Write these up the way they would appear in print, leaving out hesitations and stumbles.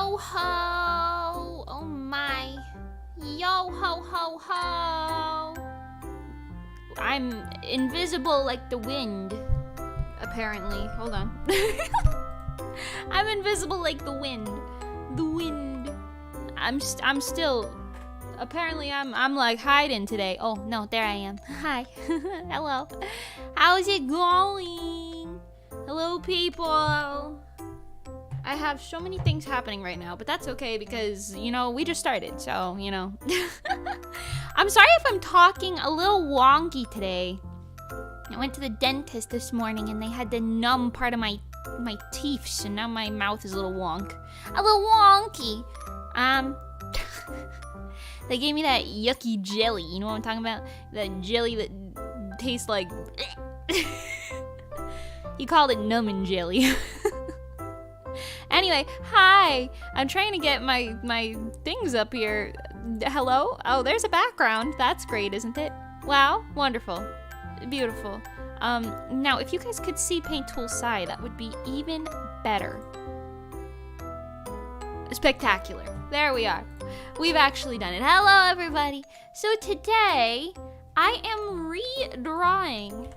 Yo ho! Oh my! Yo ho ho ho! I'm invisible like the wind. Apparently. Hold on. I'm invisible like the wind. The wind. I'm still. Apparently I'm like hiding today. Oh no, there I am. Hi. Hello. How's it going? Hello, people. I have so many things happening right now, but that's okay because, you know, we just started, so, you know. I'm sorry if I'm talking a little wonky today. I went to the dentist this morning and they had to numb part of my teeth, so now my mouth is a little wonky. They gave me that yucky jelly, you know what I'm talking about? That jelly that tastes like... He called it numbing jelly. Anyway, hi! I'm trying to get my things up here. Hello? Oh, there's a background. That's great, isn't it? Wow, wonderful. Beautiful. Now, if you guys could see Paint Tool Side, that would be even better. Spectacular. There we are. We've actually done it. Hello, everybody. So today, I am redrawing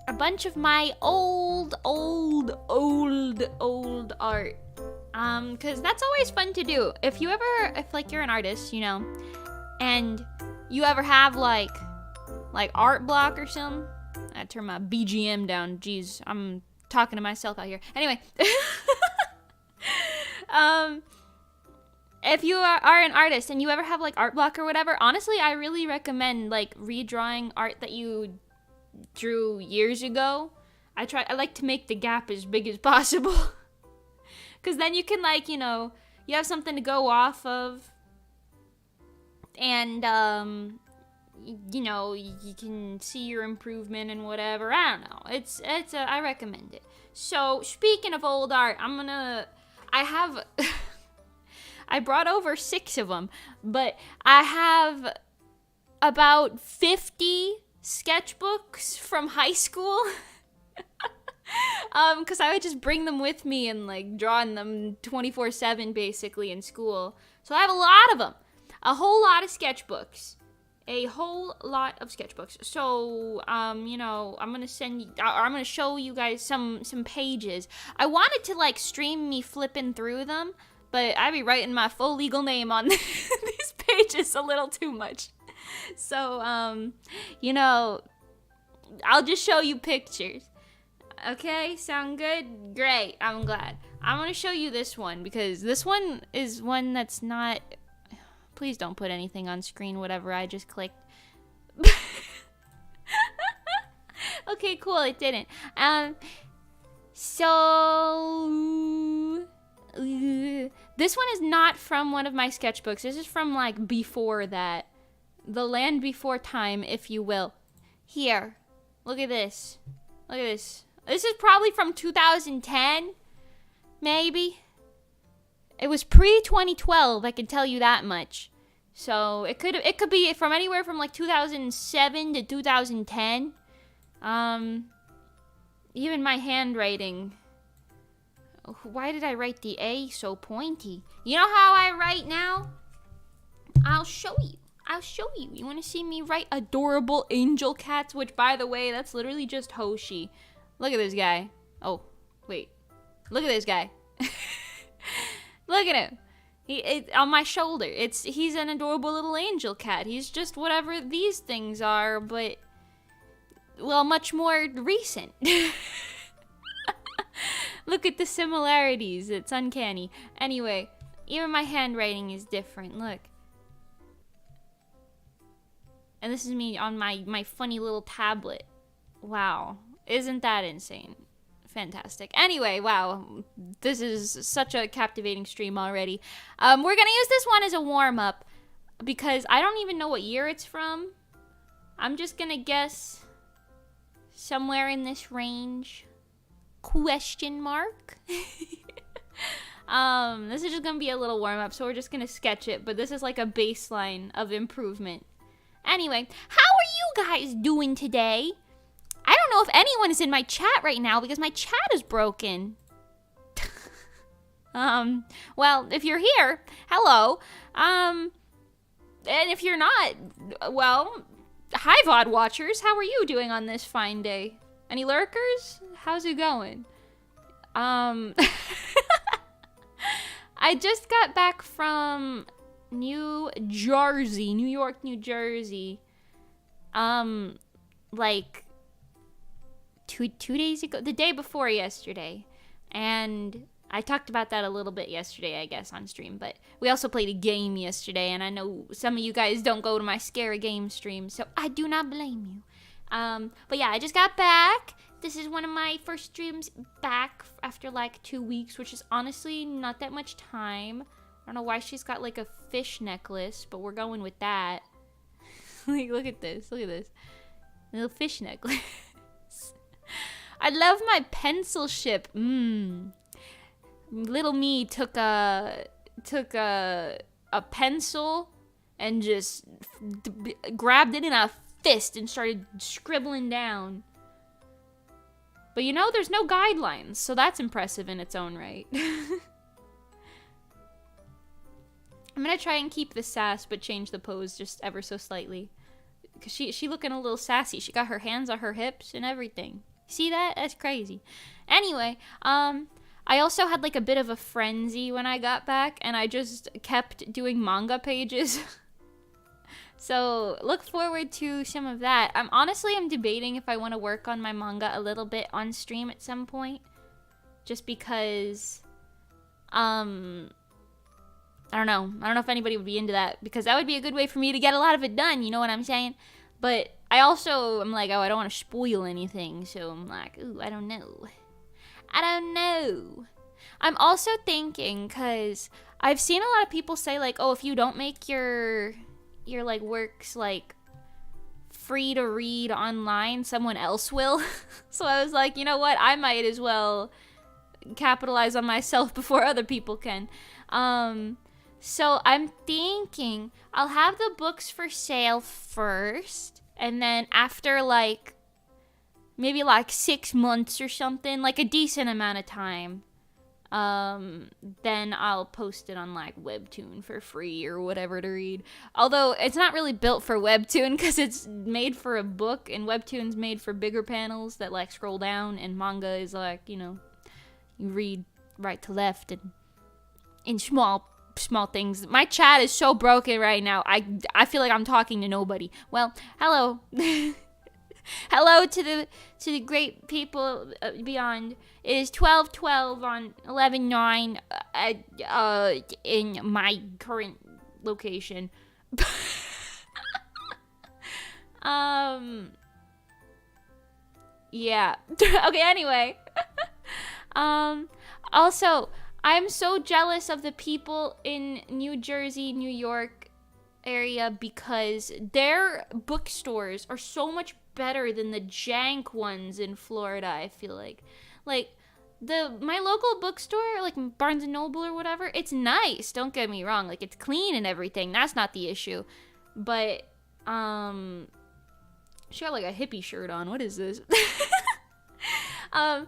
a bunch of my old art. Cause that's always fun to do. If like you're an artist, you know, and you ever have like art block or something. I turn my BGM down. Jeez, I'm talking to myself out here. Anyway, if you are an artist and you ever have like art block or whatever, honestly, I really recommend like redrawing art that you drew years ago. I like to make the gap as big as possible. Because then you can, like, you know, you have something to go off of. And, you know, you can see your improvement and whatever. I don't know. I recommend it. So, speaking of old art, I brought over 6 of them. But I have about 50 sketchbooks from high school. Because I would just bring them with me and like draw in them 24/7 basically in school. So I have a lot of them. A whole lot of sketchbooks. So, you know, I'm gonna show you guys some pages. I wanted to like stream me flipping through them, but I'd be writing my full legal name on these pages a little too much. So, you know, I'll just show you pictures. Okay, sound good? Great, I'm glad. I'm gonna show you this one because this one is one that's not... Please don't put anything on screen, whatever I just clicked. Okay, cool, it didn't. So... This one is not from one of my sketchbooks. This is from, like, before that. The land before time, if you will. Here. Look at this. Look at this. This is probably from 2010. Maybe. It was pre-2012, I can tell you that much. So, it could be from anywhere from, like, 2007 to 2010. Even my handwriting. Why did I write the A so pointy? You know how I write now? I'll show you. You want to see me write adorable angel cats? Which, by the way, that's literally just Hoshi. Look at this guy. Oh, wait. Look at this guy. Look at him. On my shoulder. He's an adorable little angel cat. He's just whatever these things are, but, well, much more recent. Look at the similarities. It's uncanny. Anyway, even my handwriting is different. Look. And this is me on my funny little tablet. Wow. Isn't that insane? Fantastic. Anyway, wow. This is such a captivating stream already. We're going to use this one as a warm-up because I don't even know what year it's from. I'm just going to guess somewhere in this range. Question mark? This is just going to be a little warm-up, so we're just going to sketch it. But this is like a baseline of improvement. Anyway, how are you guys doing today? I don't know if anyone is in my chat right now because my chat is broken. Well, if you're here, hello. And if you're not, well, hi, VOD watchers. How are you doing on this fine day? Any lurkers? How's it going? I just got back from New York, New Jersey. Like two days ago, the day before yesterday. And I talked about that a little bit yesterday, I guess, on stream. But we also played a game yesterday, and I know some of you guys don't go to my scary game stream, so I do not blame you. But yeah, I just got back. This is one of my first streams back after like 2 weeks, which is honestly not that much time. I don't know why she's got like a fish necklace, but we're going with that. Like, look at this. Look at this. Little fish necklace. I love my pencil ship. Little me took a pencil and just grabbed it in a fist and started scribbling down. But you know, there's no guidelines, so that's impressive in its own right. I'm gonna try and keep the sass, but change the pose just ever so slightly. Because she looking a little sassy. She got her hands on her hips and everything. See that? That's crazy. Anyway, I also had like a bit of a frenzy when I got back, and I just kept doing manga pages. So look forward to some of that. I'm debating if I want to work on my manga a little bit on stream at some point. Just because, I don't know. I don't know if anybody would be into that, because that would be a good way for me to get a lot of it done, you know what I'm saying? But I also am like, oh, I don't want to spoil anything, so I'm like, ooh, I don't know. I'm also thinking, because I've seen a lot of people say, like, oh, if you don't make your like works like free to read online, someone else will. So I was like, you know what, I might as well capitalize on myself before other people can. So I'm thinking I'll have the books for sale first, and then after like maybe like 6 months or something, like a decent amount of time, then I'll post it on like Webtoon for free or whatever to read. Although it's not really built for Webtoon because it's made for a book, and Webtoon's made for bigger panels that like scroll down, and manga is like, you know, you read right to left and in small things. My chat is so broken right now. I feel like I'm talking to nobody. Well, hello. Hello to the great people beyond. It is 12:12 on 11/9 in my current location. Yeah. Okay, anyway. Also, I'm so jealous of the people in New Jersey, New York area, because their bookstores are so much better than the jank ones in Florida, I feel like. Like, my local bookstore, like Barnes & Noble or whatever, it's nice, don't get me wrong. Like, it's clean and everything. That's not the issue. But, she got like a hippie shirt on. What is this? But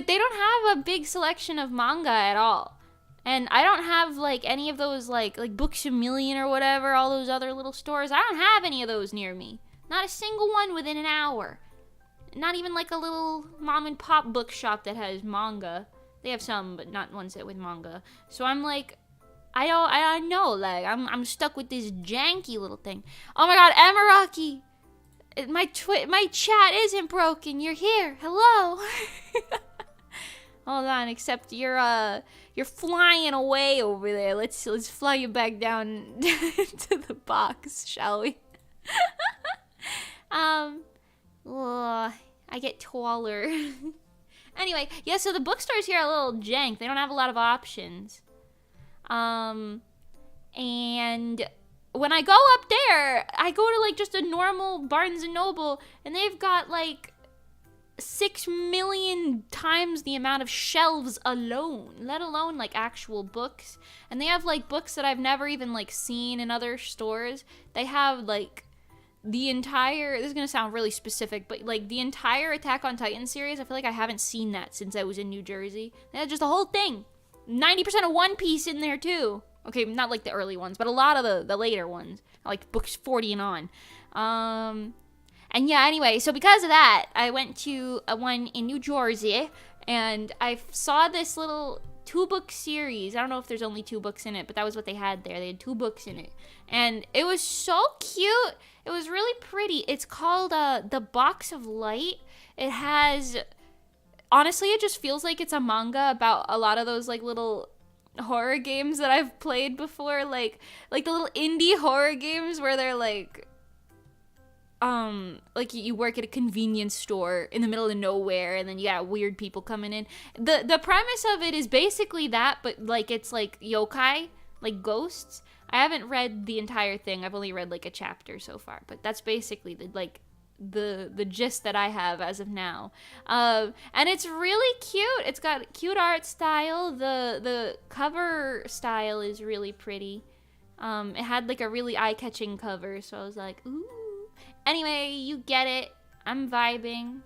they don't have a big selection of manga at all. And I don't have, like, any of those, like Books A Million or whatever, all those other little stores. I don't have any of those near me. Not a single one within an hour. Not even, like, a little mom-and-pop bookshop that has manga. They have some, but not ones that with manga. So I'm like, I don't know, like, I'm stuck with this janky little thing. Oh my god, Amaraki! My chat isn't broken. You're here. Hello. Hold on, except you're flying away over there. Let's fly you back down to the box, shall we? I get taller. Anyway, yeah, so the bookstores here are a little jank. They don't have a lot of options. And when I go up there, I go to like just a normal Barnes & Noble, and they've got like 6 million times the amount of shelves alone, let alone like actual books. And they have like books that I've never even like seen in other stores. They have like the entire, this is gonna sound really specific, but like the entire Attack on Titan series. I feel like I haven't seen that since I was in New Jersey. They had just the whole thing. 90% of One Piece in there too. Okay, not like the early ones, but a lot of the later ones, like books 40 and on. And yeah, anyway, so because of that, I went to one in New Jersey, and I saw this little 2-book series. I don't know if there's only 2 books in it, but that was what they had there. They had 2 books in it, and it was so cute. It was really pretty. It's called The Box of Light. It has, honestly, it just feels like it's a manga about a lot of those like little horror games that I've played before, like the little indie horror games where they're like you work at a convenience store in the middle of nowhere, and then you got weird people coming in. The premise of it is basically that, but like it's like yokai, like ghosts. I haven't read the entire thing. I've only read like a chapter so far, but that's basically the gist that I have as of now. And it's really cute. It's got cute art style. The cover style is really pretty. It had like a really eye-catching cover, so I was like, ooh. Anyway, you get it. I'm vibing.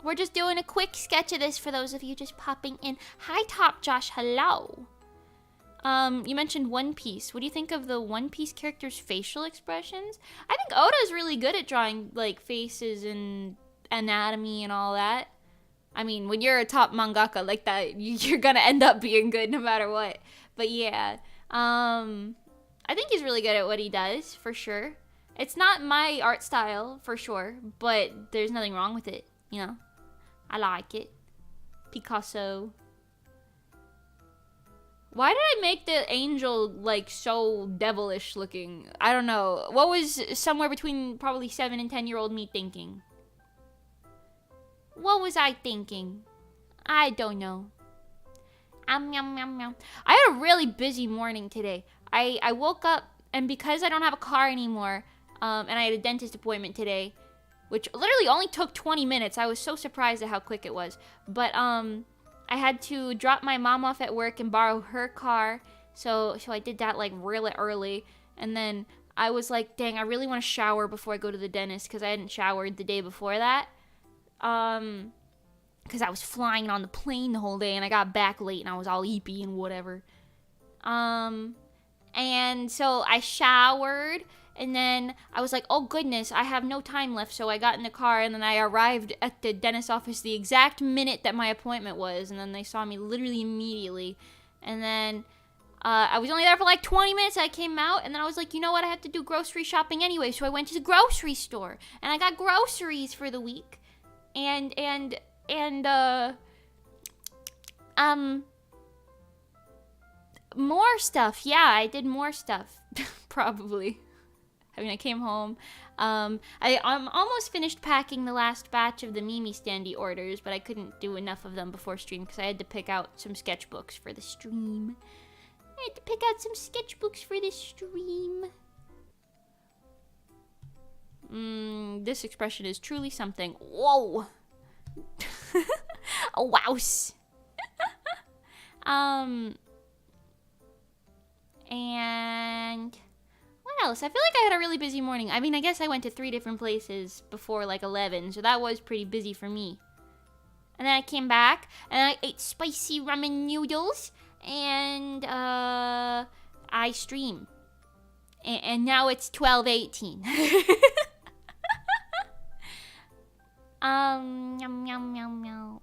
We're just doing a quick sketch of this for those of you just popping in. Hi, Top Josh. Hello. You mentioned One Piece. What do you think of the One Piece characters' facial expressions? I think Oda's really good at drawing, like, faces and anatomy and all that. I mean, when you're a top mangaka like that, you're gonna end up being good no matter what. But yeah, I think he's really good at what he does, for sure. It's not my art style, for sure, but there's nothing wrong with it, you know? I like it. Picasso. Why did I make the angel, like, so devilish looking? I don't know. What was somewhere between probably 7 and 10-year-old me thinking? What was I thinking? I don't know. Yum, yum, yum. I had a really busy morning today. I woke up, and because I don't have a car anymore, and I had a dentist appointment today, which literally only took 20 minutes. I was so surprised at how quick it was. But, I had to drop my mom off at work and borrow her car, so I did that like really early, and then I was like, dang, I really want to shower before I go to the dentist, because I hadn't showered the day before that, because I was flying on the plane the whole day, and I got back late, and I was all eepy and whatever, and so I showered, and then I was like, oh goodness, I have no time left, so I got in the car, and then I arrived at the dentist's office the exact minute that my appointment was, and then they saw me literally immediately, and then I was only there for like 20 minutes. I came out, and then I was like, you know what, I have to do grocery shopping anyway, so I went to the grocery store, and I got groceries for the week, and more stuff. Yeah, I did more stuff, probably. I mean, I came home. I'm almost finished packing the last batch of the Mimi Standy orders, but I couldn't do enough of them before stream because I had to pick out some sketchbooks for the stream. This expression is truly something. Whoa! A wouse. And what else? I feel like I had a really busy morning. I mean, I guess I went to 3 different places before like 11, so that was pretty busy for me. And then I came back and I ate spicy ramen noodles and I stream. And now it's 12:18. Yum, yum, yum, yum.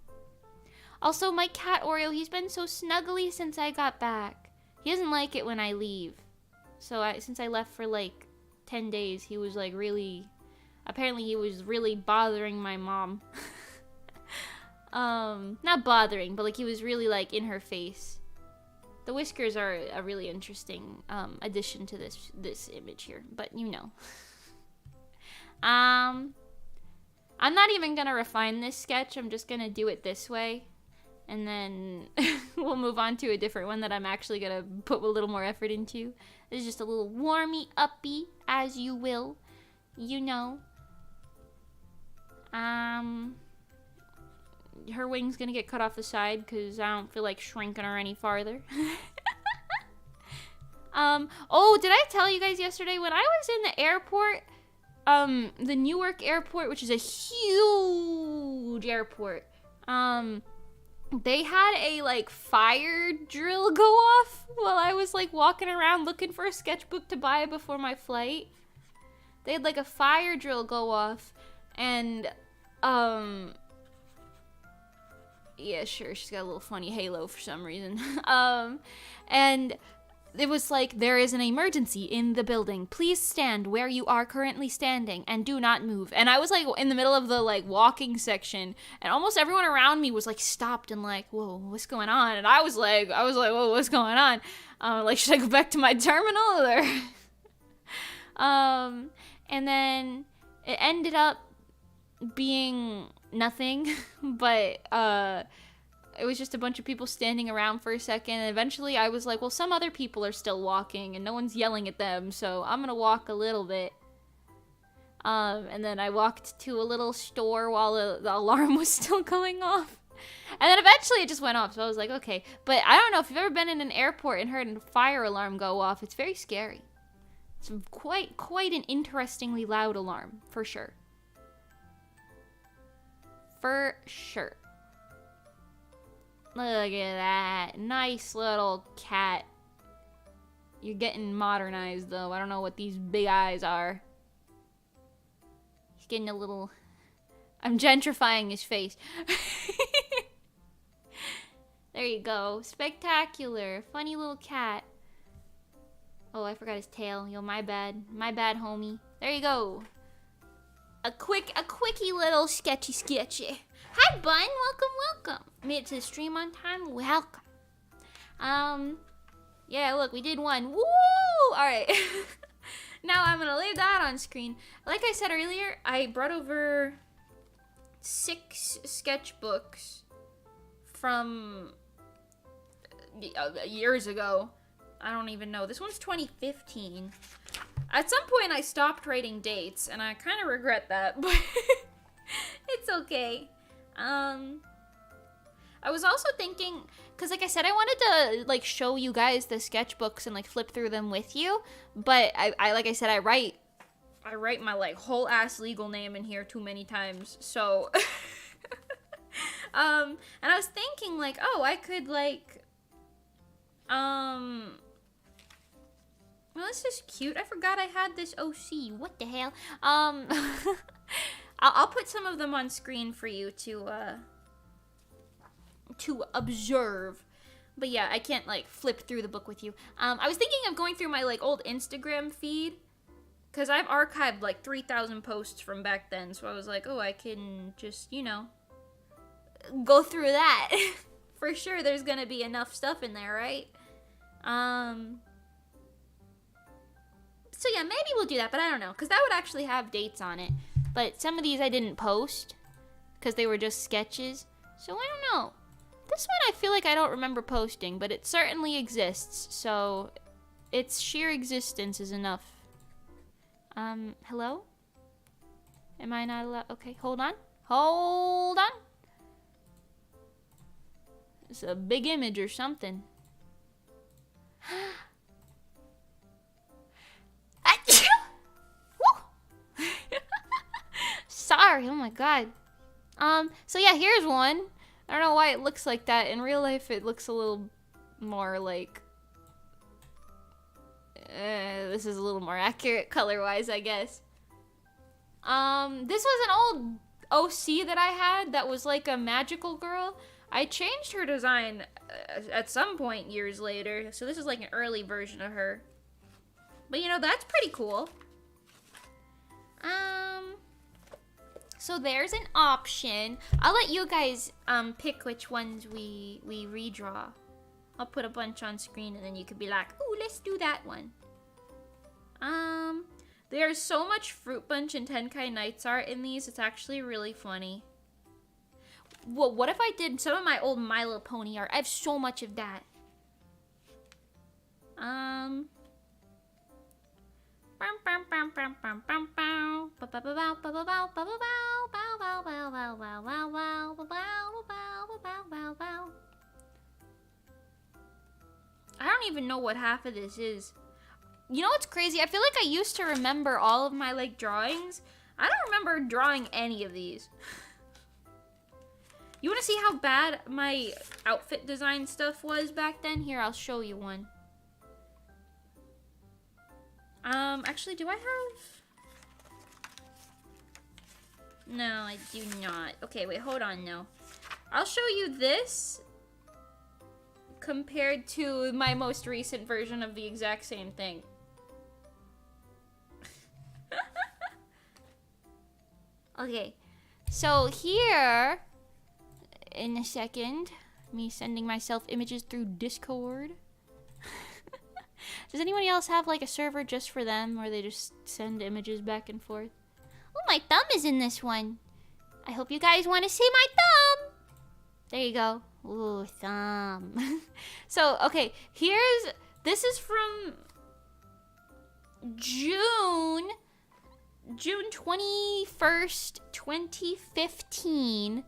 Also, my cat Oreo, he's been so snuggly since I got back. He doesn't like it when I leave. So since I left for like 10 days, he was like really... Apparently he was really bothering my mom. Not bothering, but like he was really like in her face. The whiskers are a really interesting addition to this image here, but you know. I'm not even gonna refine this sketch. I'm just gonna do it this way. And then we'll move on to a different one that I'm actually going to put a little more effort into. This is just a little warmy-uppy, as you will. You know. Her wing's going to get cut off the side because I don't feel like shrinking her any farther. Oh, did I tell you guys yesterday when I was in the airport, the Newark airport, which is a huge airport, they had a like fire drill go off while I was like walking around looking for a sketchbook to buy before my flight. They had like a fire drill go off, and yeah, sure, she's got a little funny halo for some reason. And it was like, there is an emergency in the building. Please stand where you are currently standing and do not move. And I was like in the middle of the like walking section, and almost everyone around me was like stopped and like, whoa, what's going on? And I was like, whoa, what's going on? Like, should I go back to my terminal or? And then it ended up being nothing, but it was just a bunch of people standing around for a second, and eventually I was like, well, some other people are still walking and no one's yelling at them, so I'm gonna walk a little bit. And then I walked to a little store while the alarm was still going off, and then eventually it just went off, so I was like, okay. But I don't know if you've ever been in an airport and heard a fire alarm go off. It's very scary. It's quite an interestingly loud alarm, for sure. For sure. Look at that. Nice little cat. You're getting modernized, though. I don't know what these big eyes are. He's getting a little... I'm gentrifying his face. There you go. Spectacular. Funny little cat. Oh, I forgot his tail. Yo, my bad. My bad, homie. There you go. A quickie little sketchy. Hi, Bun. Welcome. Made it to the stream on time. Welcome. Yeah, look, we did one. Woo! Alright. Now I'm gonna leave that on screen. Like I said earlier, I brought over 6 sketchbooks from years ago. I don't even know. This one's 2015. At some point, I stopped writing dates, and I kind of regret that, but it's okay. I was also thinking, because like I said, I wanted to like show you guys the sketchbooks and like flip through them with you, but I like I said, I write my like whole ass legal name in here too many times, so and I was thinking like, oh, I could like well, this is cute. I forgot I had this OC. What the hell? I'll put some of them on screen for you to observe. But yeah, I can't like flip through the book with you. I was thinking of going through my like old Instagram feed, because I've archived like 3,000 posts from back then. So I was like, oh, I can just, you know, go through that. For sure, there's gonna be enough stuff in there, right? So yeah, maybe we'll do that, but I don't know, because that would actually have dates on it. But some of these I didn't post, because they were just sketches. So I don't know. This one I feel like I don't remember posting, but it certainly exists. So its sheer existence is enough. Hello? Am I not allowed? Okay, hold on. Hold on. It's a big image or something. Sorry, oh my god. So yeah, here's one. I don't know why it looks like that. In real life, it looks a little more like... this is a little more accurate color-wise, I guess. This was an old OC that I had that was like a magical girl. I changed her design at some point years later, so this is like an early version of her. But you know, that's pretty cool. So there's an option. I'll let you guys pick which ones we redraw. I'll put a bunch on screen and then you could be like, ooh, let's do that one. There's so much Fruit Punch and Tenkai Nights art in these, it's actually really funny. Well, what if I did some of my old My Little Pony art? I have so much of that. I don't even know what half of this is. You know what's crazy? I feel like I used to remember all of my like drawings. I don't remember drawing any of these. You want to see how bad my outfit design stuff was back then? Here, I'll show you one. Actually, do I have... No, I do not. Okay, wait, hold on, no. I'll show you this compared to my most recent version of the exact same thing. Okay, so here, in a second, me sending myself images through Discord. Does anybody else have like a server just for them where they just send images back and forth? Oh, my thumb is in this one. I hope you guys want to see my thumb. There you go. Ooh, thumb. So, okay, this is from June 21st, 2015.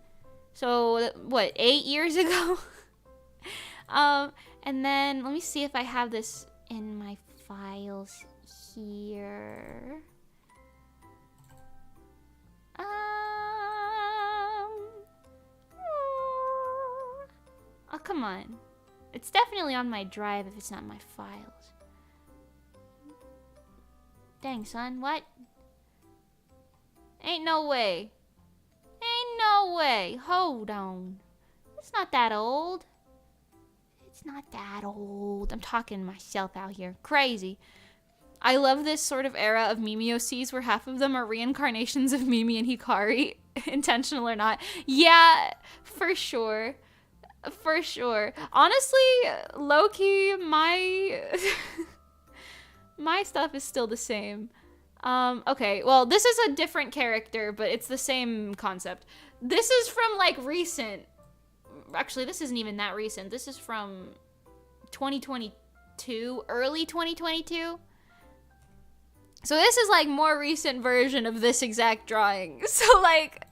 So, what, 8 years ago? And then, let me see if I have this in my files here. Oh, come on. It's definitely on my drive if it's not in my files. Dang, son, what? Ain't no way. Ain't no way. Hold on. It's not that old. It's not that old. I'm talking myself out here. Crazy. I love this sort of era of Mimi OCs where half of them are reincarnations of Mimi and Hikari, intentional or not. Yeah, for sure. For sure. Honestly, low-key, my my stuff is still the same. Okay, well, this is a different character, but it's the same concept. This is from, like, recent. Actually, this isn't even that recent. This is from 2022, early 2022. So this is, like, more recent version of this exact drawing. So, like...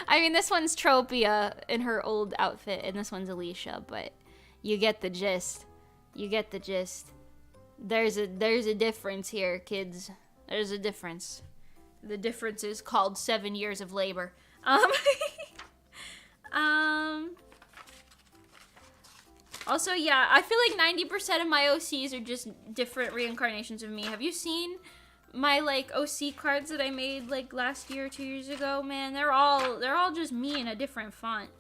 I mean, this one's Tropia in her old outfit, and this one's Alicia, but you get the gist. You get the gist. There's a difference here, kids. There's a difference. The difference is called 7 years of labor. Also, yeah, I feel like 90% of my OCs are just different reincarnations of me. Have you seen my, like, OC cards that I made, like, last year or 2 years ago? Man, they're all just me in a different font.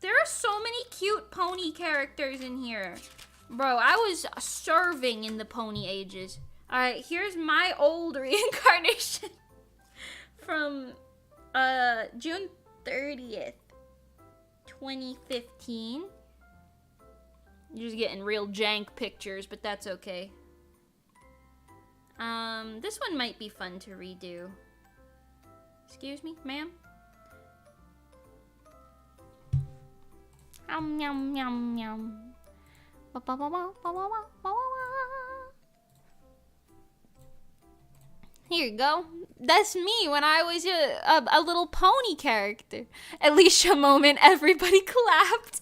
There are so many cute pony characters in here. Bro, I was serving in the pony ages. Alright, here's my old reincarnation from June 30th, 2015. You're just getting real jank pictures, but that's okay. This one might be fun to redo. Excuse me, ma'am? Yum, yum, yum. Here you go. That's me when I was a little pony character. Alicia moment, everybody clapped.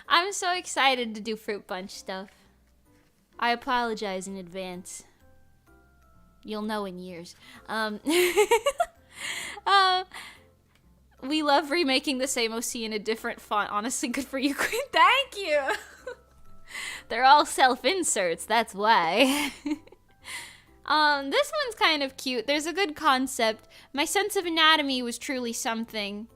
I'm so excited to do Fruit Punch stuff. I apologize in advance. You'll know in years. We love remaking the same OC in a different font. Honestly, good for you, Queen. Thank you! They're all self-inserts, that's why. This one's kind of cute. There's a good concept. My sense of anatomy was truly something.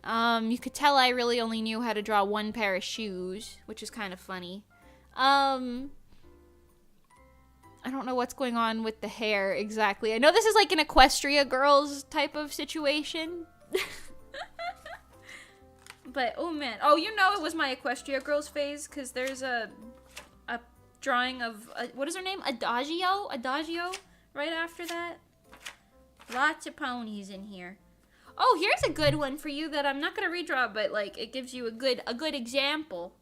You could tell I really only knew how to draw one pair of shoes, which is kind of funny. I don't know what's going on with the hair exactly. I know this is like an Equestria Girls type of situation. But, oh man. Oh, you know it was my Equestria Girls phase, because there's a drawing of, what is her name? Adagio? Adagio? Right after that. Lots of ponies in here. Oh, here's a good one for you that I'm not going to redraw, but, like, it gives you a good example.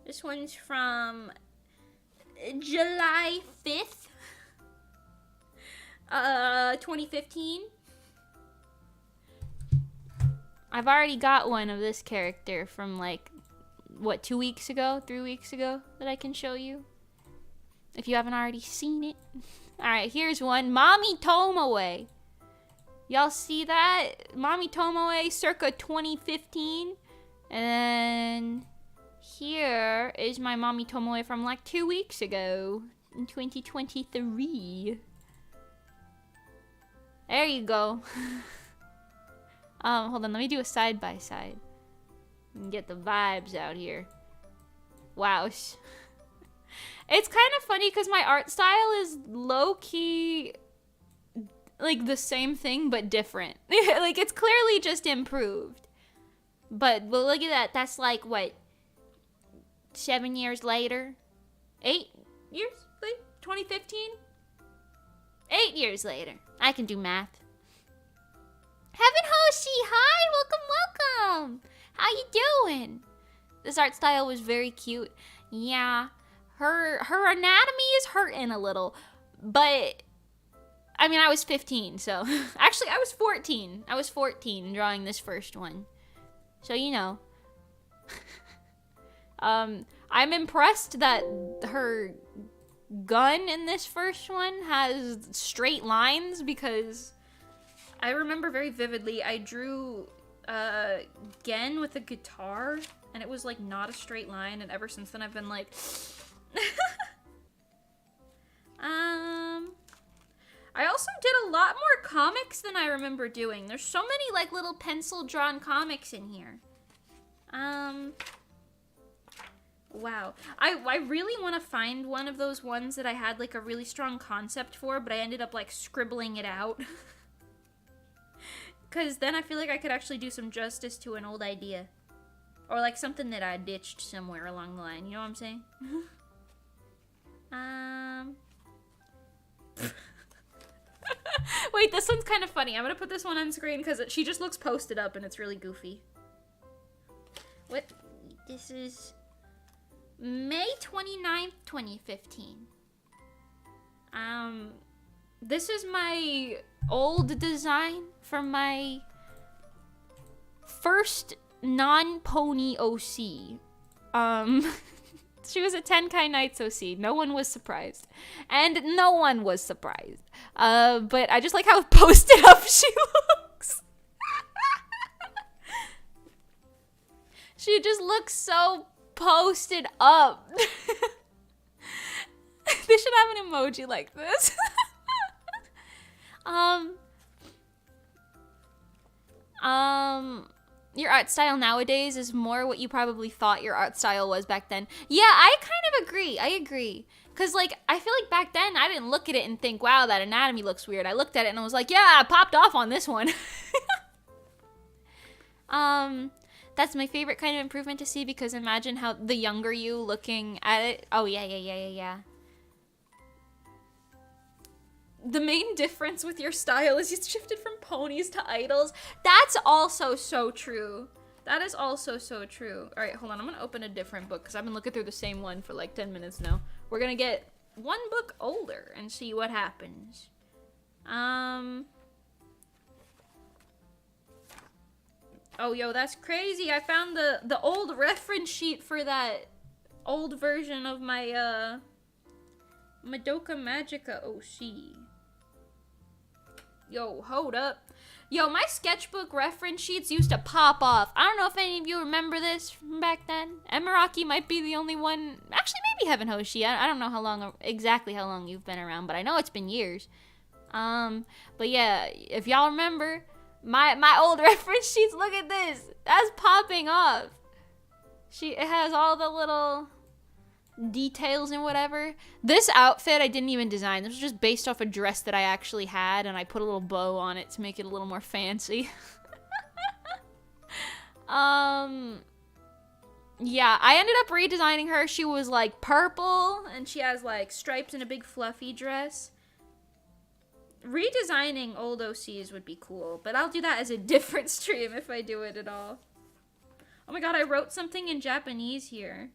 This one's from July 5th, 2015. I've already got one of this character from, like, what, 2 weeks ago, 3 weeks ago that I can show you, if you haven't already seen it. Alright, here's one. Mommy Tomoe. Y'all see that? Mommy Tomoe circa 2015. And then here is my Mommy Tomoe from like 2 weeks ago in 2023. There you go. Hold on, let me do a side by side and get the vibes out here. Wow. It's kind of funny because my art style is low-key like the same thing but different. Like it's clearly just improved. But look at that. That's like what? 7 years later? 8 years later? 2015? 8 years later. I can do math. Heaven Hoshi, hi, welcome. How you doing? This art style was very cute. Yeah, her anatomy is hurting a little, but I mean, I was 15, so actually I was 14. I was 14 drawing this first one. So, you know. I'm impressed that her gun in this first one has straight lines because I remember very vividly I drew Gen with a guitar and it was like not a straight line, and ever since then I've been like I also did a lot more comics than I remember doing. There's so many like little pencil drawn comics in here. Wow. I really want to find one of those ones that I had like a really strong concept for, but I ended up like scribbling it out. Because then I feel like I could actually do some justice to an old idea. Or like something that I ditched somewhere along the line. You know what I'm saying? Wait, this one's kind of funny. I'm gonna put this one on screen because she just looks posted up and it's really goofy. What? This is May 29th, 2015. This is my old design from my first non-pony OC. She was a Tenkai Nights OC. No one was surprised. And no one was surprised. But I just like how posted up she looks. She just looks so posted up. They should have an emoji like this. Your art style nowadays is more what you probably thought your art style was back then. Yeah, I kind of agree. I agree. Because, like, I feel like back then I didn't look at it and think, wow, that anatomy looks weird. I looked at it and I was like, yeah, I popped off on this one. That's my favorite kind of improvement to see, because imagine how the younger you looking at it. Oh, yeah. The main difference with your style is you shifted from ponies to idols. That's also so true. That is also so true. All right, hold on. I'm going to open a different book because I've been looking through the same one for like 10 minutes now. We're going to get one book older and see what happens. Oh, yo, that's crazy. I found the old reference sheet for that old version of my Madoka Magica OC. Yo, hold up. Yo, my sketchbook reference sheets used to pop off. I don't know if any of you remember this from back then. Emiraki might be the only one. Actually, maybe Heaven Hoshi. I don't know exactly how long you've been around, but I know it's been years. But yeah, if y'all remember, my old reference sheets, look at this. That's popping off. It has all the little details and whatever. This outfit I didn't even design. This was just based off a dress that I actually had, and I put a little bow on it to make it a little more fancy. Yeah, I ended up redesigning her. She was like purple, and she has like stripes and a big fluffy dress. Redesigning old OCs would be cool, but I'll do that as a different stream if I do it at all. Oh my god, I wrote something in Japanese here.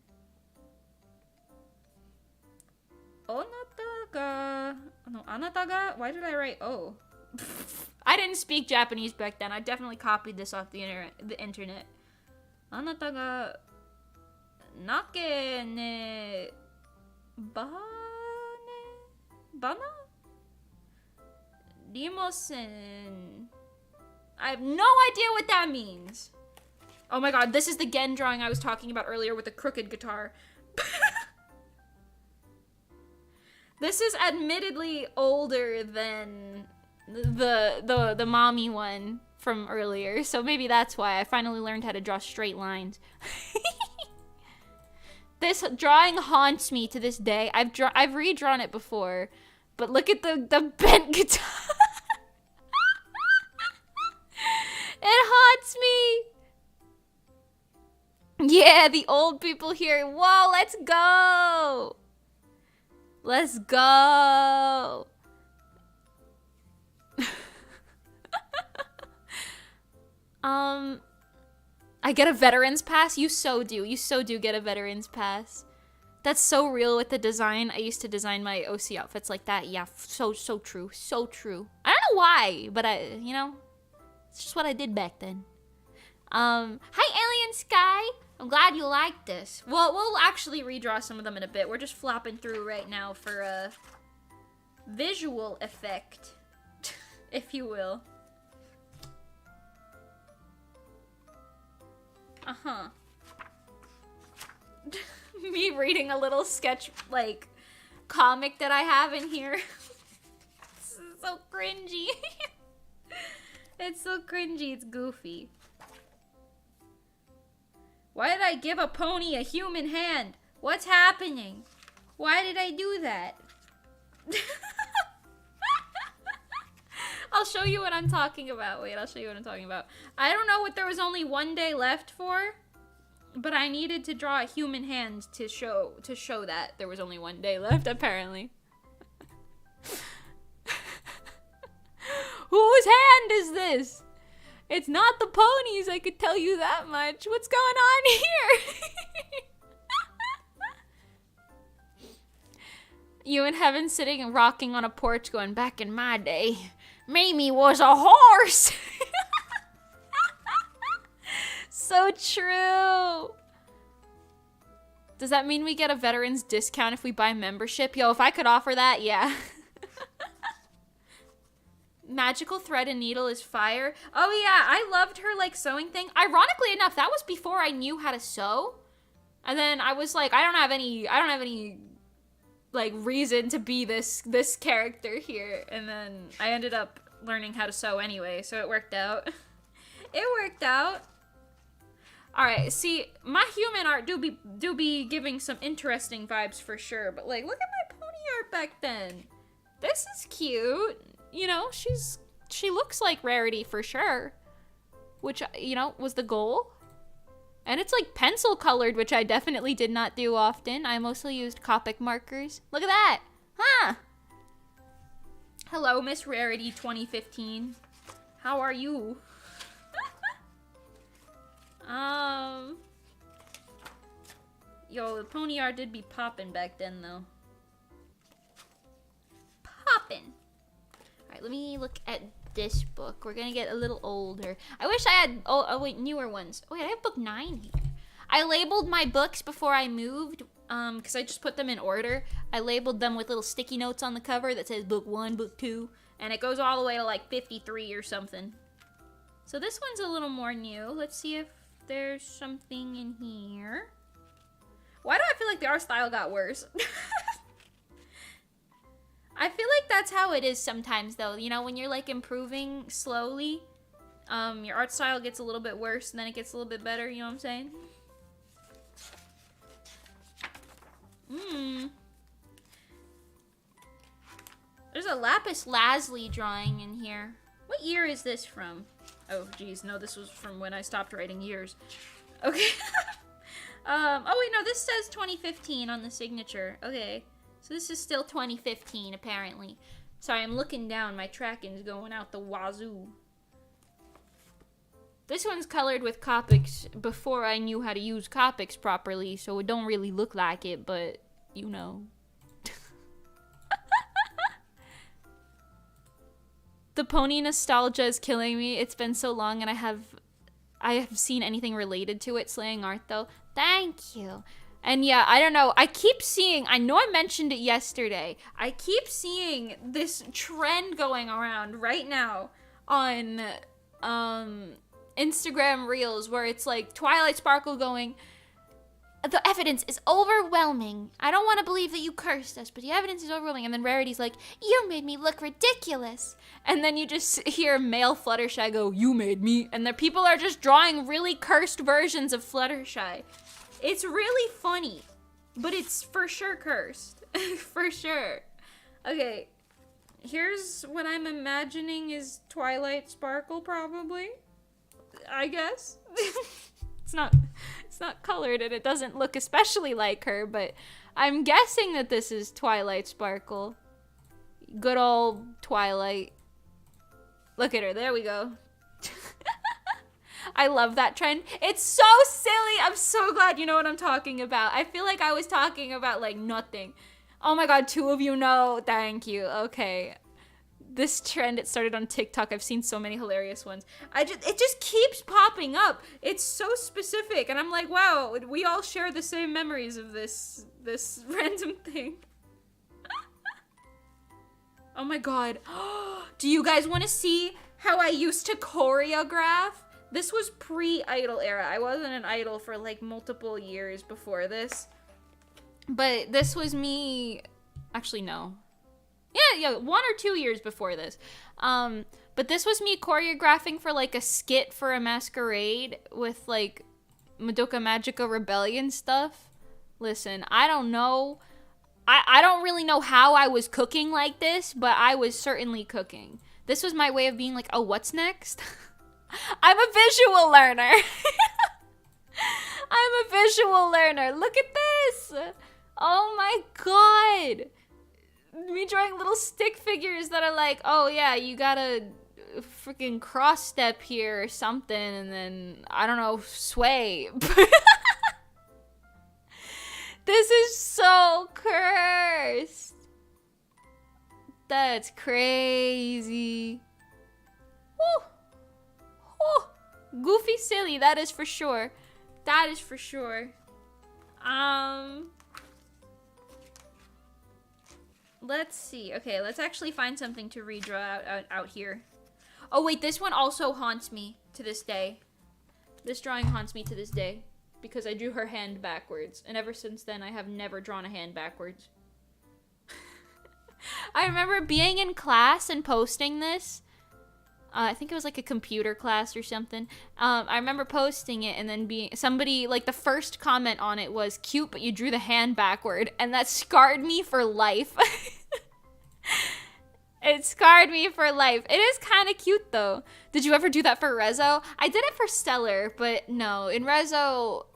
Onata no, anata ga? Why did I write oh? I didn't speak Japanese back then. I definitely copied this off the internet. Anata ga nake ne bane? Bana? Rimosen I have no idea what that means. Oh my god, this is the Gen drawing I was talking about earlier with the crooked guitar. This is admittedly older than the mommy one from earlier, so maybe that's why I finally learned how to draw straight lines. This drawing haunts me to this day. I've redrawn it before, but look at the bent guitar. It haunts me. Yeah, the old people here. Whoa, let's go. Let's go. I get a veteran's pass? You so do. You so do get a veteran's pass. That's so real with the design. I used to design my OC outfits like that. Yeah, so true. So true. I don't know why, but you know, it's just what I did back then. Hi, Alien Sky. I'm glad you liked this. Well, we'll actually redraw some of them in a bit. We're just flopping through right now for a visual effect, if you will. Uh-huh. Me reading a little sketch, like, comic that I have in here. This is so cringy. It's so cringy, it's goofy. Why did I give a pony a human hand? What's happening? Why did I do that? I'll show you what I'm talking about. Wait, I'll show you what I'm talking about. I don't know what there was only one day left for, but I needed to draw a human hand to show that there was only one day left, apparently. Whose hand is this? It's not the ponies, I could tell you that much. What's going on here? You in heaven sitting and rocking on a porch going, back in my day, Mamie was a horse. So true. Does that mean we get a veteran's discount if we buy membership? Yo, if I could offer that, yeah. Magical thread and needle is fire. Oh yeah, I loved her like sewing thing. Ironically enough, that was before I knew how to sew. And then I was like, I don't have any like reason to be this character here. And then I ended up learning how to sew anyway, so it worked out. It worked out. All right, see, my human art do be giving some interesting vibes for sure, but like, look at my pony art back then. This is cute. You know, she looks like Rarity for sure, which, you know, was the goal. And it's like pencil colored, which I definitely did not do often. I mostly used Copic markers. Look at that. Huh. Hello, Miss Rarity 2015. How are you? Yo, the pony art did be poppin' back then, though. Poppin'. Alright, let me look at this book. We're gonna get a little older. I wish I had, oh wait, newer ones. Oh wait, I have book 9 here. I labeled my books before I moved, because I just put them in order. I labeled them with little sticky notes on the cover that says book 1, book 2, and it goes all the way to like 53 or something. So this one's a little more new. Let's see if there's something in here. Why do I feel like the art style got worse? I feel like that's how it is sometimes, though. You know, when you're, like, improving slowly, your art style gets a little bit worse, and then it gets a little bit better, you know what I'm saying? There's a lapis lazuli drawing in here. What year is this from? Oh, geez, no, this was from when I stopped writing years. Okay. Oh, wait, no, this says 2015 on the signature. Okay. So this is still 2015, apparently. Sorry, I'm looking down. My tracking's going out the wazoo. This one's colored with Copics before I knew how to use Copics properly, so it don't really look like it, but, you know. The pony nostalgia is killing me. It's been so long, and I have seen anything related to it. Slaying art, though. Thank you. And yeah, I don't know. I keep seeing, I know I mentioned it yesterday. I keep seeing this trend going around right now on Instagram reels where it's like Twilight Sparkle going, the evidence is overwhelming. I don't want to believe that you cursed us, but the evidence is overwhelming. And then Rarity's like, you made me look ridiculous. And then you just hear male Fluttershy go, you made me. And the people are just drawing really cursed versions of Fluttershy. It's really funny, but it's for sure cursed. For sure. Okay, here's what I'm imagining is Twilight Sparkle, probably. I guess. It's not colored and it doesn't look especially like her, but I'm guessing that this is Twilight Sparkle. Good old Twilight. Look at her, there we go. I love that trend. It's so silly. I'm so glad you know what I'm talking about. I feel like I was talking about like nothing. Oh my god, 2 of you know. Thank you. Okay. This trend, it started on TikTok. I've seen so many hilarious ones. It just keeps popping up. It's so specific, and I'm like, wow, we all share the same memories of this random thing. Oh my god. Do you guys want to see how I used to choreograph? This was pre-idol era. I wasn't an idol for like multiple years before this. But this was me, actually no. Yeah, 1 or 2 years before this. But this was me choreographing for like a skit for a masquerade with like Madoka Magica Rebellion stuff. Listen, I don't know. I don't really know how I was cooking like this, but I was certainly cooking. This was my way of being like, oh, what's next? I'm a visual learner. I'm a visual learner. Look at this. Oh my god. Me drawing little stick figures that are like, oh yeah, you gotta freaking cross step here or something, and then, I don't know, sway. This is so cursed. That's crazy. Woo. Woo. Goofy silly, that is for sure. That is for sure. Let's see. Okay, let's actually find something to redraw out here. Oh wait, this one also haunts me to this day. This drawing haunts me to this day because I drew her hand backwards, and ever since then I have never drawn a hand backwards. I remember being in class and posting this. I think it was like a computer class or something. I remember posting it and then somebody, like the first comment on it was, cute, but you drew the hand backward. And that scarred me for life. It scarred me for life. It is kind of cute though. Did you ever do that for RESO? I did it for Stellar, but no. In RESO,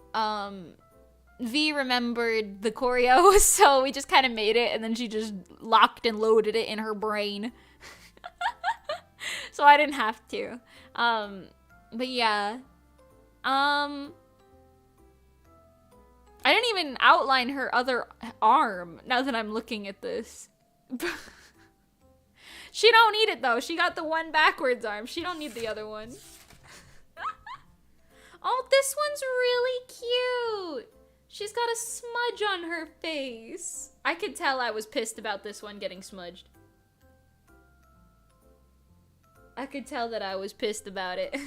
V remembered the choreo, so we just kind of made it and then she just locked and loaded it in her brain. So I didn't have to. But yeah. I didn't even outline her other arm now that I'm looking at this. She don't need it though. She got the one backwards arm. She don't need the other one. Oh, this one's really cute. She's got a smudge on her face. I could tell I was pissed about this one getting smudged. I could tell that I was pissed about it.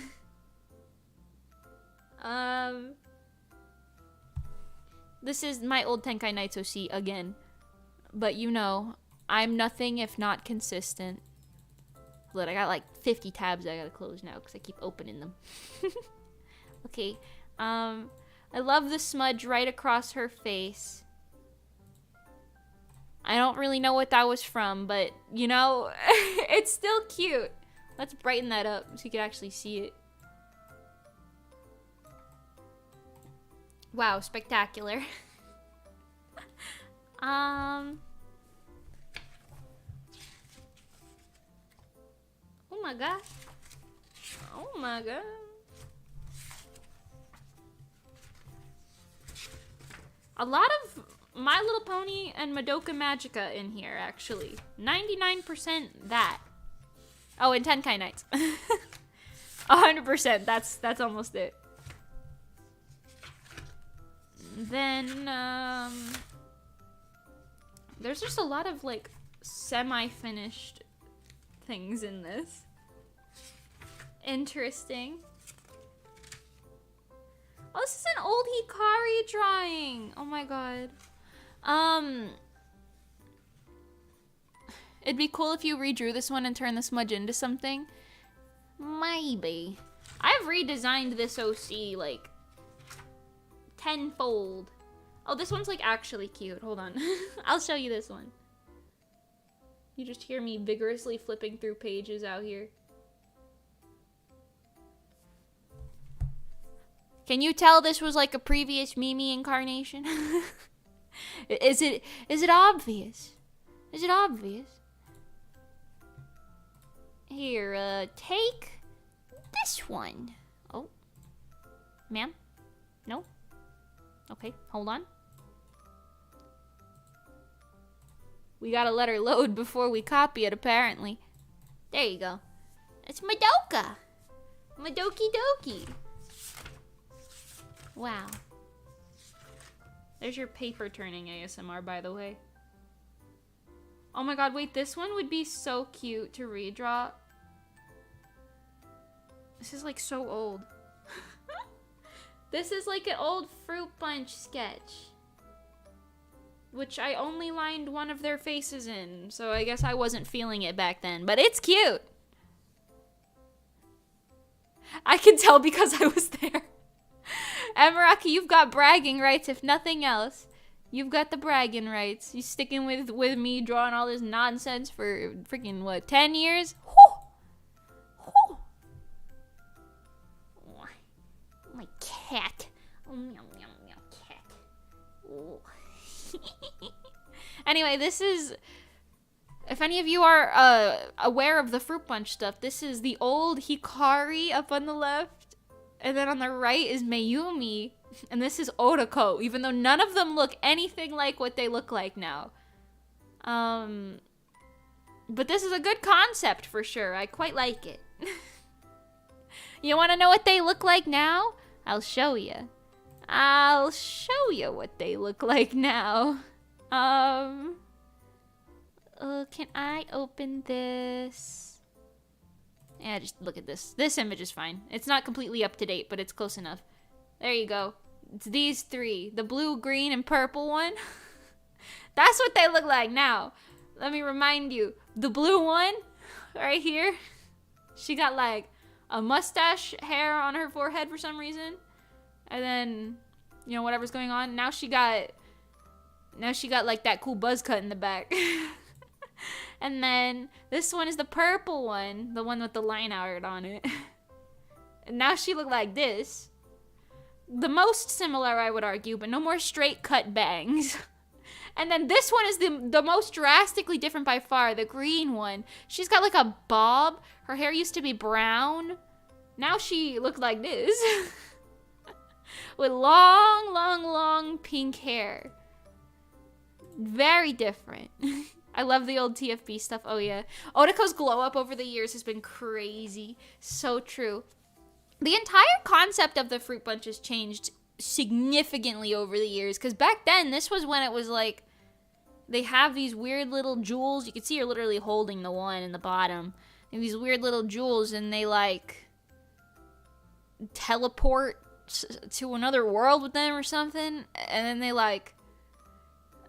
This is my old Tenkai Nights OC again. But you know, I'm nothing if not consistent. Look, I got like 50 tabs I gotta close now because I keep opening them. Okay, I love the smudge right across her face. I don't really know what that was from, but you know, it's still cute. Let's brighten that up so you can actually see it. Wow, spectacular. Oh my god. Oh my god. A lot of My Little Pony and Madoka Magica in here, actually. 99% that. Oh, and Tenkai Nights. 100%. That's almost it. Then, there's just a lot of, like, semi-finished things in this. Interesting. Oh, this is an old Hikari drawing. Oh my god. It'd be cool if you redrew this one and turned the smudge into something. Maybe. I've redesigned this OC like tenfold. Oh, this one's like actually cute. Hold on. I'll show you this one. You just hear me vigorously flipping through pages out here. Can you tell this was like a previous Mimi incarnation? Is it obvious? Is it obvious? Here, take this one. Oh. Ma'am? No? Okay, hold on. We gotta let her load before we copy it, apparently. There you go. It's Madoka! Madoki Doki! Wow. There's your paper turning ASMR, by the way. Oh my god, wait, this one would be so cute to redraw. This is like so old. This is like an old Fruit Punch sketch. Which I only lined one of their faces in, so I guess I wasn't feeling it back then, but it's cute. I can tell because I was there. Emiraki, you've got bragging rights, if nothing else. You've got the bragging rights. You sticking with me drawing all this nonsense for freaking, what, 10 years? Whew. Whew. My cat. Oh, meow, meow, meow, cat. Oh. Anyway, this is... If any of you are aware of the Fruit Punch stuff, this is the old Hikari up on the left. And then on the right is Mayumi, and this is Otako, even though none of them look anything like what they look like now. But this is a good concept for sure. I quite like it. You want to know what they look like now? I'll show you. I'll show you what they look like now. Can I open this? Yeah, just look at this. This image is fine. It's not completely up to date, but it's close enough. There you go. It's these three. The blue, green, and purple one. That's what they look like now. Let me remind you. The blue one, right here. She got like a mustache hair on her forehead for some reason. And then, you know, whatever's going on. Now she got like that cool buzz cut in the back. And then this one is the purple one, the one with the line art on it. And now she looked like this. The most similar, I would argue, but no more straight cut bangs. And then this one is the most drastically different by far, the green one. She's got like a bob. Her hair used to be brown. Now she looked like this. With long, long, long pink hair. Very different. I love the old TFB stuff. Oh, yeah. Otako's glow up over the years has been crazy. So true. The entire concept of the Fruit Punch has changed significantly over the years. Because back then, this was when it was like, they have these weird little jewels. You can see her literally holding the one in the bottom. And these weird little jewels, and they like teleport to another world with them or something. And then they like,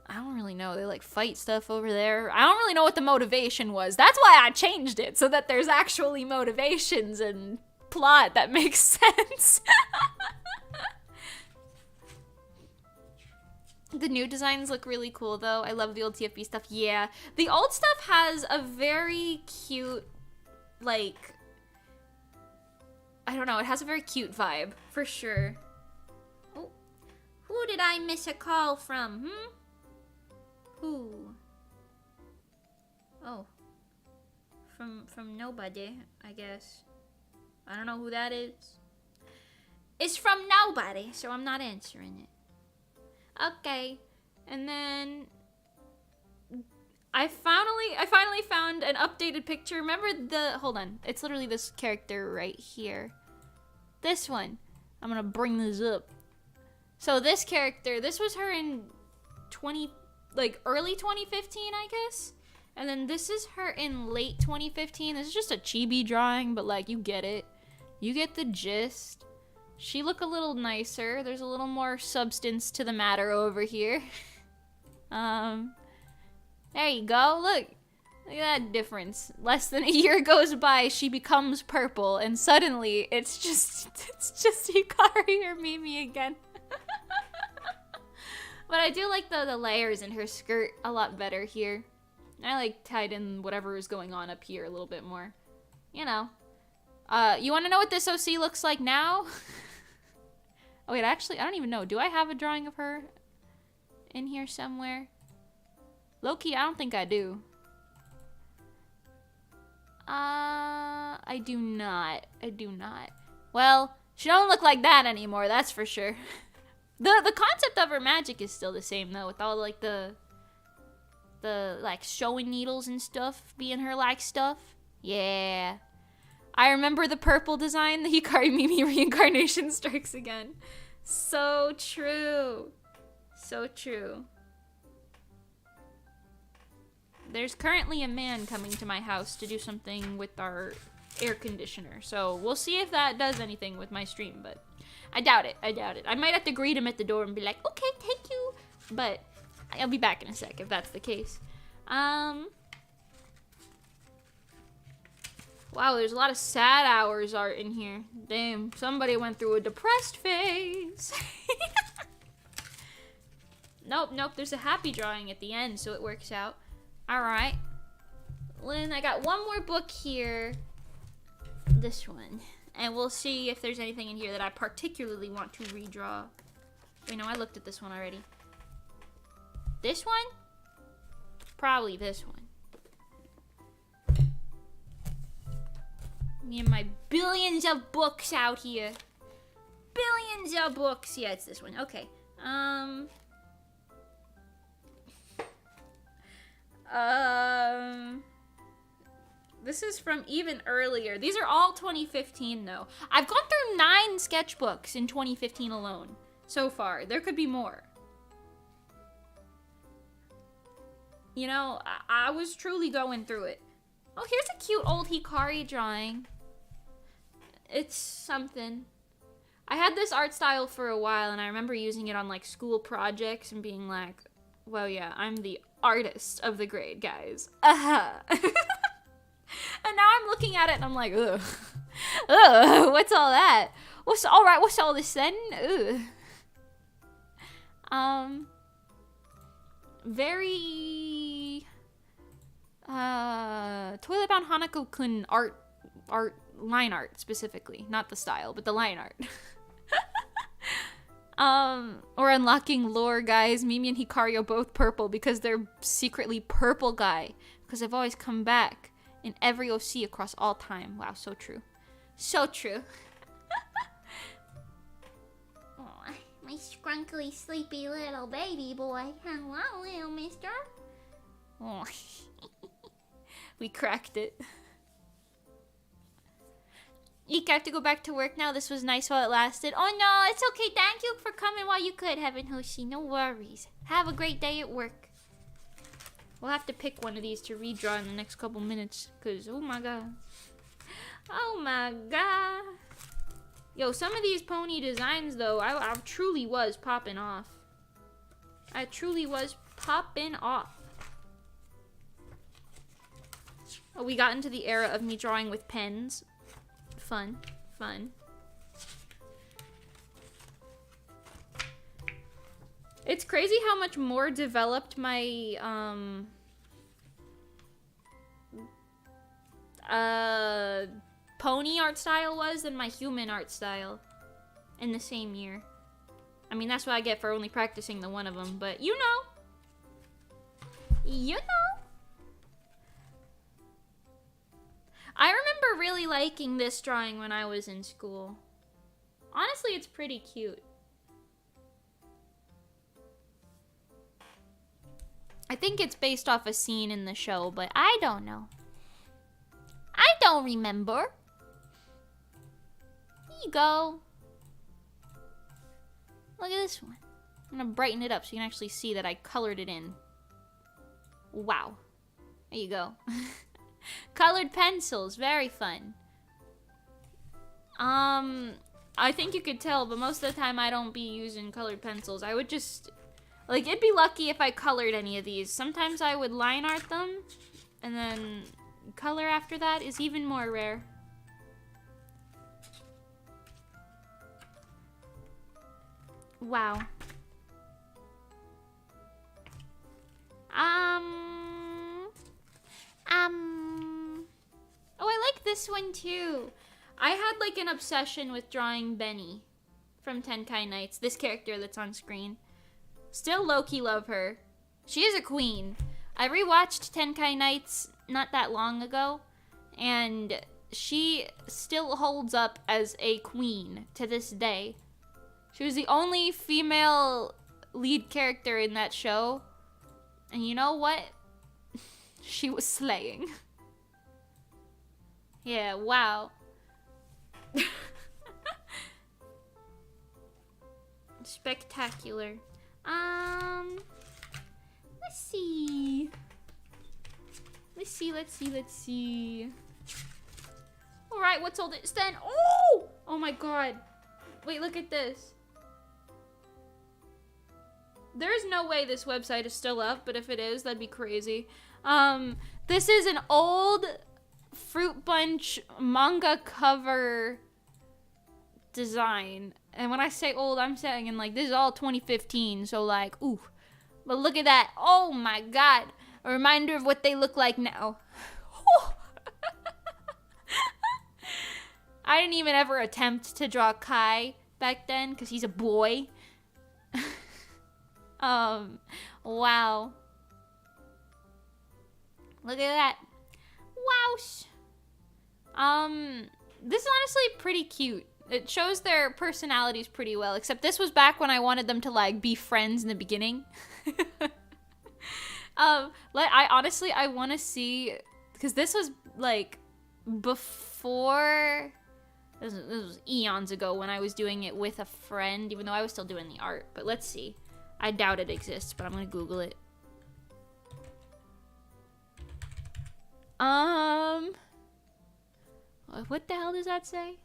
I don't really know. They like fight stuff over there. I don't really know what the motivation was. That's why I changed it, so that there's actually motivations and plot that makes sense. The new designs look really cool though. I love the old TFB stuff. Yeah. The old stuff has a very cute, like, I don't know, it has a very cute vibe, for sure. Oh, who did I miss a call from, Who? Oh. From nobody, I guess. I don't know who that is. It's from nobody, so I'm not answering it. Okay. And then I finally found an updated picture. Remember hold on. It's literally this character right here. This one. I'm gonna bring this up. So this character, this was her in early 2015, I guess. And then this is her in late 2015. This is just a chibi drawing, but like, you get it. You get the gist. She look a little nicer. There's a little more substance to the matter over here. There you go. Look at that difference. Less than a year goes by, she becomes purple, and suddenly it's just Hikari or Mimi again. But I do like the layers in her skirt a lot better here. I like tied in whatever is going on up here a little bit more. You know. You want to know what this OC looks like now? Oh wait, actually, I don't even know. Do I have a drawing of her in here somewhere? Low-key, I don't think I do. I do not. I do not. Well, she don't look like that anymore, that's for sure. The concept of her magic is still the same though, with all like the like sewing needles and stuff being her like stuff. Yeah. I remember the purple design, the Hikari Mimi reincarnation strikes again. So true. So true. There's currently a man coming to my house to do something with our air conditioner. So we'll see if that does anything with my stream, but I doubt it. I doubt it. I might have to greet him at the door and be like, okay, thank you. But I'll be back in a sec if that's the case. Wow, there's a lot of sad hours art in here. Damn, somebody went through a depressed phase. Nope, there's a happy drawing at the end, so it works out. Alright. Lynn, I got one more book here. This one. And we'll see if there's anything in here that I particularly want to redraw. Wait, no, I looked at this one already. This one? Probably this one. Me and my billions of books out here. Billions of books. Yeah, it's this one. Okay. This is from even earlier. These are all 2015 though. I've gone through 9 sketchbooks in 2015 alone so far. There could be more. You know, I was truly going through it. Oh, here's a cute old Hikari drawing. It's something. I had this art style for a while and I remember using it on like school projects and being like, well, yeah, I'm the artist of the grade, guys. And now I'm looking at it and I'm like, ugh. Ugh, what's all that? What's all this then? Ugh. Very Toilet Bound Hanako-kun line art specifically, not the style, but the line art. Or unlocking lore, guys. Mimi and Hikari are both purple because they're secretly purple guy. Because they've always come back in every OC across all time. Wow, so true. So true. Oh, my scrunkly, sleepy little baby boy. Hello, little mister. Oh. We cracked it. Eek, I have to go back to work now. This was nice while it lasted. Oh no, it's okay. Thank you for coming while you could, Heaven Hoshi. No worries. Have a great day at work. We'll have to pick one of these to redraw in the next couple minutes. Because, oh my god. Oh my god. Yo, some of these pony designs, though, I truly was popping off. I truly was popping off. Oh, we got into the era of me drawing with pens. Fun. Fun. It's crazy how much more developed my, pony art style was than my human art style in the same year. I mean, that's what I get for only practicing the one of them, but you know. You know. I remember really liking this drawing when I was in school. Honestly, it's pretty cute. I think it's based off a scene in the show, but I don't know. I don't remember. Here you go. Look at this one. I'm gonna brighten it up so you can actually see that I colored it in. Wow. There you go. Colored pencils, very fun. I think you could tell, but most of the time I don't be using colored pencils. I would just, like, it'd be lucky if I colored any of these. Sometimes I would line art them, and then color after that is even more rare. Wow. Oh, I like this one too. I had like an obsession with drawing Benny from Tenkai Nights, this character that's on screen. Still low-key love her. She is a queen. I rewatched Tenkai Nights not that long ago, and she still holds up as a queen to this day. She was the only female lead character in that show, and you know what? She was slaying. Yeah, wow. Spectacular. Let's see. Let's see. Alright, what's all this then? Oh! Oh my god. Wait, look at this. There's no way this website is still up, but if it is, that'd be crazy. This is an old Fruit Bunch manga cover design. And when I say old, I'm saying in like, this is all 2015, so like, ooh. But look at that. Oh my god. A reminder of what they look like now. I didn't even ever attempt to draw Kai back then, because he's a boy. Wow. Look at that. Wowsh. This is honestly pretty cute. It shows their personalities pretty well, except this was back when I wanted them to, like, be friends in the beginning. I want to see, because this was, like, before, this was eons ago when I was doing it with a friend, even though I was still doing the art, but let's see. I doubt it exists, but I'm gonna Google it. What the hell does that say?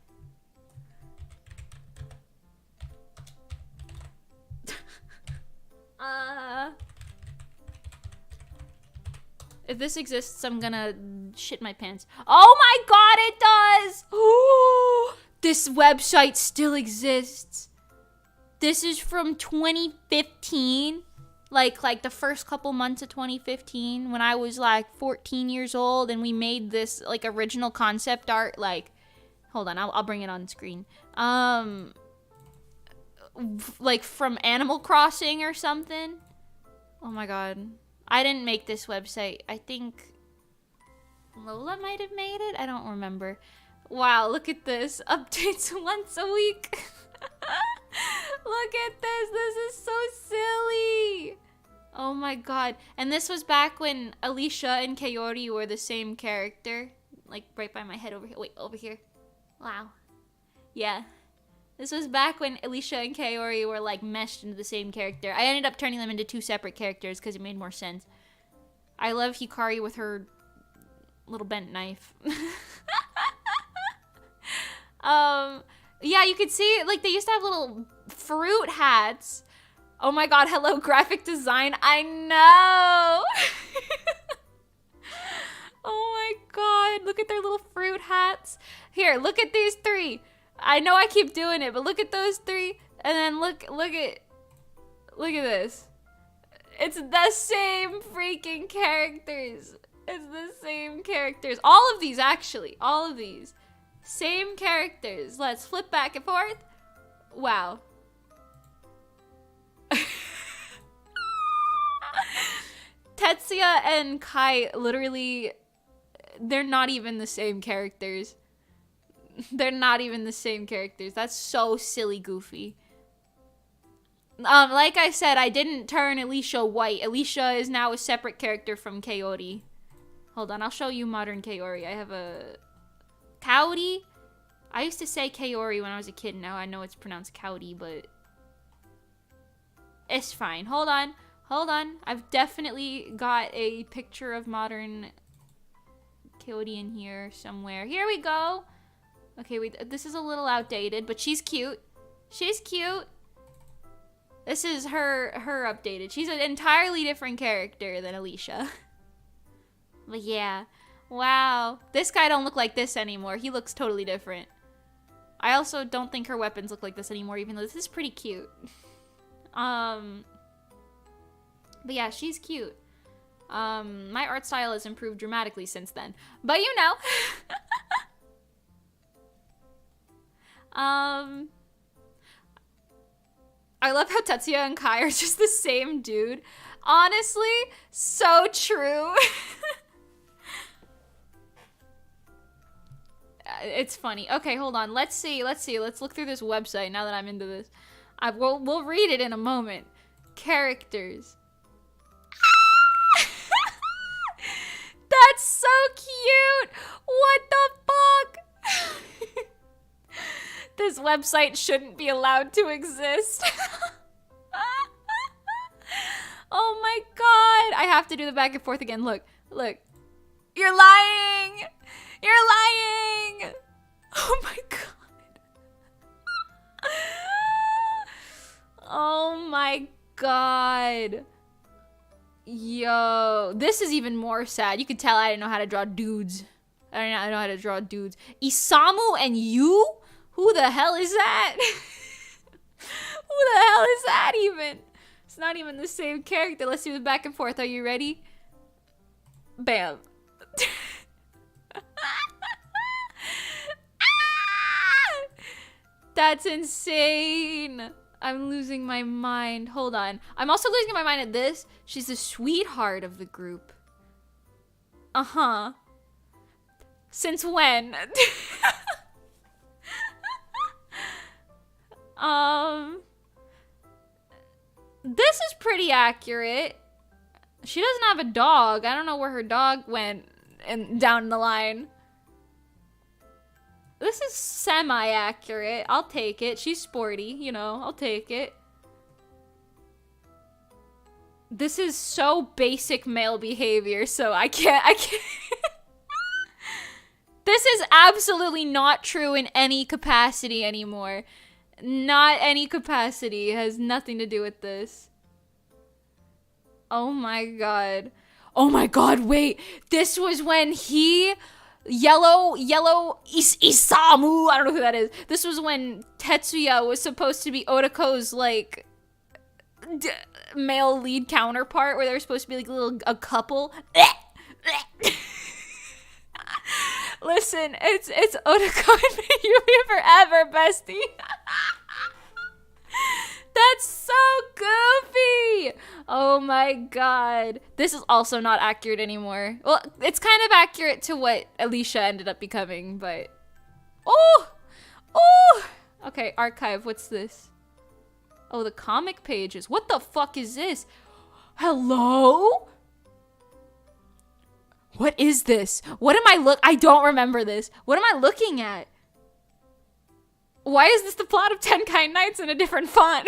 If this exists, I'm gonna shit my pants. Oh my god, it does! Ooh, this website still exists. This is from 2015. Like the first couple months of 2015 when I was like 14 years old and we made this like original concept art. Like, hold on, I'll bring it on screen. Like from Animal Crossing or something. Oh my god. I didn't make this website. I think Lola might have made it. I don't remember. Wow, look at this. Updates once a week. Look at this. This is so silly. Oh my god. And this was back when Alicia and Kaori were the same character. Like right by my head over here. Wait, over here. Wow. Yeah. This was back when Alicia and Kaori were like meshed into the same character. I ended up turning them into two separate characters because it made more sense. I love Hikari with her little bent knife. Yeah, you could see, like, they used to have little fruit hats. Oh my god, hello, graphic design. I know! Oh my god, look at their little fruit hats. Here, look at these three. I know I keep doing it, but look at those three. And then look at this. It's the same freaking characters. It's the same characters. All of these, actually. All of these. Same characters. Let's flip back and forth. Wow. Tetsuya and Kai, literally, they're not even the same characters. They're not even the same characters. That's so silly goofy. Like I said, I didn't turn Alicia white. Alicia is now a separate character from Kaori. Hold on, I'll show you modern Kaori. I have a... Kaori? I used to say Kaori when I was a kid. Now I know it's pronounced Kaori, but... It's fine. Hold on. Hold on. I've definitely got a picture of modern Kaori in here somewhere. Here we go. Okay, wait, this is a little outdated, but she's cute. She's cute. This is her updated. She's an entirely different character than Alicia. But yeah. Wow. This guy don't look like this anymore. He looks totally different. I also don't think her weapons look like this anymore, even though this is pretty cute. But yeah, she's cute. My art style has improved dramatically since then. But you know. I love how Tetsuya and Kai are just the same dude. Honestly, so true. It's funny. Okay, hold on. Let's see. Let's look through this website now that I'm into this. We'll read it in a moment. Characters. That's so cute. What the fuck? This website shouldn't be allowed to exist. Oh my god. I have to do the back and forth again. Look. You're lying. You're lying. Oh my god. Oh my god. Yo. This is even more sad. You could tell I didn't know how to draw dudes. I don't know how to draw dudes. Isamu and you? Who the hell is that? Who the hell is that even? It's not even the same character. Let's do the back and forth. Are you ready? Bam. That's insane. I'm losing my mind. Hold on. I'm also losing my mind at this. She's the sweetheart of the group. Uh-huh. Since when? This is pretty accurate. She doesn't have a dog. I don't know where her dog went and down the line. This is semi-accurate. I'll take it. She's sporty, you know. I'll take it. This is so basic male behavior, so I can't. This is absolutely not true in any capacity anymore. Not any capacity. It has nothing to do with this. Oh my god. Oh my god, wait. This was when he... Yellow Isamu, I don't know who that is. This was when Tetsuya was supposed to be Otako's, like, male lead counterpart, where they were supposed to be, like, a couple. Listen, it's Otako and Mayumi forever, bestie. That's so goofy! Oh my god. This is also not accurate anymore. Well, it's kind of accurate to what Alicia ended up becoming, but... Oh! Oh! Okay, archive, what's this? Oh, the comic pages. What the fuck is this? Hello? What is this? What am I don't remember this. What am I looking at? Why is this the plot of Tenkai Nights in a different font?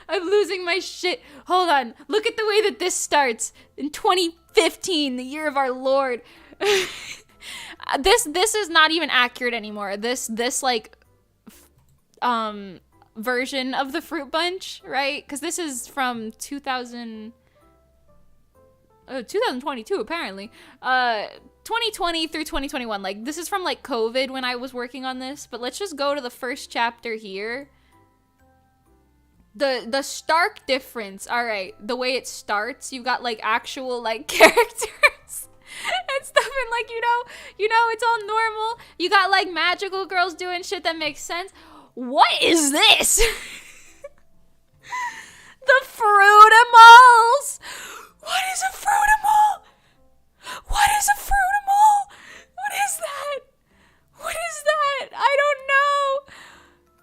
I'm losing my shit. Hold on. Look at the way that this starts. In 2015, the year of our Lord. This is not even accurate anymore. This like version of the Fruit Bunch, right? Because this is from 2022 apparently. 2020 through 2021. Like this is from like COVID when I was working on this. But let's just go to the first chapter here. The stark difference. All right, the way it starts, you've got like actual like characters and stuff, and like you know it's all normal. You got like magical girls doing shit that makes sense. What is this? The Fruitimals. What is a Fruitimal? What is a Fruitimal? What is that? What is that? I don't know.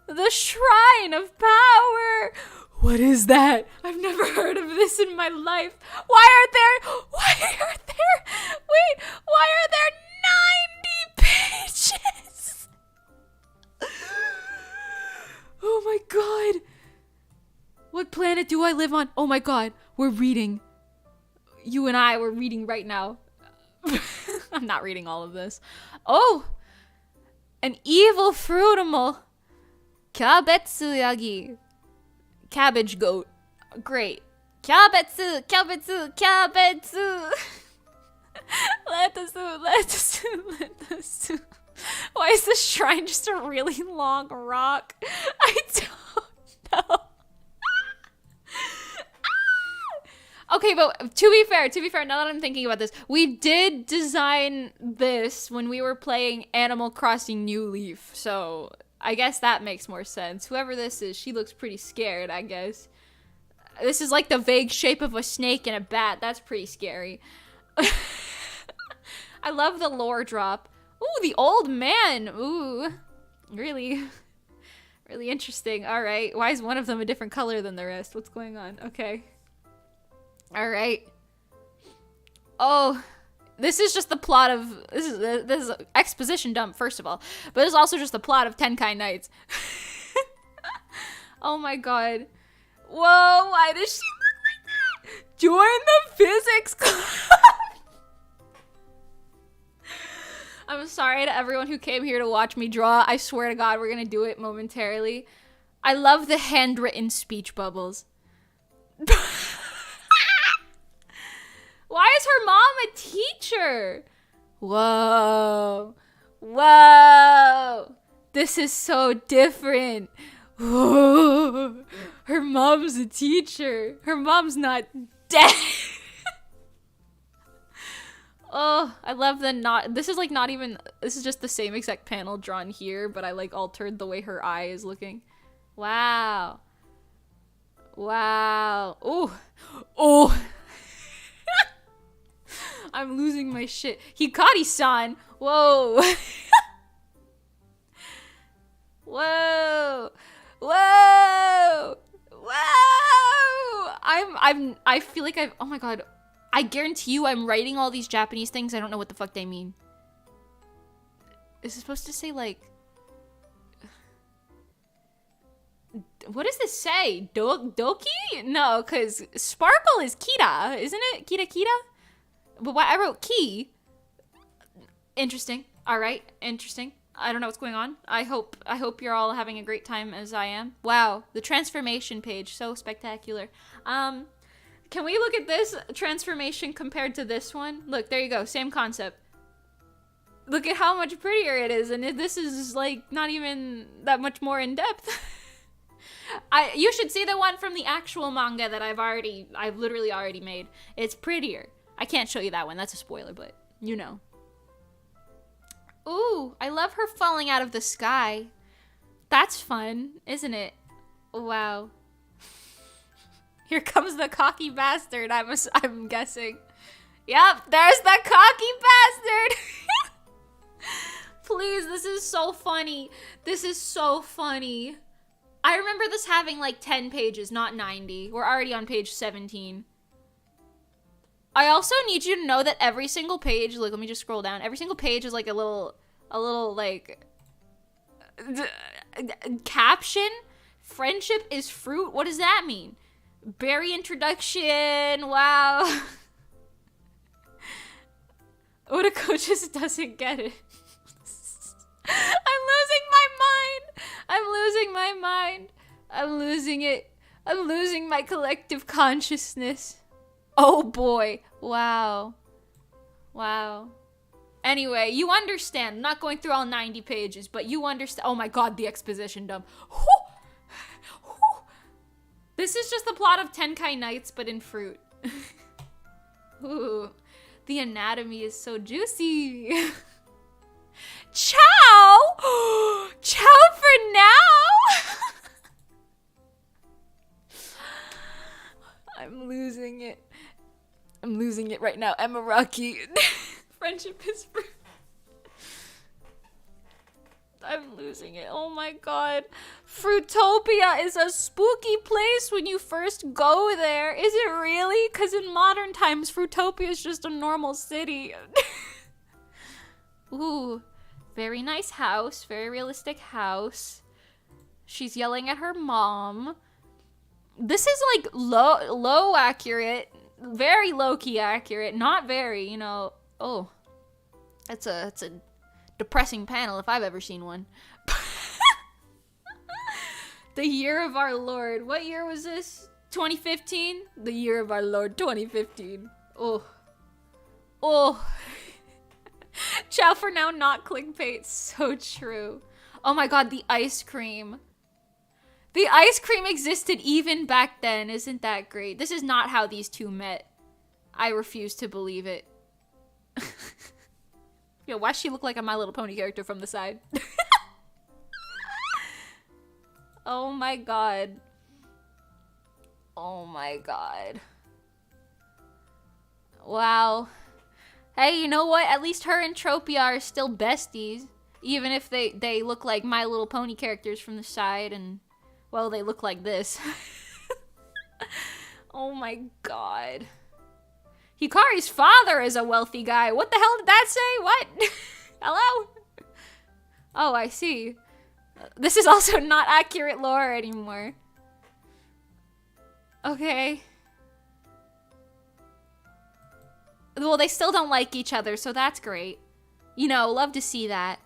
The Shrine of Power. What is that? I've never heard of this in my life. Why are there 90 pages? Oh my god. What planet planet do I live on? Oh my god, we're reading. You and I, we're reading right now. I'm not reading all of this. Oh, an evil fruitimal. Kyabetsu yagi. Cabbage goat. Great. Kyabetsu, kyabetsu, kyabetsu. Lettuce. Why is this shrine just a really long rock? I don't know. Okay, but to be fair, now that I'm thinking about this, we did design this when we were playing Animal Crossing New Leaf, so I guess that makes more sense. Whoever this is, she looks pretty scared, I guess. This is like the vague shape of a snake and a bat. That's pretty scary. I love the lore drop. Ooh, the old man. Ooh, really interesting. All right, why is one of them a different color than the rest? What's going on? Okay. All right. Oh, this is just the plot of this is exposition dump first of all, but this is also just the plot of Tenkai Nights. Oh my god. Whoa, why does she look like that? Join the physics club. I'm sorry to everyone who came here to watch me draw. I swear to God, we're gonna do it momentarily. I love the handwritten speech bubbles. Why is her mom a teacher? Whoa. Whoa. This is so different. Whoa. Her mom's a teacher. Her mom's not dead. Oh, I love the not. This is like not even. This is just the same exact panel drawn here, but I like altered the way her eye is looking. Wow. Wow. Oh. Oh. I'm losing my shit. Hikari-san. Whoa. Whoa. Whoa. Whoa. I feel like I've, oh my god. I guarantee you I'm writing all these Japanese things. I don't know what the fuck they mean. Is it supposed to say like, what does this say? Doki? No, because sparkle is Kita, isn't it? Kita? But why I wrote key. Interesting. All right, interesting. I don't know what's going on. I hope you're all having a great time as I am. Wow, the transformation page, so spectacular. Can we look at this transformation compared to this one? Look, there you go, same concept. Look at how much prettier it is, and this is like not even that much more in depth. You should see the one from the actual manga that I've literally already made. It's prettier. I can't show you that one, that's a spoiler, but you know. Ooh, I love her falling out of the sky. That's fun, isn't it? Wow. Here comes the cocky bastard, I'm guessing. Yep, there's the cocky bastard! Please, this is so funny. This is so funny. I remember this having like 10 pages, not 90. We're already on page 17. I also need you to know that every single page, look, let me just scroll down. Every single page is like a little like caption. Friendship is fruit. What does that mean? Berry introduction. Wow. Urako just doesn't get it. I'm losing my mind. I'm losing my mind. I'm losing it. I'm losing my collective consciousness. Oh boy. Wow. Wow. Anyway, you understand. I'm not going through all 90 pages, but you understand. Oh my god, the exposition dump. This is just the plot of Tenkai Nights, but in fruit. Ooh. The anatomy is so juicy. Ciao! Ciao for now! I'm losing it. I'm losing it right now. Emiraki. Friendship is fruit. I'm losing it. Oh my god. Fruitopia is a spooky place when you first go there. Is it really? Because in modern times, Fruitopia is just a normal city. Ooh. Very nice house. Very realistic house. She's yelling at her mom. This is like low accurate, very low-key accurate, not very, you know. Oh, it's a depressing panel if I've ever seen one. The year of our Lord. What year was this? 2015? The year of our Lord 2015. Oh. Oh. Ciao for now, not clickbait. So true. Oh my god, the ice cream. The ice cream existed even back then. Isn't that great? This is not how these two met. I refuse to believe it. Yo, why does she look like a My Little Pony character from the side? Oh my god. Oh my god. Wow. Hey, you know what? At least her and Tropia are still besties. Even if they look like My Little Pony characters from the side and, well, they look like this. Oh my god. Hikari's father is a wealthy guy. What the hell did that say? What? Hello? Oh, I see. This is also not accurate lore anymore. Okay. Well, they still don't like each other, so that's great. You know, love to see that.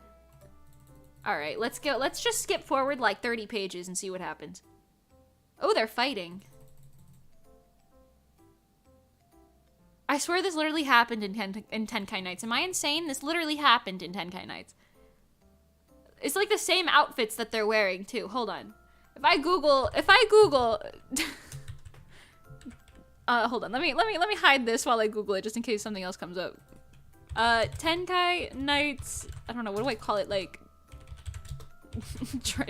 Alright, let's go. Let's just skip forward like 30 pages and see what happens. Oh, they're fighting. I swear this literally happened in Tenkai Nights. Am I insane? This literally happened in Tenkai Nights. It's like the same outfits that they're wearing too. Hold on. If I Google hold on. Let me hide this while I Google it just in case something else comes up. Tenkai Nights, I don't know, what do I call it? Like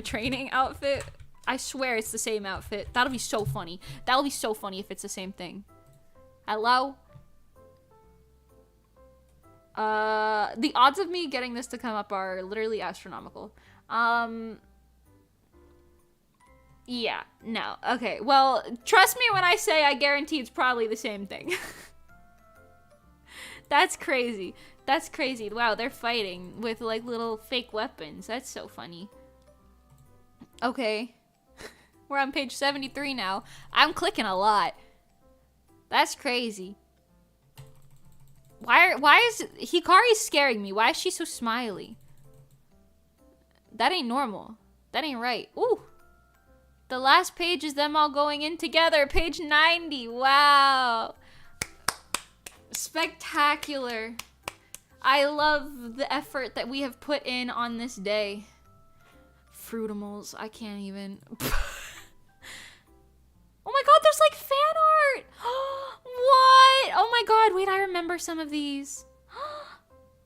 training outfit? I swear it's the same outfit. That'll be so funny. That'll be so funny if it's the same thing. Hello? The odds of me getting this to come up are literally astronomical. Yeah, no. Okay, well, trust me when I say I guarantee it's probably the same thing. That's crazy. That's crazy. Wow, they're fighting with, like, little fake weapons. That's so funny. Okay. We're on page 73 now. I'm clicking a lot. That's crazy. Why is Hikari scaring me? Why is she so smiley? That ain't normal. That ain't right. Ooh. The last page is them all going in together. Page 90. Wow. Spectacular. I love the effort that we have put in on this day. Fruitimals. I can't even. Oh my god, there's like fan art! What? Oh my god, wait, I remember some of these.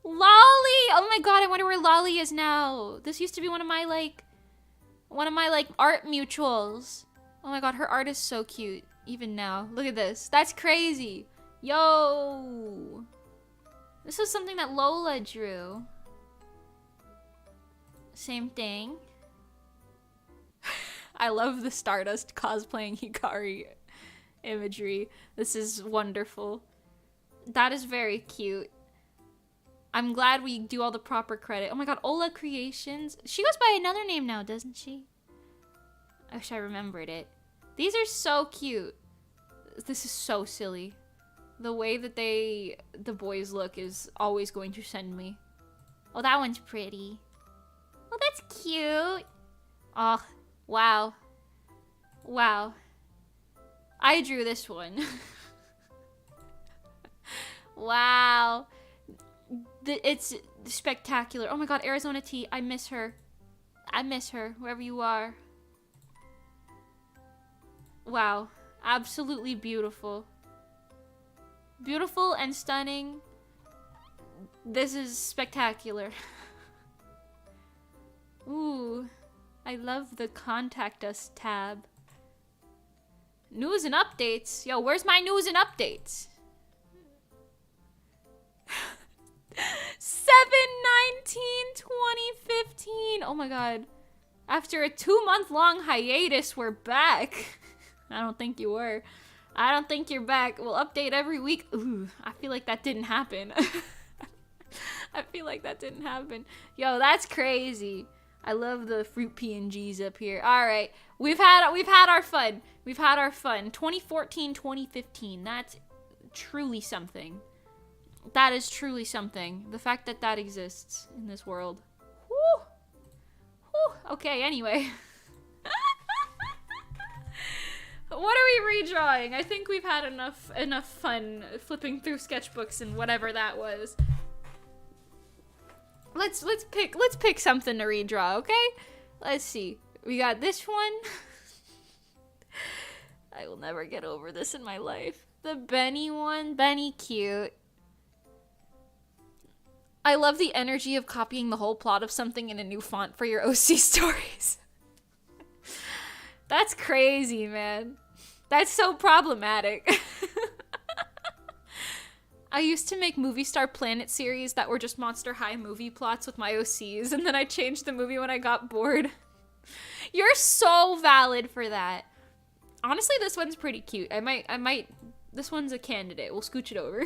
Lolly! Oh my god, I wonder where Lolly is now. This used to be one of my art mutuals. Oh my god, her art is so cute, even now. Look at this. That's crazy. Yo! This was something that Lola drew. Same thing. I love the Stardust cosplaying Hikari imagery. This is wonderful. That is very cute. I'm glad we do all the proper credit. Oh my god, Ola Creations. She goes by another name now, doesn't she? I wish I remembered it. These are so cute. This is so silly. The way that the boys look is always going to send me. Oh, that one's pretty. Oh, that's cute. Oh, wow. Wow. I drew this one. Wow. It's spectacular. Oh my god, Arizona Tea. I miss her. I miss her, wherever you are. Wow. Absolutely beautiful. Beautiful and stunning. This is spectacular. Ooh. I love the Contact Us tab. News and updates. Yo, where's my news and updates? 7/19/2015. Oh my god. After a 2-month-long hiatus, we're back. I don't think you were. I don't think you're back. We'll update every week. Ooh, I feel like that didn't happen. I feel like that didn't happen. Yo, that's crazy. I love the fruit PNGs up here. All right, we've had our fun. We've had our fun. 2014, 2015. That's truly something. That is truly something. The fact that that exists in this world. Whew. Whew. Okay. Anyway. What are we redrawing? I think we've had enough fun flipping through sketchbooks and whatever that was. Let's pick something to redraw, okay? Let's see. We got this one. I will never get over this in my life. The Benny one. Benny cute. I love the energy of copying the whole plot of something in a new font for your OC stories. That's crazy, man. That's so problematic. I used to make Movie Star Planet series that were just Monster High movie plots with my OCs, and then I changed the movie when I got bored. You're so valid for that. Honestly, this one's pretty cute. This one's a candidate. We'll scooch it over.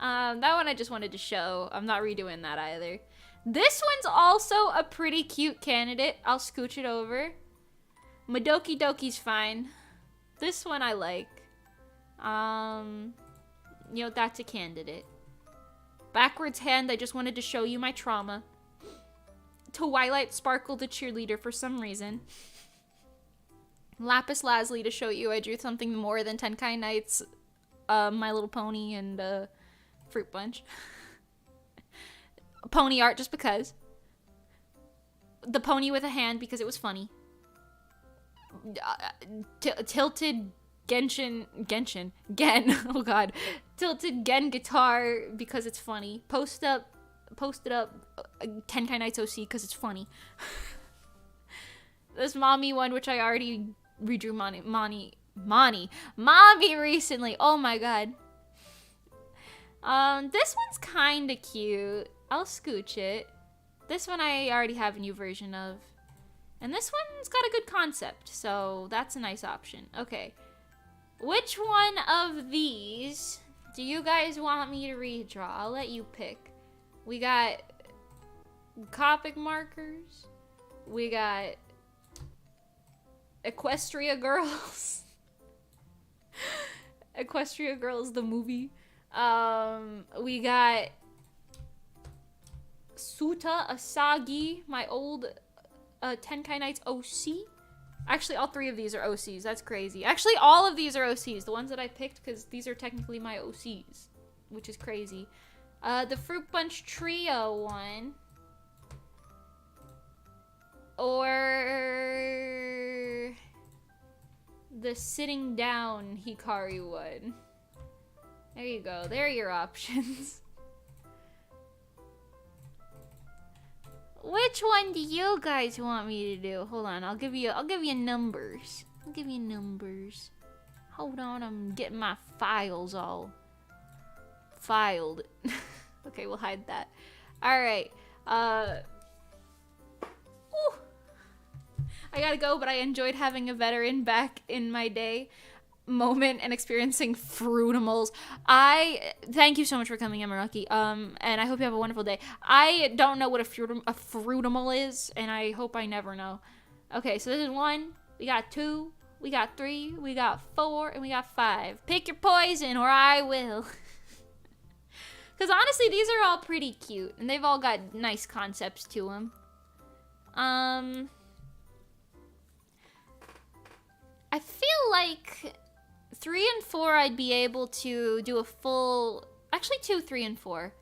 That one I just wanted to show. I'm not redoing that either. This one's also a pretty cute candidate. I'll scooch it over. Madoki Doki's fine. This one I like. You know, that's a candidate. Backwards hand, I just wanted to show you my trauma. Twilight Sparkle the cheerleader for some reason. Lapis Lazuli to show you I drew something more than Tenkai Nights, My Little Pony, and Fruit Punch. Pony art just because. The pony with a hand because it was funny. Tilted Gen. Oh god. Tilted Gen guitar because it's funny. Posted up Tenkai Nights OC because it's funny. This mommy one, which I already redrew mommy recently. Oh my god. This one's kind of cute. I'll scooch it. This one I already have a new version of. And this one's got a good concept, so that's a nice option. Okay. Which one of these do you guys want me to redraw? I'll let you pick. We got Copic markers. We got Equestria Girls. Equestria Girls, the movie. We got Suta Asagi, my old Tenkai Nights OC. Actually, all three of these are OCs. That's crazy. Actually, all of these are OCs. The ones that I picked, because these are technically my OCs, which is crazy. The Fruit Punch Trio one. Or the Sitting Down Hikari one. There you go. There are your options. Which one do you guys want me to do? Hold on, I'll give you numbers. I'll give you numbers. Hold on, I'm getting my files all filed. Okay, we'll hide that. Alright. I gotta go, but I enjoyed having a veteran back in my day moment and experiencing fruitimals. Thank you so much for coming, Emiraki. And I hope you have a wonderful day. I don't know what a fruitimal is, and I hope I never know. Okay, so this is 1, we got 2, we got 3, we got 4, and we got 5. Pick your poison, or I will. Because honestly, these are all pretty cute, and they've all got nice concepts to them. I feel like 3 and 4 I'd be able to do a full... Actually, 2, 3, and 4.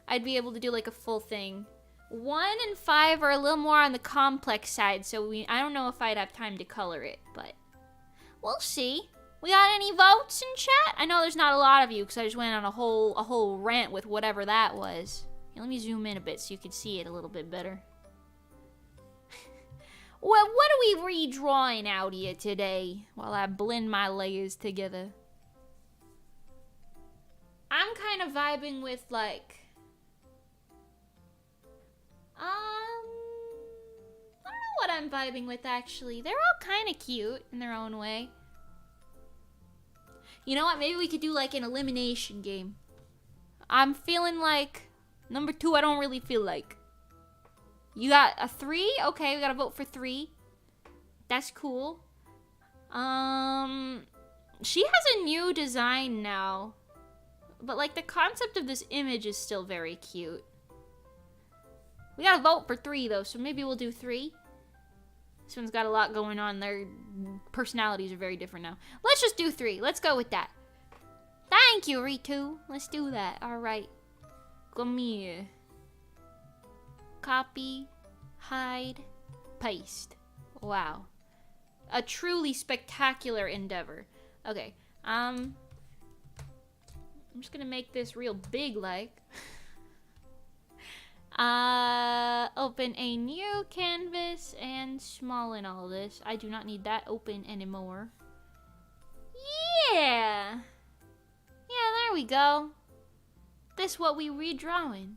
I'd be able to do like a full thing. 1 and 5 are a little more on the complex side, so I don't know if I'd have time to color it, but we'll see. We got any votes in chat? I know there's not a lot of you, because I just went on a whole rant with whatever that was. Here, let me zoom in a bit so you can see it a little bit better. Well, what are we redrawing out here today while I blend my layers together? I'm kind of vibing with, like... I don't know what I'm vibing with, actually. They're all kind of cute in their own way. You know what? Maybe we could do, like, an elimination game. I'm feeling like... Number 2, I don't really feel like. You got a 3? Okay, we gotta vote for 3. That's cool. She has a new design now. But, like, the concept of this image is still very cute. We gotta vote for 3, though, so maybe we'll do 3. This one's got a lot going on. Their personalities are very different now. Let's just do 3. Let's go with that. Thank you, Ritu. Let's do that. Alright. Come here. Copy. Hide. Paste. Wow. A truly spectacular endeavor. Okay. I'm just gonna make this real big, like. Open a new canvas and small in all this. I do not need that open anymore. Yeah! Yeah, there we go. This what we redrawing.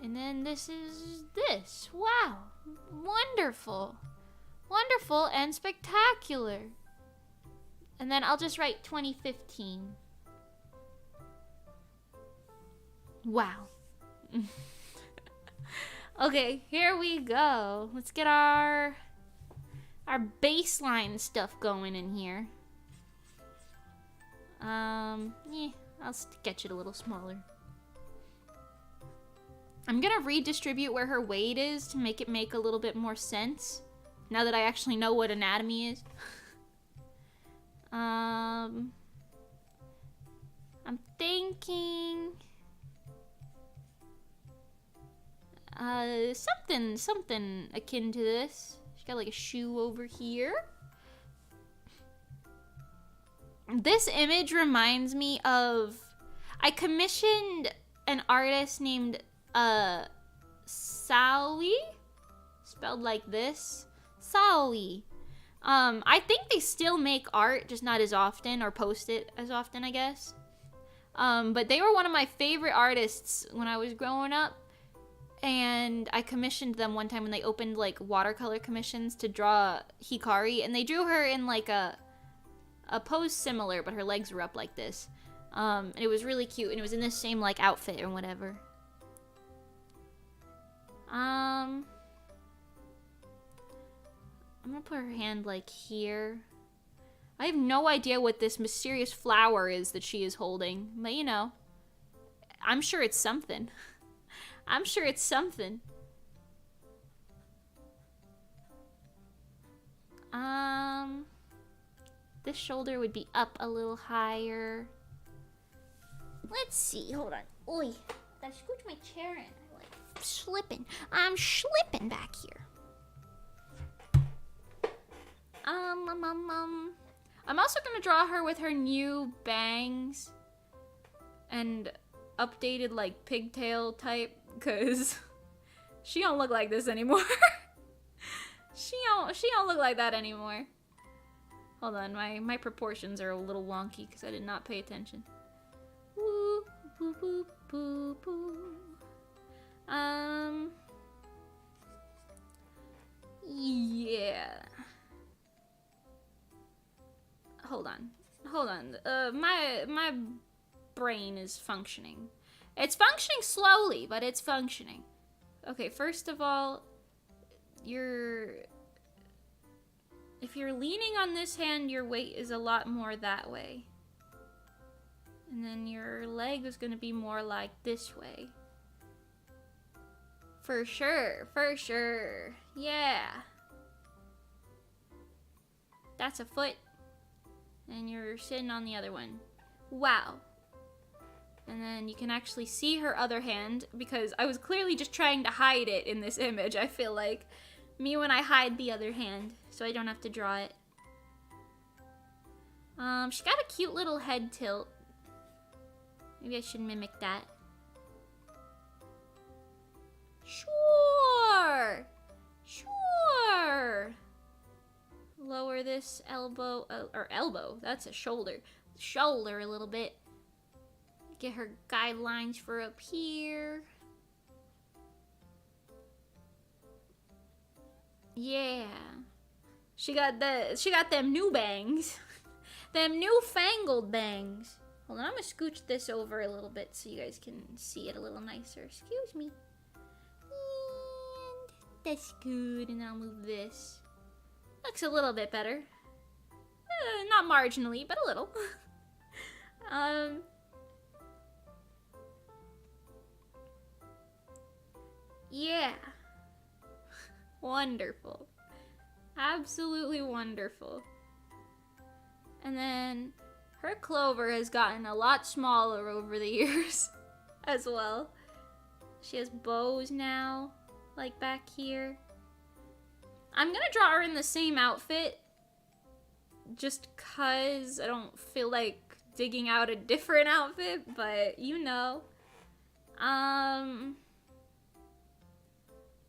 And then this is this. Wow. Wonderful. Wonderful and spectacular. And then I'll just write 2015. Wow. Okay, here we go. Let's get our baseline stuff going in here. Yeah, I'll sketch it a little smaller. I'm gonna redistribute where her weight is to make it make a little bit more sense. Now that I actually know what anatomy is. I'm thinking something akin to this. She's got like a shoe over here. This image reminds me of, I commissioned an artist named Sawi, spelled like this. Sawi. I think they still make art, just not as often, or post it as often, I guess. But they were one of my favorite artists when I was growing up. And I commissioned them one time when they opened, like, watercolor commissions to draw Hikari. And they drew her in, like, a pose similar, but her legs were up like this. And it was really cute, and it was in this same, like, outfit or whatever. I'm gonna put her hand, like, here. I have no idea what this mysterious flower is that she is holding. But, you know, I'm sure it's something. I'm sure it's something. This shoulder would be up a little higher. Let's see. Hold on. Oi. I scooch my chair in. I'm like slipping. I'm slipping back here. I'm also gonna draw her with her new bangs and updated like pigtail type, cause she don't look like this anymore. she don't look like that anymore. Hold on, my proportions are a little wonky because I did not pay attention. Woo, boo, boo, boo, boo. Yeah. Hold on. My brain is functioning. It's functioning slowly, but it's functioning. Okay, first of all, if you're leaning on this hand, your weight is a lot more that way. And then your leg is gonna be more like this way. For sure, for sure. Yeah. That's a foot. And you're sitting on the other one. Wow. And then you can actually see her other hand, because I was clearly just trying to hide it in this image, I feel like. Me when I hide the other hand, so I don't have to draw it. She's got a cute little head tilt. Maybe I should mimic that. Sure! Sure! Lower this elbow, or elbow, that's a shoulder. Shoulder a little bit. Get her guidelines for up here. Yeah. She got them new bangs. Them newfangled bangs. Hold on, I'm gonna scooch this over a little bit so you guys can see it a little nicer. Excuse me. And That's good. And then I'll move this. Looks a little bit better. Not marginally, but a little. Yeah. Wonderful. Absolutely wonderful. And then her clover has gotten a lot smaller over the years as well. She has bows now, like back here. I'm gonna draw her in the same outfit just cause I don't feel like digging out a different outfit, but you know.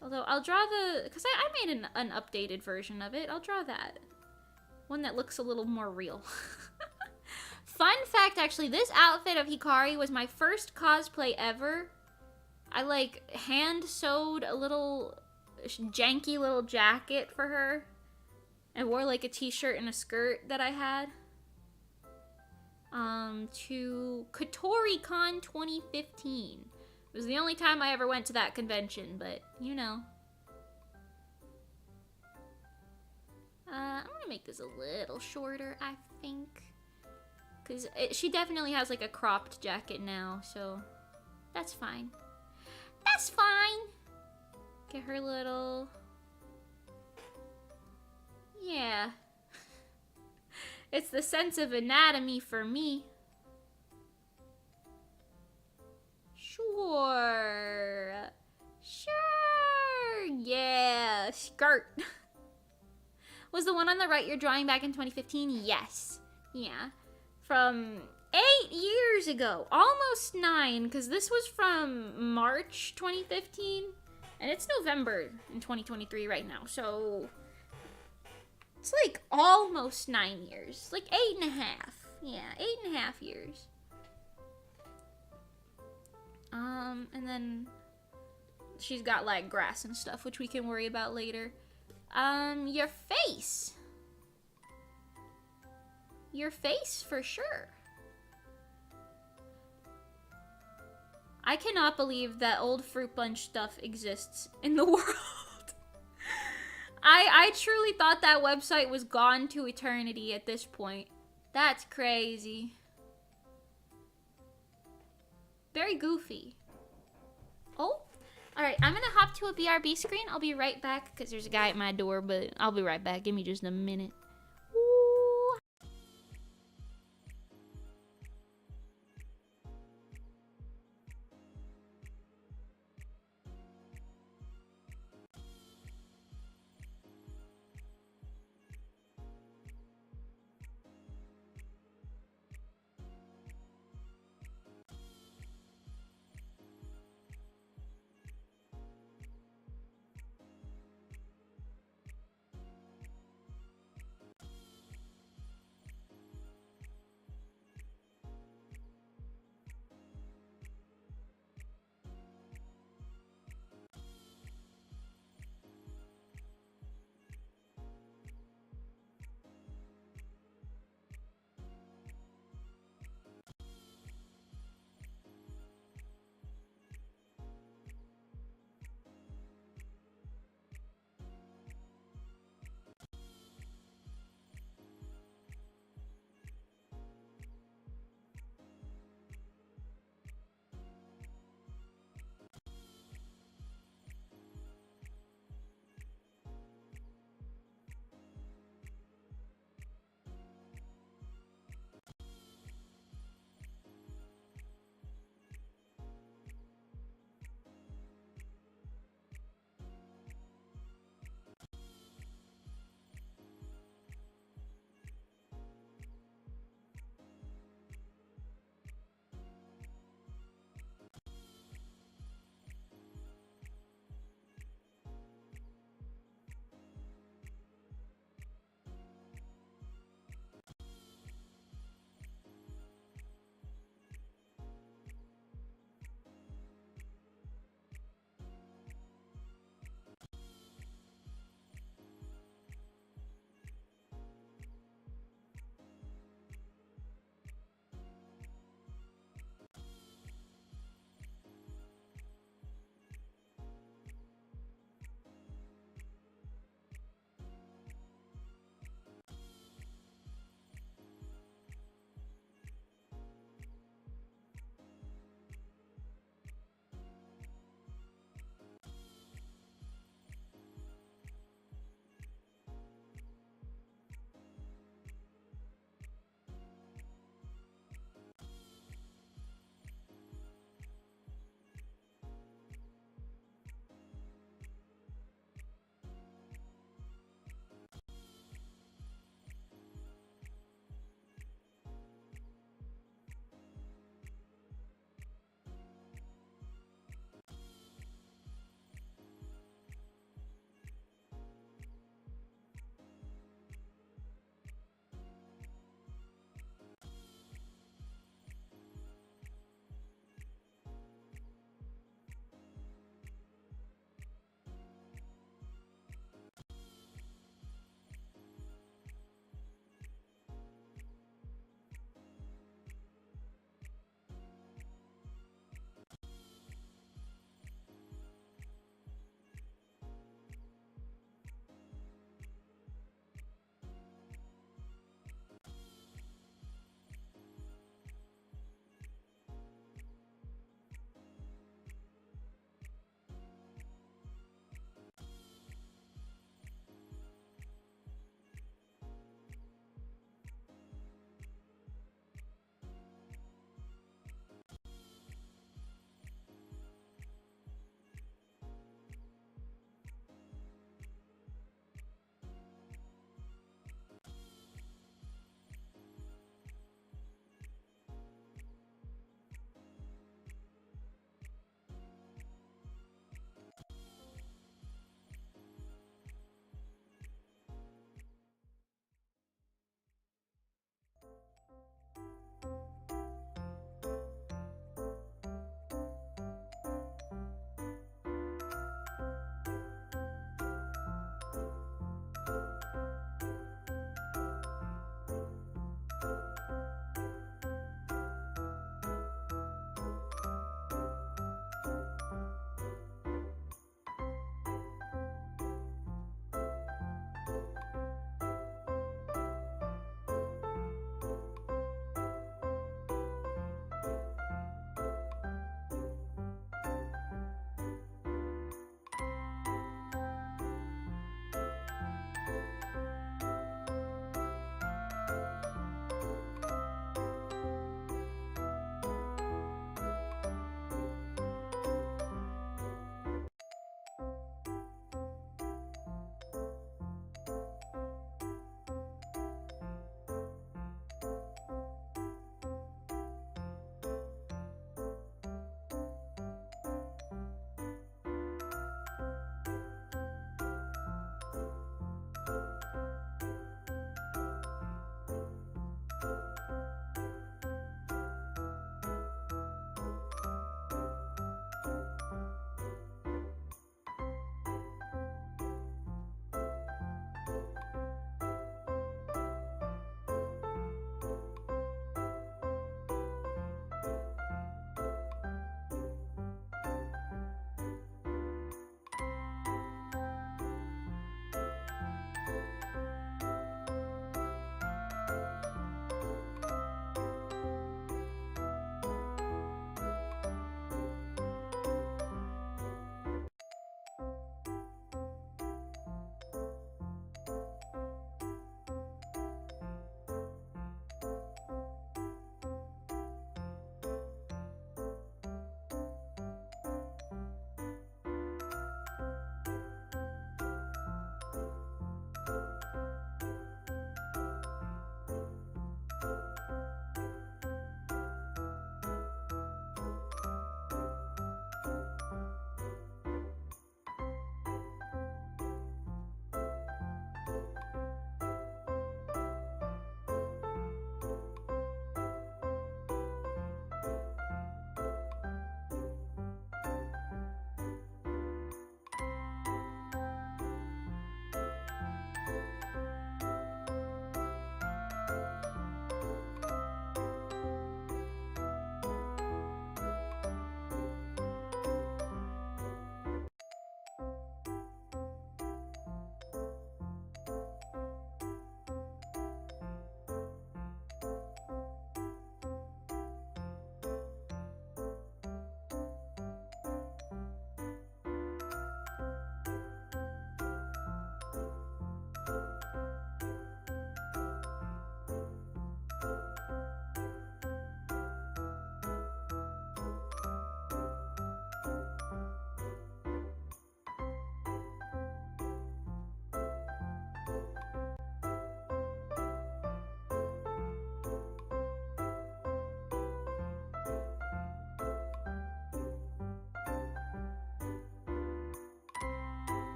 Although I'll draw because I made an updated version of it. I'll draw that. One that looks a little more real. Fun fact, actually, this outfit of Hikari was my first cosplay ever. I like hand sewed a little janky little jacket for her and wore like a t-shirt and a skirt that I had. To KotoriCon 2015. It was the only time I ever went to that convention, but you know. I'm gonna make this a little shorter, I think. Because she definitely has like a cropped jacket now, so that's fine. That's fine! Get her little... Yeah. It's the sense of anatomy for me. Sure. Sure. Yeah. Skirt. Was the one on the right you're drawing back in 2015? Yes. Yeah. From 8 years ago. Almost 9, because this was from March 2015. And it's November in 2023 right now, so... It's like almost 9 years. Like 8.5. Yeah, 8.5 years. And then she's got like grass and stuff, which we can worry about later. Your face. Your face for sure. I cannot believe that old fruit punch stuff exists in the world. I truly thought that website was gone to eternity at this point. That's crazy. Very goofy. Oh, alright, I'm gonna hop to a BRB screen. I'll be right back, because there's a guy at my door, but I'll be right back. Give me just a minute. Ooh.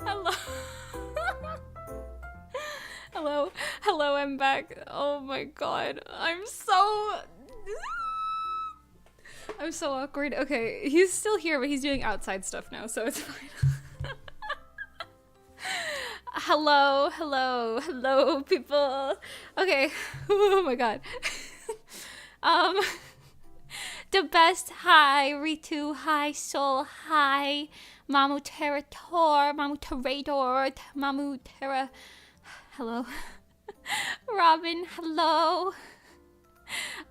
Hello. Hello, I'm back. Oh my god. I'm so awkward. Okay, he's still here, but he's doing outside stuff now, so it's fine. Hello, people. Okay. Oh my god. The best. Hi, Ritu. Hi, Soul. Hi, Mamu Terrator. Mamu Terrador. Mamu Terra. Hello. Robin. Hello.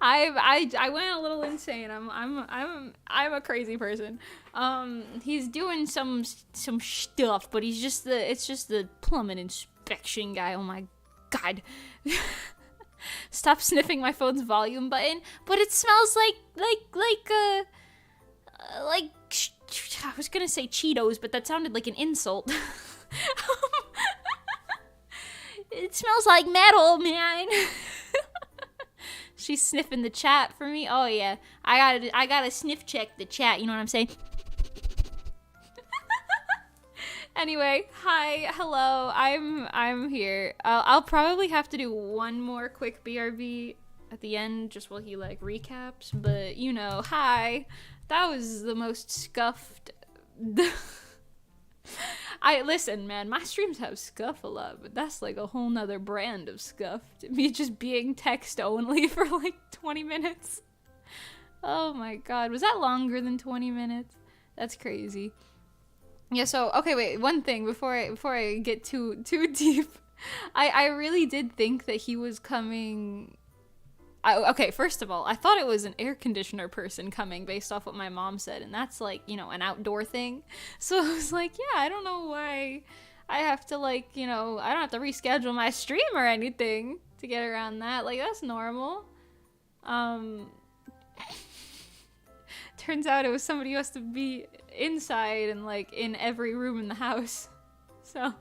I went a little insane. I'm a crazy person. He's doing some stuff, but it's just the plumbing inspection guy. Oh my god. Stop sniffing my phone's volume button. But it smells like I was gonna say Cheetos, but that sounded like an insult. It smells like metal, man. She's sniffing the chat for me. Oh yeah, I gotta sniff check the chat. You know what I'm saying? Anyway, hi, hello. I'm here. I'll probably have to do one more quick BRB at the end, just while he like recaps. But you know, hi. That was the most scuffed. Listen, man, my streams have scuff a lot, but that's like a whole nother brand of scuffed. Me just being text only for like 20 minutes. Oh my god, was that longer than 20 minutes? That's crazy. Yeah, so okay, wait, one thing before I get too deep. I really did think that he was coming. Okay, first of all, I thought it was an air conditioner person coming based off what my mom said, and that's like, you know, an outdoor thing. So I was like, yeah, I don't know why I have to like, you know, I don't have to reschedule my stream or anything to get around that. Like, that's normal. Turns out it was somebody who has to be inside and like in every room in the house. So,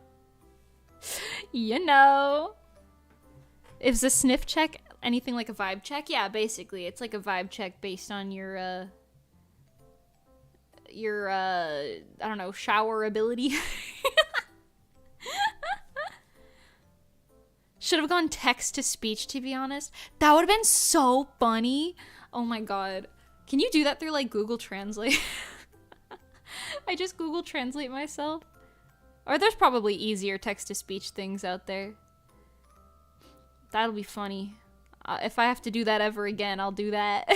you know. Is a sniff check anything like a vibe check? Yeah, basically. It's like a vibe check based on your I don't know, shower ability. Should have gone text to speech, to be honest. That would have been so funny. Oh my god. Can you do that through like Google Translate? I just Google Translate myself. Or there's probably easier text to speech things out there. That'll be funny. If I have to do that ever again, I'll do that.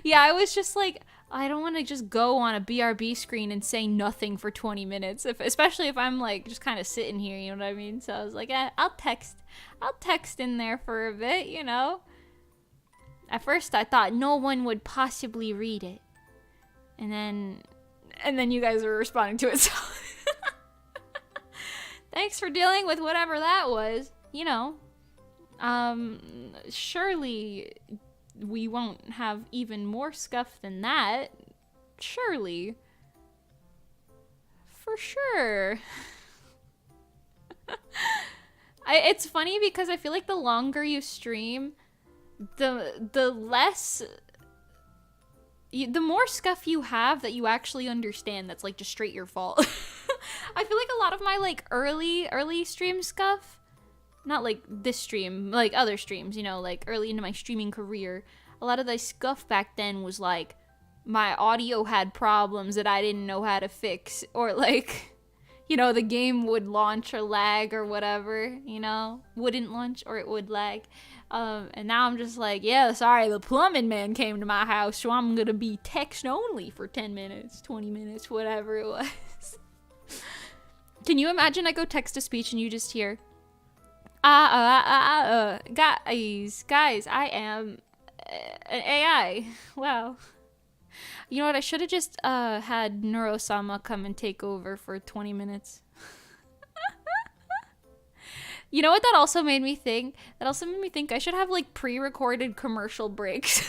Yeah, I was just like, I don't want to just go on a BRB screen and say nothing for 20 minutes. Especially if I'm like just kind of sitting here, you know what I mean? So I was like, I'll text in there for a bit, you know? At first I thought no one would possibly read it. And then you guys were responding to it, so thanks for dealing with whatever that was, you know. Surely we won't have even more scuff than that. Surely. For sure. It's funny because I feel like the longer you stream, the less, the more scuff you have that you actually understand that's like just straight your fault. I feel like a lot of my like early stream scuff, not like this stream, like other streams, you know, like early into my streaming career, a lot of the scuff back then was like my audio had problems that I didn't know how to fix, or like, you know, the game would launch or lag or whatever, you know, wouldn't launch or it would lag. And now I'm just like, yeah, sorry, the plumbing man came to my house, so I'm gonna be text only for 10 minutes, 20 minutes, whatever it was. Can you imagine I go text to speech and you just hear, guys, I am an AI. Wow. You know what, I should have just had Neurosama come and take over for 20 minutes. You know what that also made me think? That also made me think I should have like pre-recorded commercial breaks.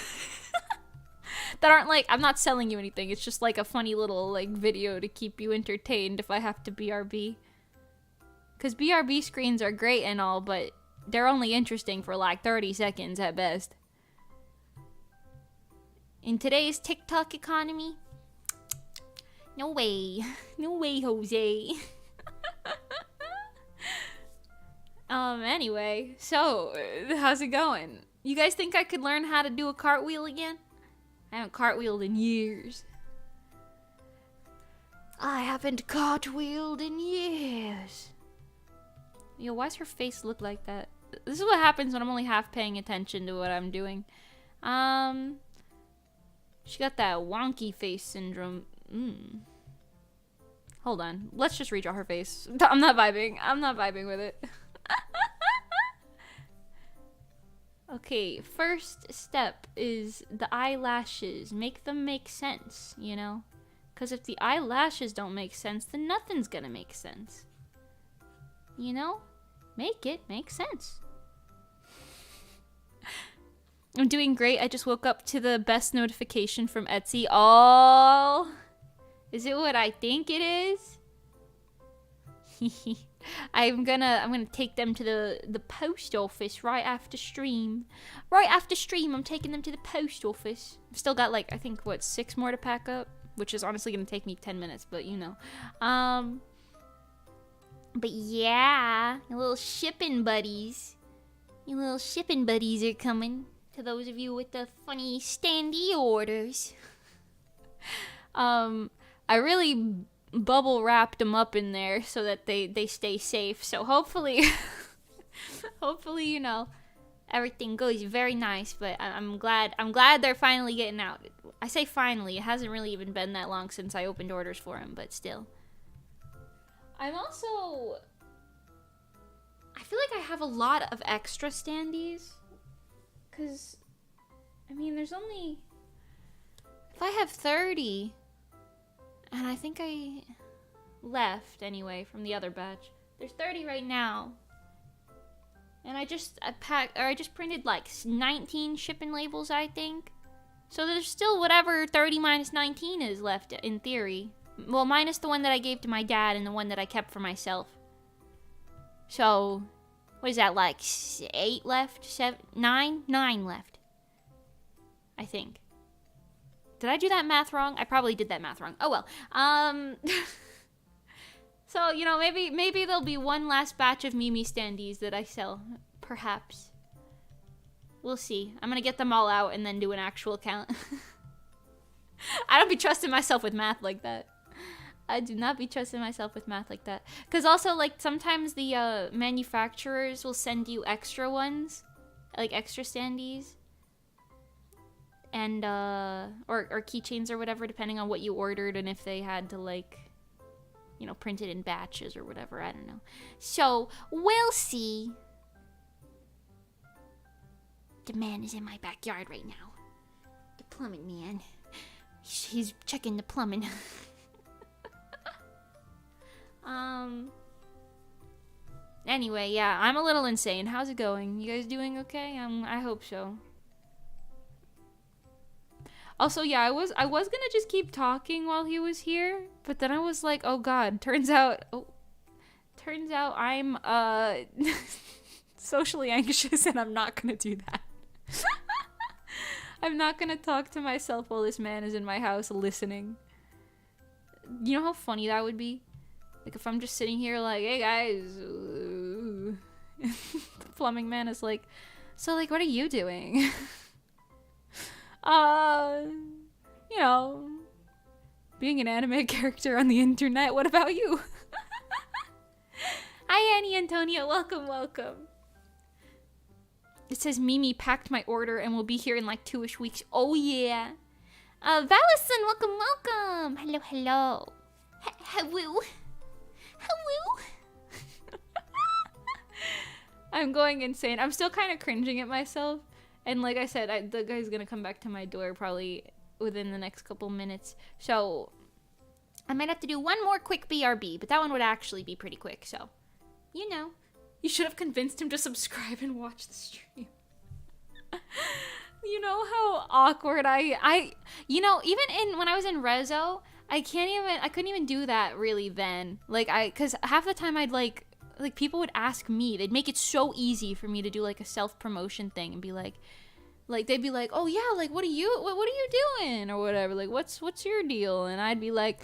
That aren't like, I'm not selling you anything, it's just like a funny little like video to keep you entertained if I have to BRB. Because BRB screens are great and all, but they're only interesting for like 30 seconds at best. In today's TikTok economy, No way. No way, Jose. Anyway, so, how's it going? You guys think I could learn how to do a cartwheel again? I haven't cartwheeled in years. I haven't cartwheeled in years. Yo, why's her face look like that? This is what happens when I'm only half paying attention to what I'm doing. She got that wonky face syndrome. Hold on. Let's just redraw her face. I'm not vibing. I'm not vibing with it. Okay, first step is the eyelashes. Make them make sense, you know? Because if the eyelashes don't make sense, then nothing's gonna make sense. You know? Make it make sense. I'm doing great. I just woke up to the best notification from Etsy. Oh, is it what I think it is? I'm gonna take them to the post office right after stream. Right after stream, I'm taking them to the post office. I've still got like, I think, what, 6 more to pack up? Which is honestly gonna take me 10 minutes, but you know. But yeah, your little shipping buddies. Your little shipping buddies are coming. To those of you with the funny standee orders. I really bubble wrapped them up in there so that they stay safe. So hopefully, hopefully, you know, everything goes very nice. But I'm glad they're finally getting out. I say finally, it hasn't really even been that long since I opened orders for them, but still. I feel like I have a lot of extra standees. Because, I mean, there's only... If I have 30... And I think I left, anyway, from the other batch. There's 30 right now. And I just printed, like, 19 shipping labels, I think. So there's still whatever 30 minus 19 is left, in theory. Well, minus the one that I gave to my dad and the one that I kept for myself. So... What is that, like 8 left? 7, 9? 9 left. I think. Did I do that math wrong? I probably did that math wrong. Oh well. So, you know, maybe there'll be one last batch of Mimi standees that I sell. Perhaps. We'll see. I'm gonna get them all out and then do an actual count. I don't be trusting myself with math like that. I do not be trusting myself with math like that. Because also, like, sometimes the manufacturers will send you extra ones. Like, extra standees. And, or keychains or whatever, depending on what you ordered and if they had to, like, you know, print it in batches or whatever. I don't know. So, we'll see. The man is in my backyard right now. The plumbing man. He's checking the plumbing. Anyway, yeah, I'm a little insane. How's it going? You guys doing okay? I hope so. Also, yeah, I was gonna just keep talking while he was here, but then I was like, oh god, turns out I'm, socially anxious and I'm not gonna do that. I'm not gonna talk to myself while this man is in my house listening. You know how funny that would be? Like, if I'm just sitting here like, hey guys, the plumbing man is like, so, like, what are you doing? You know, being an anime character on the internet, what about you? Hi, Annie Antonia, welcome, welcome. It says Mimi packed my order and will be here in like 2-ish weeks. Oh, yeah. Valison, welcome, welcome. Hello, hello. Hello. Hello. I'm going insane. I'm still kind of cringing at myself. And like I said, the guy's gonna come back to my door probably within the next couple minutes. So I might have to do one more quick BRB, but that one would actually be pretty quick. So, you know, you should have convinced him to subscribe and watch the stream. You know how awkward you know, even when I was in RESO, I couldn't even do that really then. Like, cause half the time I'd like people would ask me, they'd make it so easy for me to do like a self-promotion thing and be like they'd be like, oh yeah, like what are you doing or whatever, like what's your deal? And I'd be like,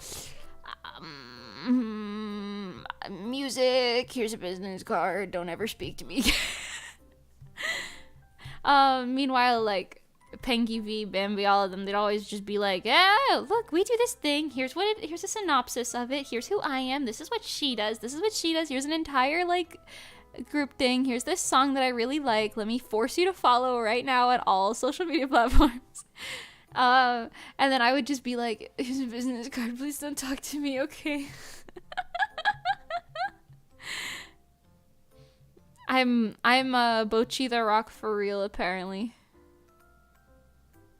Music, here's a business card, don't ever speak to me. Meanwhile, like, Pengy V, Bambi, all of them, they'd always just be like, oh, look, we do this thing, here's a synopsis of it, here's who I am, this is what she does, here's an entire, like, group thing, here's this song that I really like, let me force you to follow right now on all social media platforms. And then I would just be like, here's a business card, please don't talk to me, okay? I'm Bochi the Rock for real, apparently.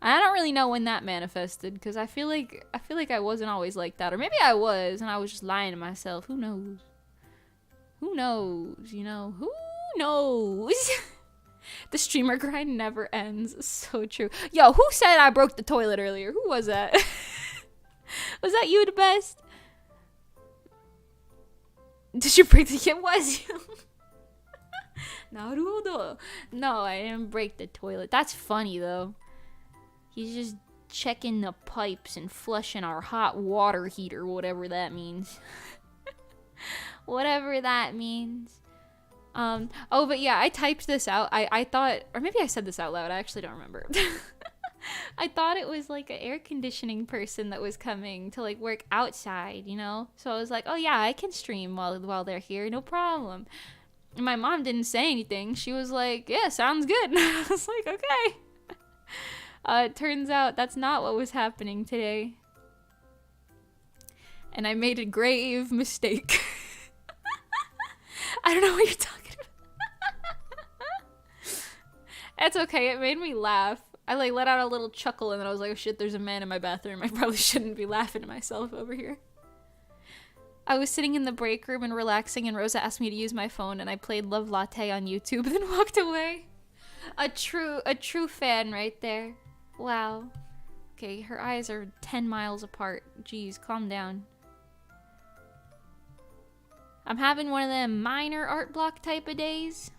I don't really know when that manifested, because I feel like I wasn't always like that. Or maybe I was, and I was just lying to myself. Who knows? Who knows, you know? Who knows? The streamer grind never ends. So true. Yo, who said I broke the toilet earlier? Who was that? Was that you, the best? Did you break the... It was you. Naruto. No, I didn't break the toilet. That's funny, though. He's just checking the pipes and flushing our hot water heater, whatever that means. Whatever that means. Oh, but yeah, I typed this out. I thought, or maybe I said this out loud. I actually don't remember. I thought it was like an air conditioning person that was coming to like work outside, you know? So I was like, oh yeah, I can stream while they're here, no problem. And my mom didn't say anything. She was like, yeah, sounds good. And I was like, okay. It turns out that's not what was happening today. And I made a grave mistake. I don't know what you're talking about. It's okay, it made me laugh. I like let out a little chuckle and then I was like, oh shit, there's a man in my bathroom. I probably shouldn't be laughing to myself over here. I was sitting in the break room and relaxing and Rosa asked me to use my phone and I played Love Latte on YouTube and then walked away. A true fan right there. Wow. Okay, her eyes are 10 miles apart. Jeez, calm down. I'm having one of them minor art block type of days.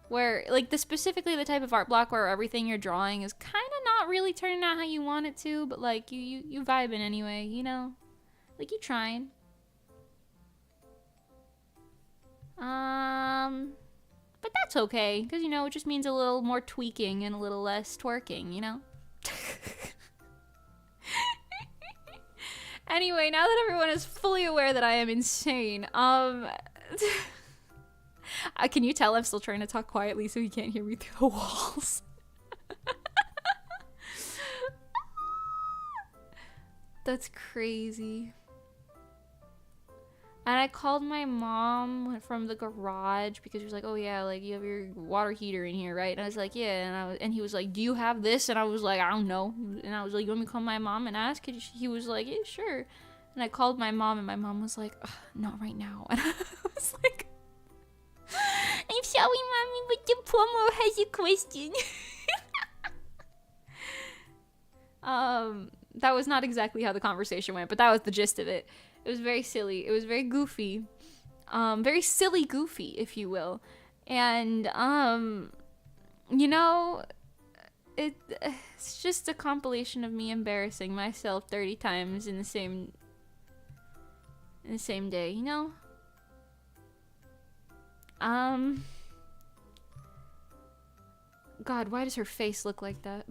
Where, like, specifically the type of art block where everything you're drawing is kind of not really turning out how you want it to, but, like, you vibing anyway, you know? Like, you trying. But that's okay, because, you know, it just means a little more tweaking and a little less twerking, you know? Anyway, now that everyone is fully aware that I am insane, can you tell I'm still trying to talk quietly so you can't hear me through the walls? That's crazy. And I called my mom from the garage because she was like, oh yeah, like you have your water heater in here, right? And I was like, yeah. And he was like, do you have this? And I was like, I don't know. And I was like, you want me to call my mom and ask? And he was like, yeah, sure. And I called my mom and my mom was like, not right now. And I was like, I'm sorry, mommy, but the plumber has a question. That was not exactly how the conversation went, but that was the gist of it. It was very silly. It was very goofy. Very silly goofy, if you will. And, you know, it's just a compilation of me embarrassing myself 30 times in the same day, you know? God, why does her face look like that?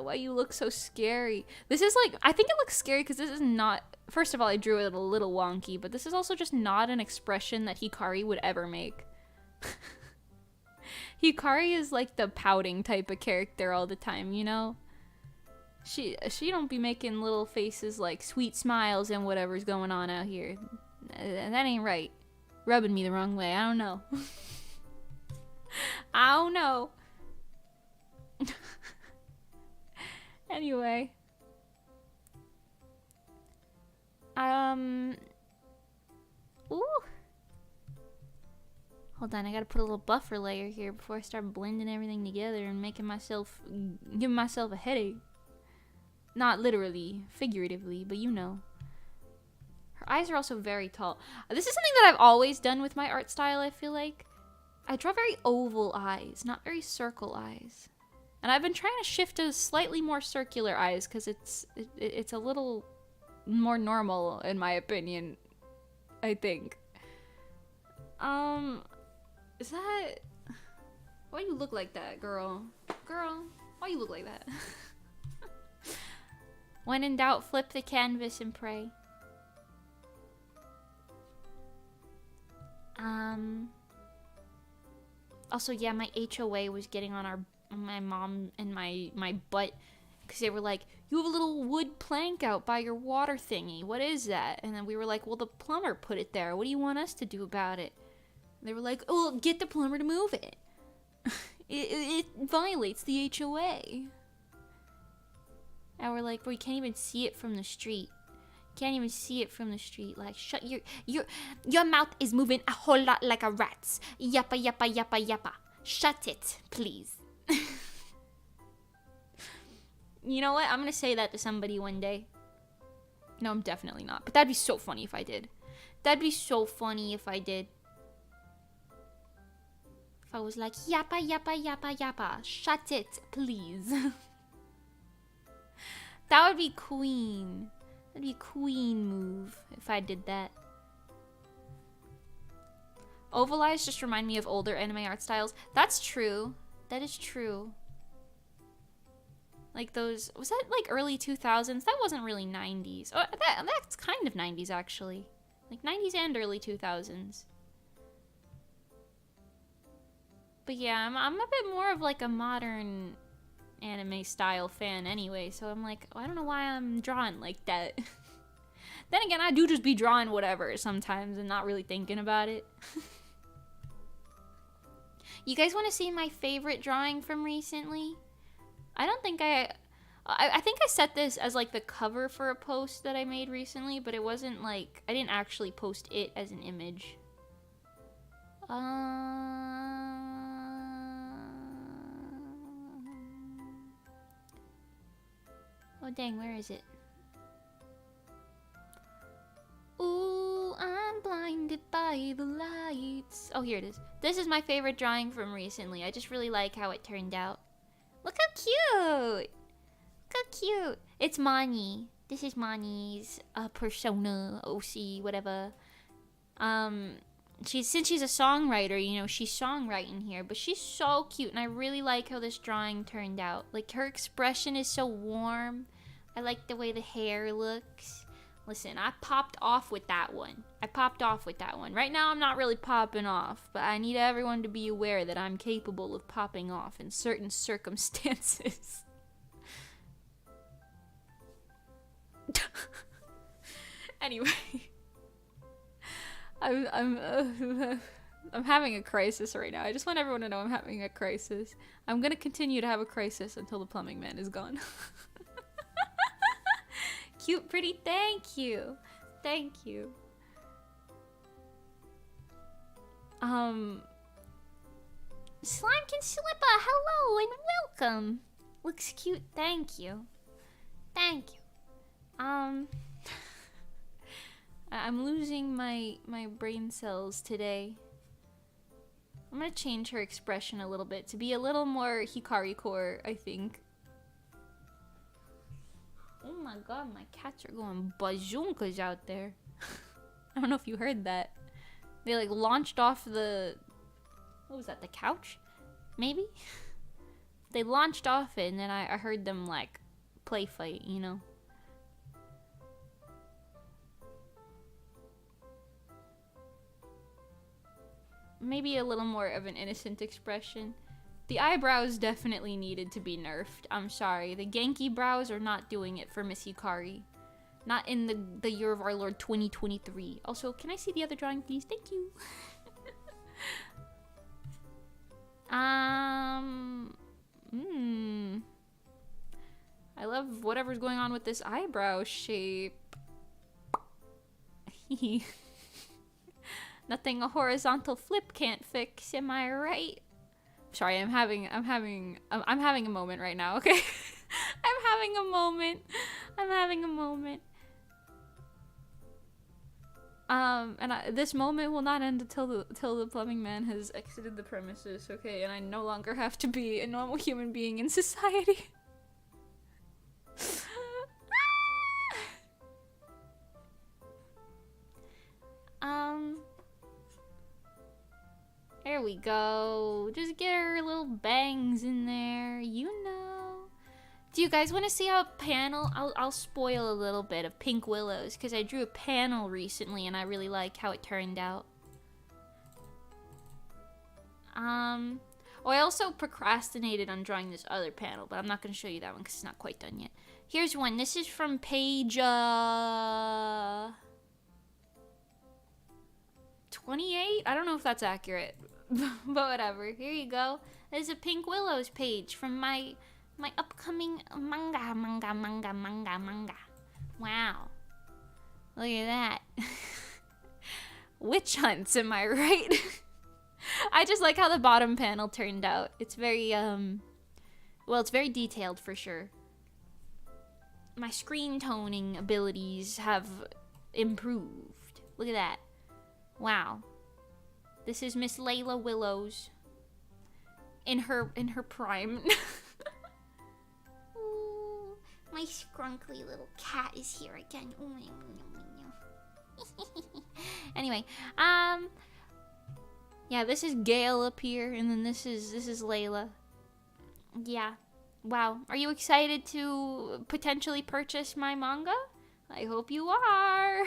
Why you look so scary? This is like, I think it looks scary because this is not, first of all, I drew it a little wonky, but this is also just not an expression that Hikari would ever make. Hikari is like the pouting type of character all the time, you know? She don't be making little faces like sweet smiles and whatever's going on out here. That ain't right. Rubbing me the wrong way. I don't know. I don't know. Anyway. Ooh. Hold on, I gotta put a little buffer layer here before I start blending everything together and giving myself a headache. Not literally, figuratively, but you know. Her eyes are also very tall. This is something that I've always done with my art style, I feel like. I draw very oval eyes, not very circle eyes. And I've been trying to shift to slightly more circular eyes because it's a little more normal, in my opinion. I think. Is that... Why you look like that, girl? Girl, why you look like that? When in doubt, flip the canvas and pray. Also, yeah, my HOA was getting on my mom and my butt, because they were like, you have a little wood plank out by your water thingy. What is that? And then we were like, well, the plumber put it there. What do you want us to do about it? And they were like, oh, get the plumber to move it. It violates the HOA. And we're like, well, you can't even see it from the street. Can't even see it from the street. Like, shut your mouth is moving a whole lot like a rat's. Yappa, yappa, yappa, yappa. Shut it, please. You know what? I'm gonna say that to somebody one day. No, I'm definitely not. But that'd be so funny if I did. That'd be so funny if I did. If I was like, yappa, yappa, yappa, yappa. Shut it, please. That would be queen. That'd be a queen move if I did that. Oval eyes just remind me of older anime art styles. That's true. That is true. Like those... Was that like early 2000s? That wasn't really 90s. Oh, that's kind of 90s actually. Like 90s and early 2000s. But yeah, I'm a bit more of like a modern anime style fan anyway, so I'm like, I don't know why I'm drawing like that. Then again, I do just be drawing whatever sometimes and not really thinking about it. You guys want to see my favorite drawing from recently? I don't think I think I set this as like the cover for a post that I made recently, but it wasn't like, I didn't actually post it as an image. Oh dang, where is it? Ooh, I'm blinded by the lights. Oh, here it is. This is my favorite drawing from recently. I just really like how it turned out. Look how cute! Look how cute! It's Mani. This is Mani's persona, OC, whatever. Since she's a songwriter, you know, she's songwriting here, but she's so cute, and I really like how this drawing turned out. Like, her expression is so warm. I like the way the hair looks. Listen, I popped off with that one. Right now, I'm not really popping off, but I need everyone to be aware that I'm capable of popping off in certain circumstances. Anyway, I'm having a crisis right now. I just want everyone to know I'm having a crisis. I'm gonna continue to have a crisis until the plumbing man is gone. Cute, pretty, thank you. Thank you. Slimekin Slipper, hello and welcome. Looks cute, thank you. Thank you. I'm losing my brain cells today. I'm gonna change her expression a little bit to be a little more Hikari core, I think. Oh my god, my cats are going bazookas out there. I don't know if you heard that. They like launched off the... What was that, the couch? Maybe? They launched off it and then I heard them like play fight, you know? Maybe a little more of an innocent expression. The eyebrows definitely needed to be nerfed. I'm sorry. The Genki brows are not doing it for Miss Hikari. Not in the year of our Lord 2023. Also, can I see the other drawing, please? Thank you. I love whatever's going on with this eyebrow shape. Nothing a horizontal flip can't fix, am I right? Sorry, I'm having a moment right now, okay? I'm having a moment. This moment will not end until the plumbing man has exited the premises, okay? And I no longer have to be a normal human being in society. There we go. Just get her little bangs in there, you know. Do you guys want to see how a panel? I'll spoil a little bit of Pink Willows because I drew a panel recently and I really like how it turned out. Oh, I also procrastinated on drawing this other panel, but I'm not going to show you that one because it's not quite done yet. Here's one. This is from page 28. I don't know if that's accurate, but whatever. Here you go. There's a Pink Willows page from my upcoming manga. Wow. Look at that. Witch hunts, am I right? I just like how the bottom panel turned out. It's very, well, it's very detailed for sure. My screen toning abilities have improved. Look at that. Wow. This is Miss Layla Willows in her prime. Ooh, my scrunkly little cat is here again. Anyway, yeah, this is Gail up here, and then this is Layla. Yeah. Wow. Are you excited to potentially purchase my manga? I hope you are.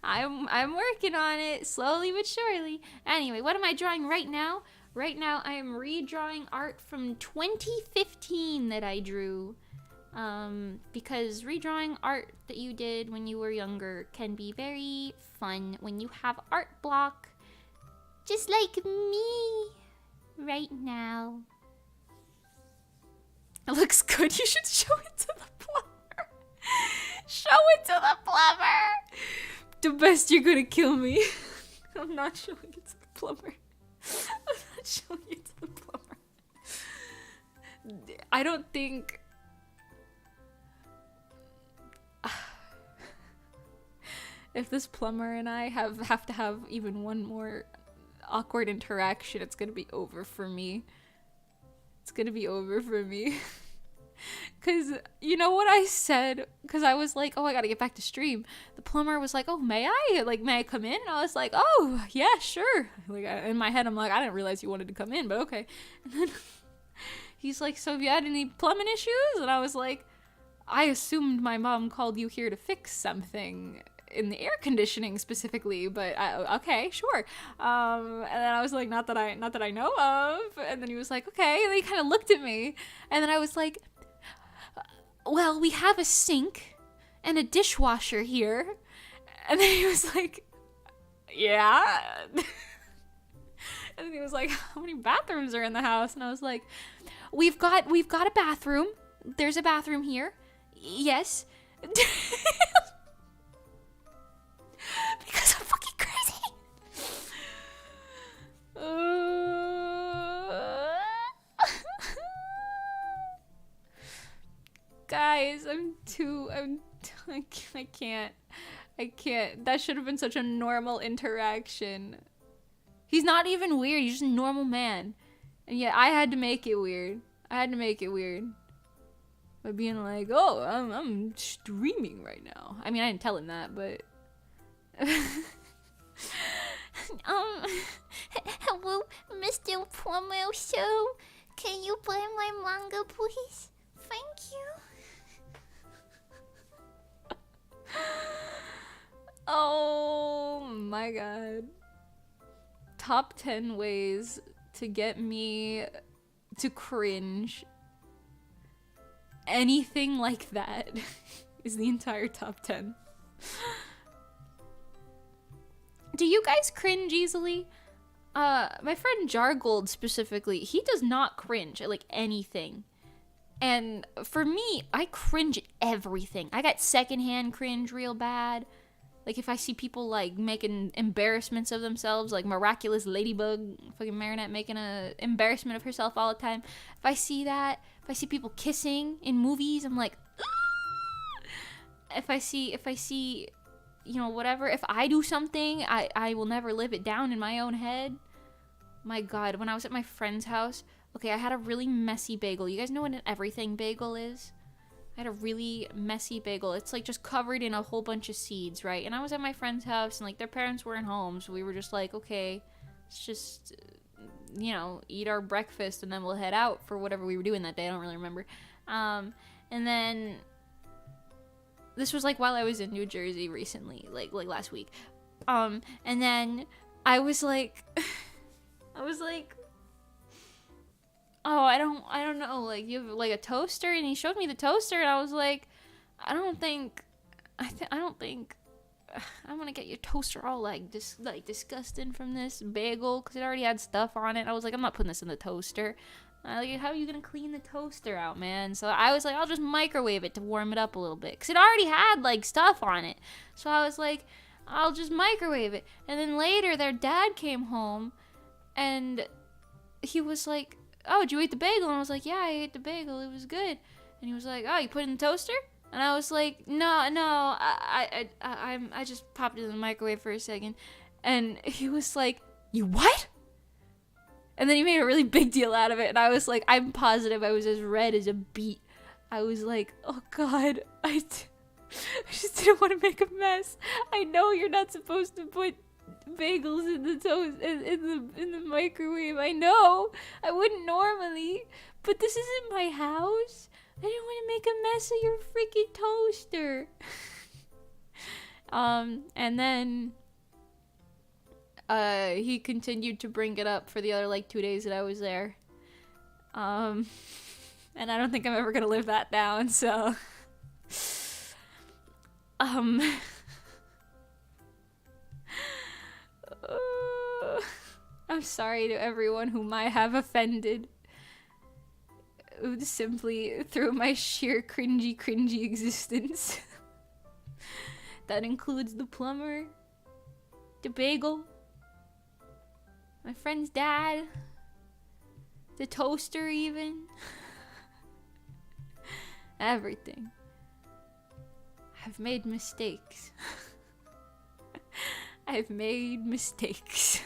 I'm working on it slowly but surely. Anyway, what am I drawing right now? Right now, I am redrawing art from 2015 that I drew. Because redrawing art that you did when you were younger can be very fun when you have art block, just like me right now. It looks good. You should show it to the plumber. Show it to the plumber. The best, you're gonna kill me. I'm not showing it to the plumber. I'm not showing it to the plumber. I don't think... If this plumber and I have to have even one more awkward interaction, it's gonna be over for me. It's gonna be over for me. Cause you know what I said? Cause I was like, oh, I gotta get back to stream. The plumber was like, oh, may I? Like, may I come in? And I was like, oh, yeah, sure. Like, in my head, I'm like, I didn't realize you wanted to come in, but okay. And then he's like, so have you had any plumbing issues? And I was like, I assumed my mom called you here to fix something. In the air conditioning specifically, but okay, sure. And then I was like, not that I know of. And then he was like, okay. And then he kind of looked at me, and then I was like, well, we have a sink and a dishwasher here. And then he was like, yeah. And then he was like, how many bathrooms are in the house? And I was like, we've got a bathroom. There's a bathroom here. Yes. Because I'm fucking crazy. Guys, I can't. That should have been such a normal interaction. He's not even weird. He's just a normal man. And yet I had to make it weird. By being like, oh, I'm streaming right now. I mean, I didn't tell him that, but... Hello, Mr. Plumber Show. Can you buy my manga, please? Thank you. Oh my god. Top 10 ways to get me to cringe. Anything like that is the entire top 10. Do you guys cringe easily? My friend Jargold specifically, he does not cringe at like anything. And for me, I cringe at everything. I got secondhand cringe real bad. Like if I see people like making embarrassments of themselves, like Miraculous Ladybug, fucking Marinette making a embarrassment of herself all the time. If I see that, if I see people kissing in movies, I'm like, ah! If I see, you know, whatever, if I do something, I will never live it down in my own head. My god, when I was at my friend's house, okay, I had a really messy bagel. You guys know what an everything bagel is? I had a really messy bagel. It's like just covered in a whole bunch of seeds, right? And I was at my friend's house and like their parents weren't home, so we were just like, okay, let's just, eat our breakfast and then we'll head out for whatever we were doing that day. I don't really remember. And then this was like while I was in New Jersey recently, like last week. And then I was like, oh, I don't know, like, you have like a toaster? And he showed me the toaster and I was like, I don't think I'm gonna get your toaster all like disgusting from this bagel because it already had stuff on it. I was like, I'm not putting this in the toaster. Like, how are you gonna clean the toaster out, man? So I was like, I'll just microwave it to warm it up a little bit because it already had like stuff on it. So I was like, I'll just microwave it. And then later their dad came home and he was like, oh, did you eat the bagel? And I was like, yeah, I ate the bagel. It was good. And he was like, oh, you put it in the toaster? And I was like, no, I just popped it in the microwave for a second. And he was like, you what? And then he made a really big deal out of it. And I was like, I'm positive I was as red as a beet. I was like, oh God, I just didn't want to make a mess. I know you're not supposed to put bagels in the toast in the microwave. I know. I wouldn't normally. But this isn't my house. I didn't want to make a mess of your freaking toaster. And then he continued to bring it up for the other like 2 days that I was there. And I don't think I'm ever gonna live that down, so I'm sorry to everyone whom I have offended. Simply through my sheer cringy existence. That includes the plumber, the bagel, my friend's dad, the toaster even. Everything. I've made mistakes. I've made mistakes.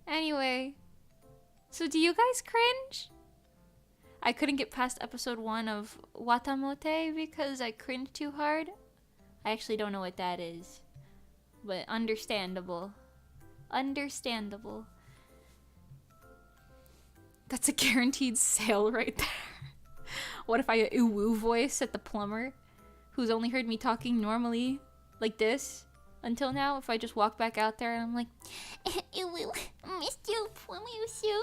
Anyway, so do you guys cringe? I couldn't get past episode 1 of Watamote because I cringed too hard. I actually don't know what that is, but understandable. Understandable. That's a guaranteed sale right there. What if I uwu voice at the plumber, who's only heard me talking normally like this until now? If I just walk back out there and I'm like, Mr. Plumber,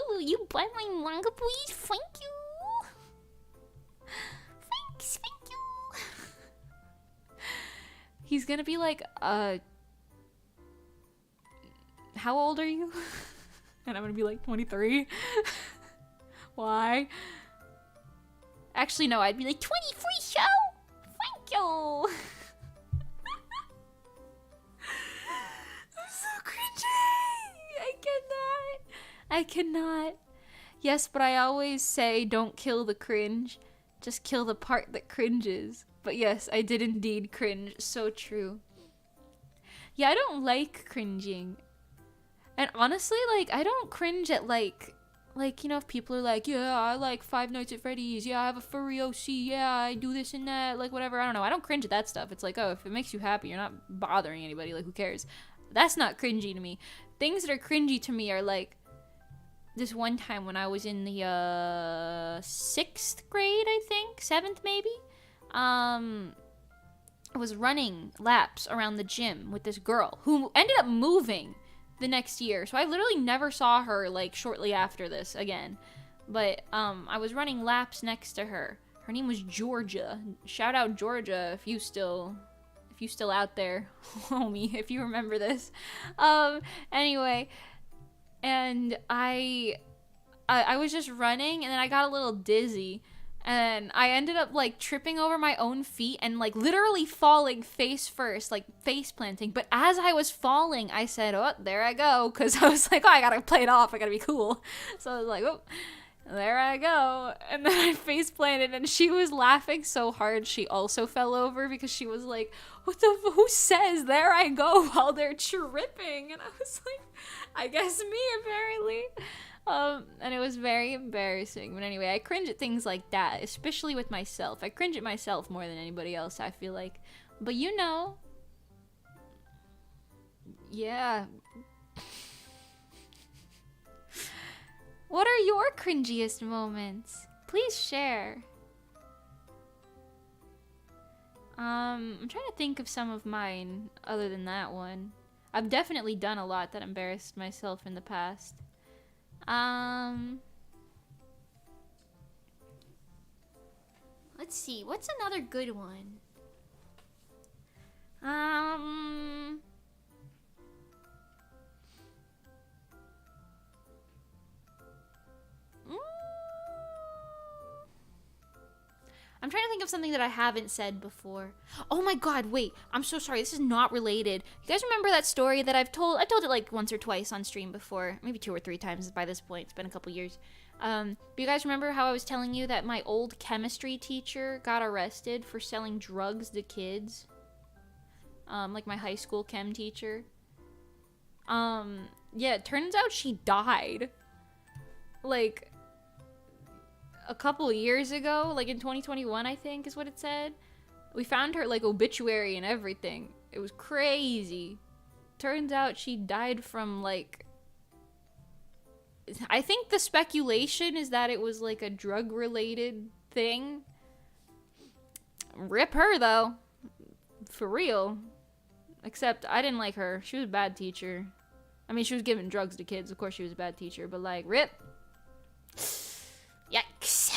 will you buy my manga, please? Thank you. Thanks, thank you. He's gonna be like, how old are you? And I'm gonna be like, 23. Why? Actually, no, I'd be like, 23 show? Thank you. I cannot. Yes, but I always say don't kill the cringe. Just kill the part that cringes. But yes, I did indeed cringe. So true. Yeah, I don't like cringing. And honestly, like, I don't cringe at like, if people are like, yeah, I like Five Nights at Freddy's. Yeah, I have a furry OC. Yeah, I do this and that. Like, whatever. I don't know. I don't cringe at that stuff. It's like, oh, if it makes you happy, you're not bothering anybody. Like, who cares? That's not cringy to me. Things that are cringy to me are like, this one time when I was in the 6th grade, I think, 7th maybe, I was running laps around the gym with this girl who ended up moving the next year. So I literally never saw her like shortly after this again. But I was running laps next to her. Her name was Georgia. Shout out Georgia if you still out there, homie, if you remember this. Anyway. And I was just running, and then I got a little dizzy, and I ended up like tripping over my own feet and like literally falling face first, like face planting. But as I was falling, I said, oh, there I go, because I was like, oh, I gotta play it off, I gotta be cool. So I was like, oh, there I go. And then I face planted, and she was laughing so hard she also fell over because she was like, who says there I go while they're tripping? And I was like, I guess me, apparently. And it was very embarrassing. But anyway, I cringe at things like that, especially with myself. I cringe at myself more than anybody else, I feel like. But you know, yeah. What are your cringiest moments? Please share. I'm trying to think of some of mine other than that one. I've definitely done a lot that embarrassed myself in the past. Let's see. What's another good one? I'm trying to think of something that I haven't said before. Oh my god, wait. I'm so sorry. This is not related. You guys remember that story that I've told? I told it like once or twice on stream before. Maybe 2 or 3 times by this point. It's been a couple years. But you guys remember how I was telling you that my old chemistry teacher got arrested for selling drugs to kids? Like my high school chem teacher. Yeah, it turns out she died. Like a couple years ago, like in 2021, I think is what it said. We found her like obituary and everything. It was crazy. Turns out she died from like, I think the speculation is that it was like a drug related thing. Rip her though. For real. Except I didn't like her. She was a bad teacher. I mean, she was giving drugs to kids. Of course she was a bad teacher, but like, rip. Yikes.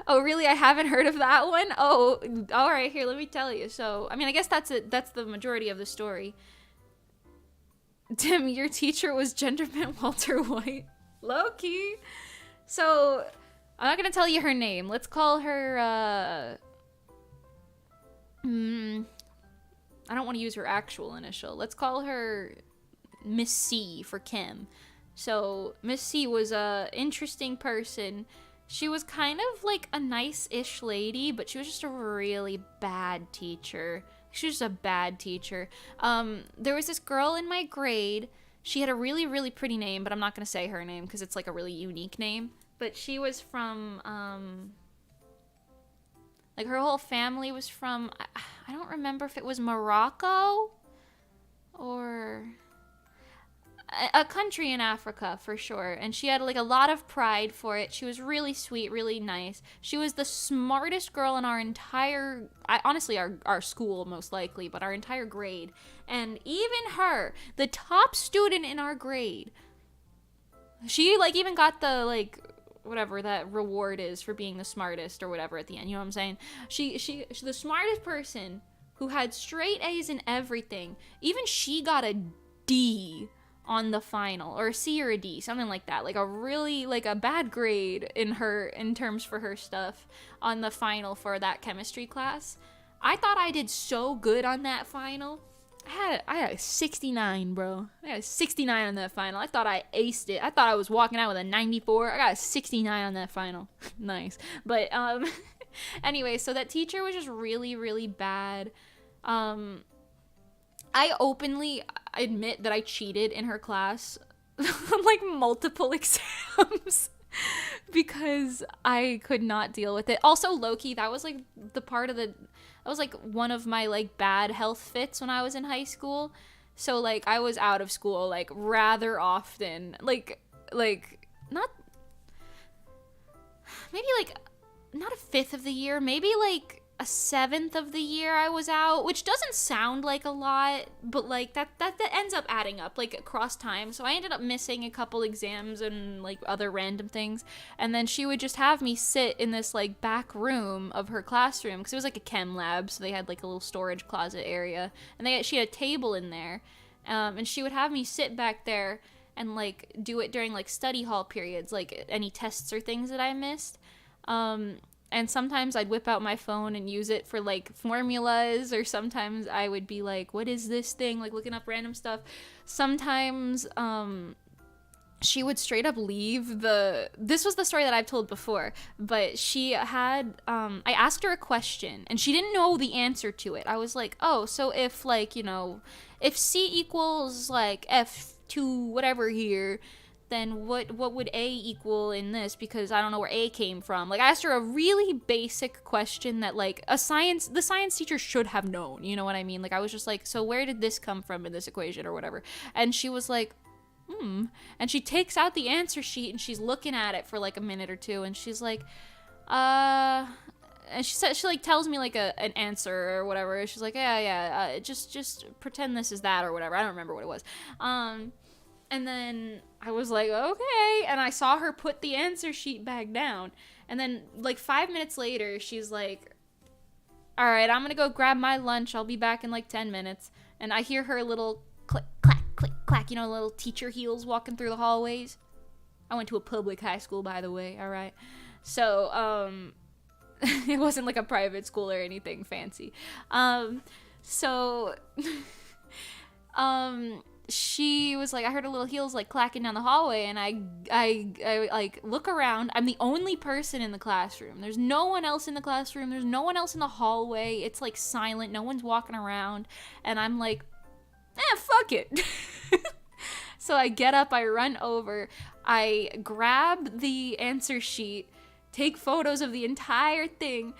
Oh, really? I haven't heard of that one? Oh, all right. Here, let me tell you. So, I mean, I guess that's it. That's the majority of the story. Tim, your teacher was genderbent Walter White. Low-key. So, I'm not going to tell you her name. Let's call her, I don't want to use her actual initial. Let's call her Miss C for Kim. So, Miss C was a interesting person. She was kind of like a nice-ish lady, but she was just a really bad teacher. She was just a bad teacher. There was this girl in my grade. She had a really, really pretty name, but I'm not going to say her name because it's like a really unique name. But she was from, like her whole family was from, I don't remember if it was Morocco or a country in Africa for sure, and she had like a lot of pride for it. She was really sweet, really nice. She was the smartest girl in our entire, honestly our school most likely, but our entire grade. And even her, the top student in our grade, she like even got the like whatever that reward is for being the smartest or whatever at the end, you know what I'm saying? She's the smartest person who had straight A's in everything. Even she got a D on the final, or a C or a D, something like that, like a really like a bad grade in terms for her stuff on the final for that chemistry class. I thought I did so good on that final. I had a 69, bro. I got a 69 on that final. I thought I aced it. I thought I was walking out with a 94. I got a 69 on that final. Nice. But anyway, so that teacher was just really, really bad. I openly admit that I cheated in her class on like multiple exams because I could not deal with it. Also, low-key, that was like that was like one of my like bad health fits when I was in high school. So like I was out of school like rather often. Like not maybe like not a fifth of the year, maybe like a 7th of the year I was out, which doesn't sound like a lot, but like that ends up adding up like across time. So I ended up missing a couple exams and like other random things, and then she would just have me sit in this like back room of her classroom because it was like a chem lab, so they had like a little storage closet area, and she had a table in there, and she would have me sit back there and like do it during like study hall periods, like any tests or things that I missed. And sometimes I'd whip out my phone and use it for, like, formulas, or sometimes I would be like, what is this thing? Like, looking up random stuff. Sometimes, she would straight up leave this was the story that I've told before, but she had, I asked her a question, and she didn't know the answer to it. I was like, oh, so if, like, you know, if C equals, like, F2 whatever here, then what would A equal in this? Because I don't know where A came from. Like, I asked her a really basic question that, like, the science teacher should have known. You know what I mean? Like, I was just like, so where did this come from in this equation or whatever? And she was like, and she takes out the answer sheet and she's looking at it for like a minute or two, and she's like, and she like tells me like an answer or whatever. She's like, yeah, just pretend this is that or whatever. I don't remember what it was. And then I was like, okay. And I saw her put the answer sheet back down. And then, like, 5 minutes later, she's like, all right, I'm going to go grab my lunch. I'll be back in, like, 10 minutes. And I hear her little click, clack, click, clack, you know, little teacher heels walking through the hallways. I went to a public high school, by the way, all right? So, it wasn't, like, a private school or anything fancy. She was like, I heard her little heels like clacking down the hallway, and I like look around. I'm the only person in the classroom. There's no one else in the classroom. There's no one else in the hallway. It's like silent. No one's walking around, and I'm like, fuck it. So I get up, I run over, I grab the answer sheet, take photos of the entire thing,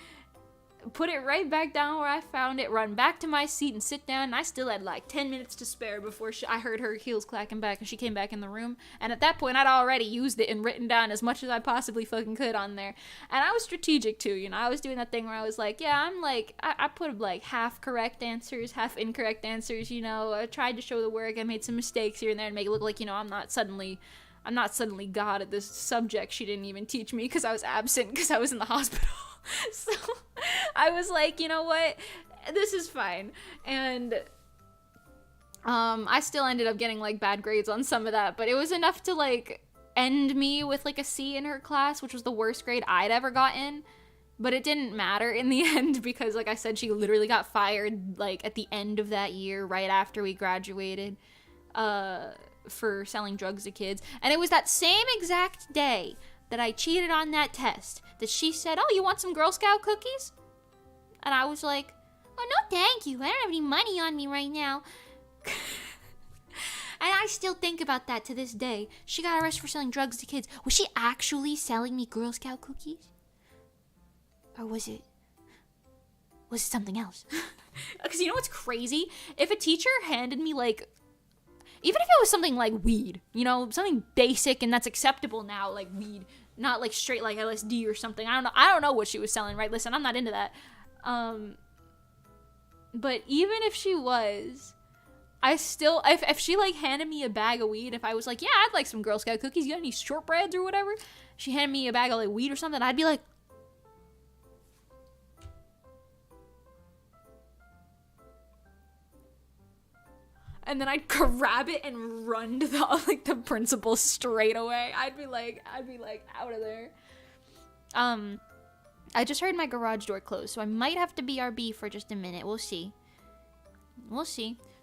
put it right back down where I found it, run back to my seat and sit down, and I still had like 10 minutes to spare before I heard her heels clacking back, and she came back in the room. And at that point, I'd already used it and written down as much as I possibly fucking could on there. And I was strategic too, you know, I was doing that thing where I was like, yeah, I'm like, I put like half correct answers, half incorrect answers, you know, I tried to show the work, I made some mistakes here and there and make it look like, you know, I'm not suddenly God at this subject she didn't even teach me because I was absent because I was in the hospital. So I was like, you know what, this is fine. And I still ended up getting like bad grades on some of that, but it was enough to like end me with like a C in her class, which was the worst grade I'd ever gotten. But it didn't matter in the end because, like I said, she literally got fired like at the end of that year, right after we graduated, for selling drugs to kids. And it was that same exact day that I cheated on that test that she said, oh, you want some Girl Scout cookies? And I was like, oh, no thank you, I don't have any money on me right now. And I still think about that to this day. She got arrested for selling drugs to kids. Was she actually selling me Girl Scout cookies? Or was it something else? Because you know what's crazy? If a teacher handed me like, even if it was something like weed, you know, something basic and that's acceptable now, like weed, not like straight like LSD or something. I don't know what she was selling, right? Listen, I'm not into that. But even if she was, I still, if she like handed me a bag of weed, if I was like, yeah, I'd like some Girl Scout cookies, you got any shortbreads or whatever? She handed me a bag of like weed or something, I'd be like, and then I'd grab it and run to the principal straight away. I'd be like out of there. I just heard my garage door close, so I might have to BRB for just a minute. We'll see.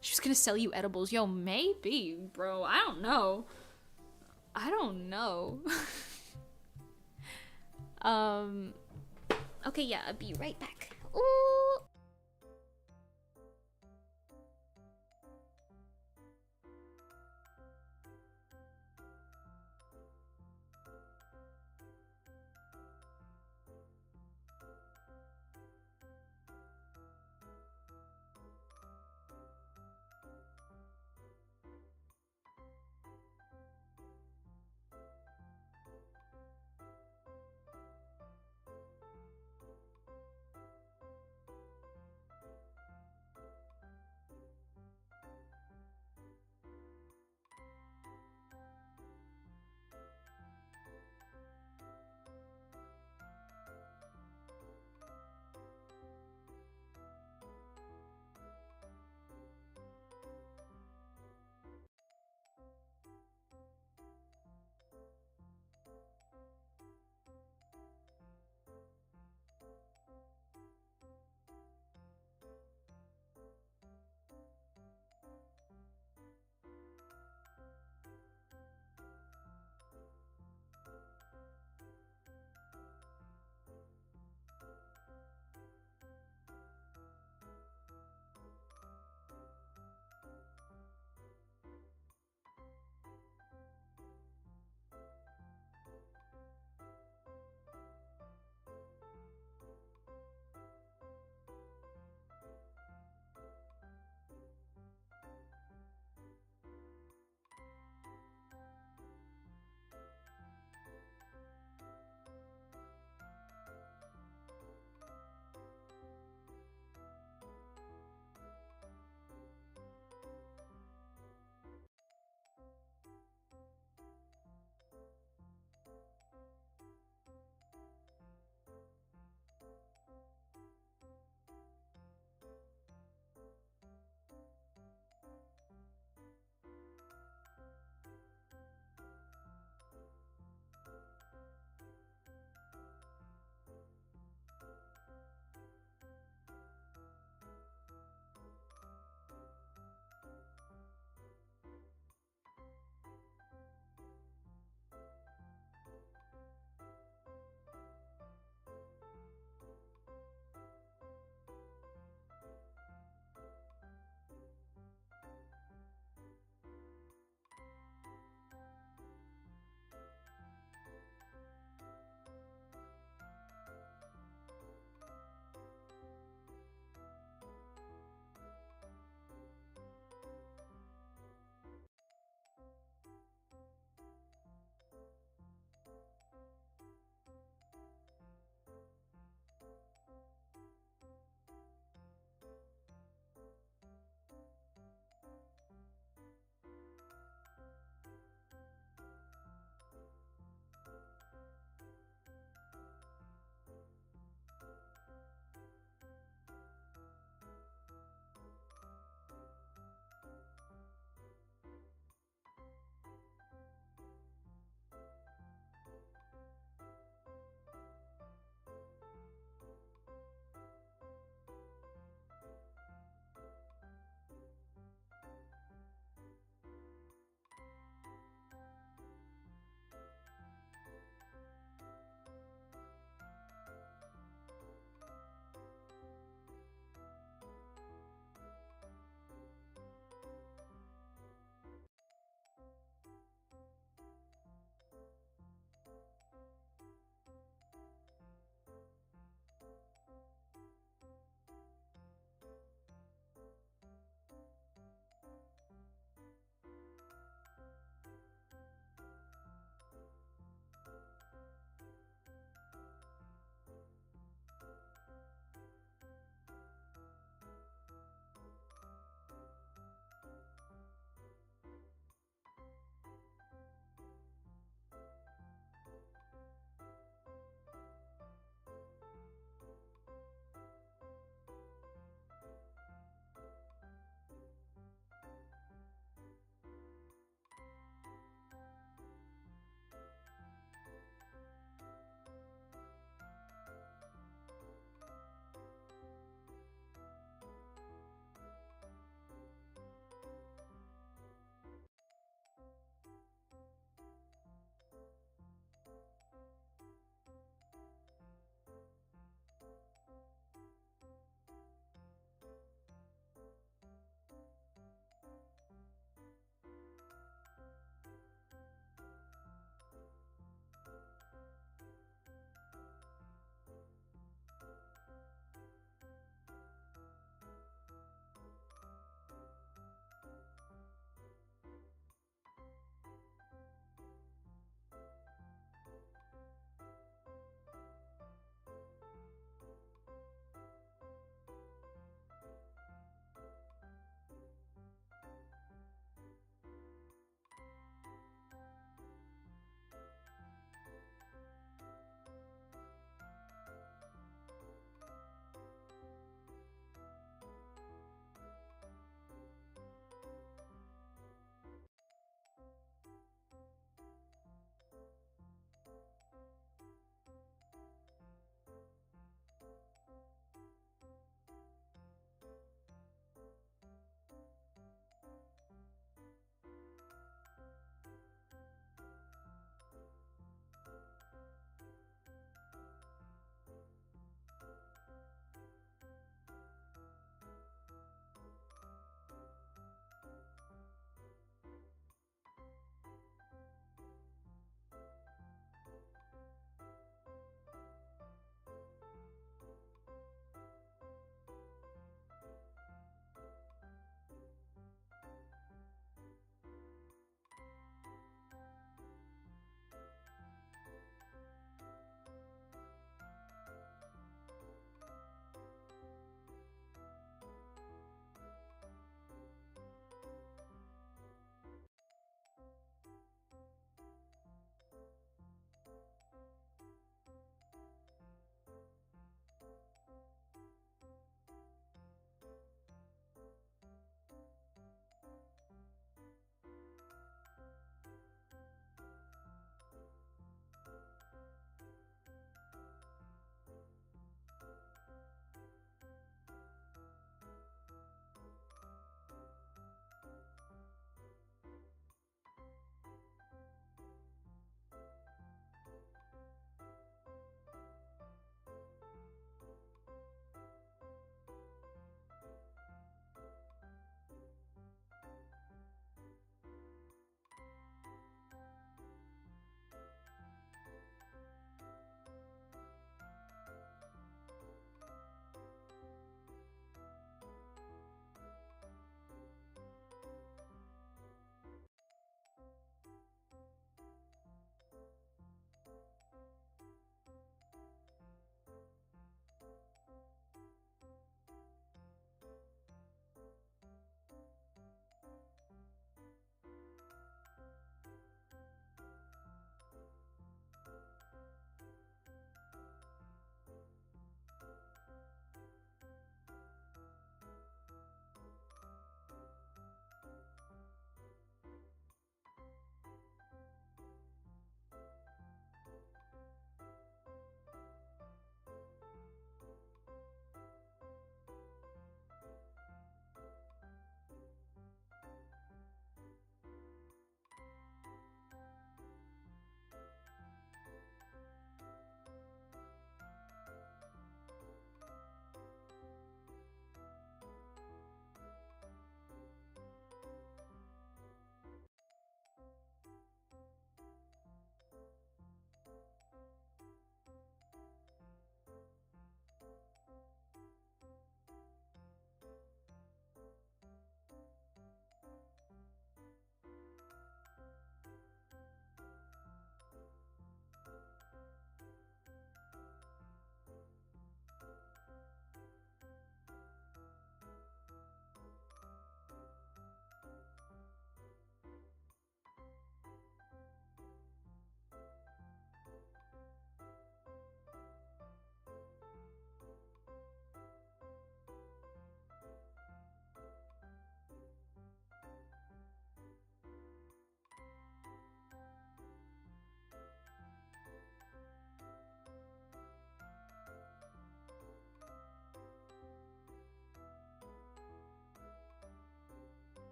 She's gonna sell you edibles. Yo, maybe, bro. I don't know. Okay, yeah, I'll be right back. Ooh.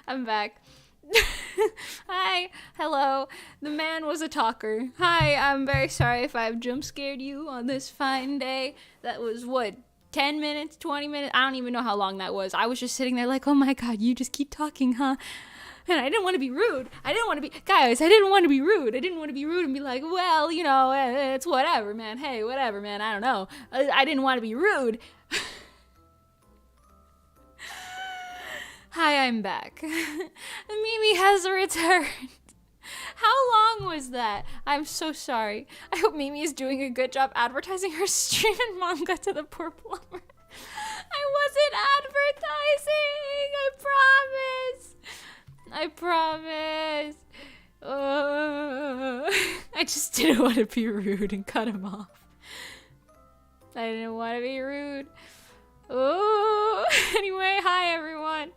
I'm back. Hi, hello. The man was a talker. Hi, I'm very sorry if I've jump scared you on this fine day. That was what, 10 minutes, 20 minutes? I don't even know how long that was. I was just sitting there like, oh my god, you just keep talking, huh? And I didn't want to be rude. I didn't want to be, guys, I didn't want to be rude. I didn't want to be rude and be like, well, you know, it's whatever, man. Hey, whatever, man. I don't know. I didn't want to be rude. Hi, I'm back. Mimi has returned. How long was that? I'm so sorry. I hope Mimi is doing a good job advertising her stream and manga to the poor plumber. I wasn't advertising! I promise! I just didn't want to be rude and cut him off. I didn't want to be rude. Oh, anyway, hi everyone.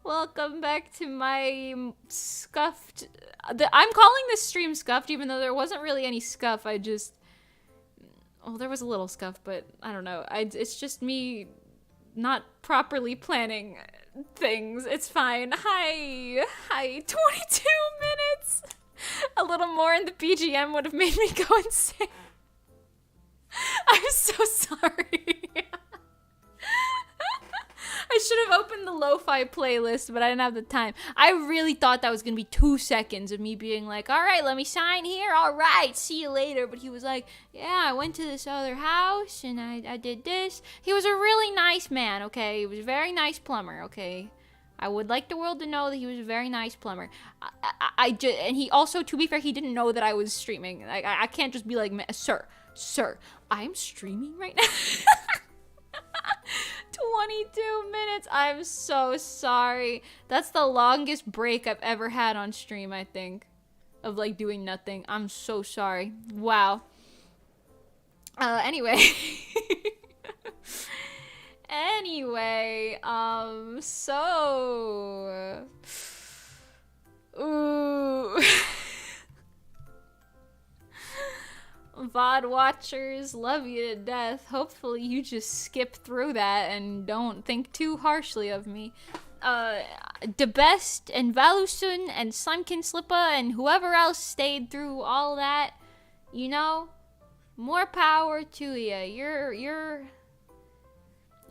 Welcome back to my scuffed... I'm calling this stream scuffed, even though there wasn't really any scuff. I just... Well, there was a little scuff, but I don't know. It's just me not properly planning things. It's fine. Hi. 22 minutes. A little more and the BGM would have made me go insane. I'm so sorry. I should have opened the lo-fi playlist, but I didn't have the time. I really thought that was going to be 2 seconds of me being like, all right, let me sign here. All right, see you later. But he was like, yeah, I went to this other house and I did this. He was a really nice man, okay? He was a very nice plumber, okay? I would like the world to know that he was a very nice plumber. And he also, to be fair, he didn't know that I was streaming. I can't just be like, sir, I'm streaming right now. 22 minutes. I'm so sorry. That's the longest break I've ever had on stream, I think. Of like doing nothing. I'm so sorry. Wow. Anyway. So. Ooh. VOD watchers, love you to death. Hopefully you just skip through that and don't think too harshly of me. The best and Valusun and Sunken Slippa and whoever else stayed through all that, you know, more power to you. You're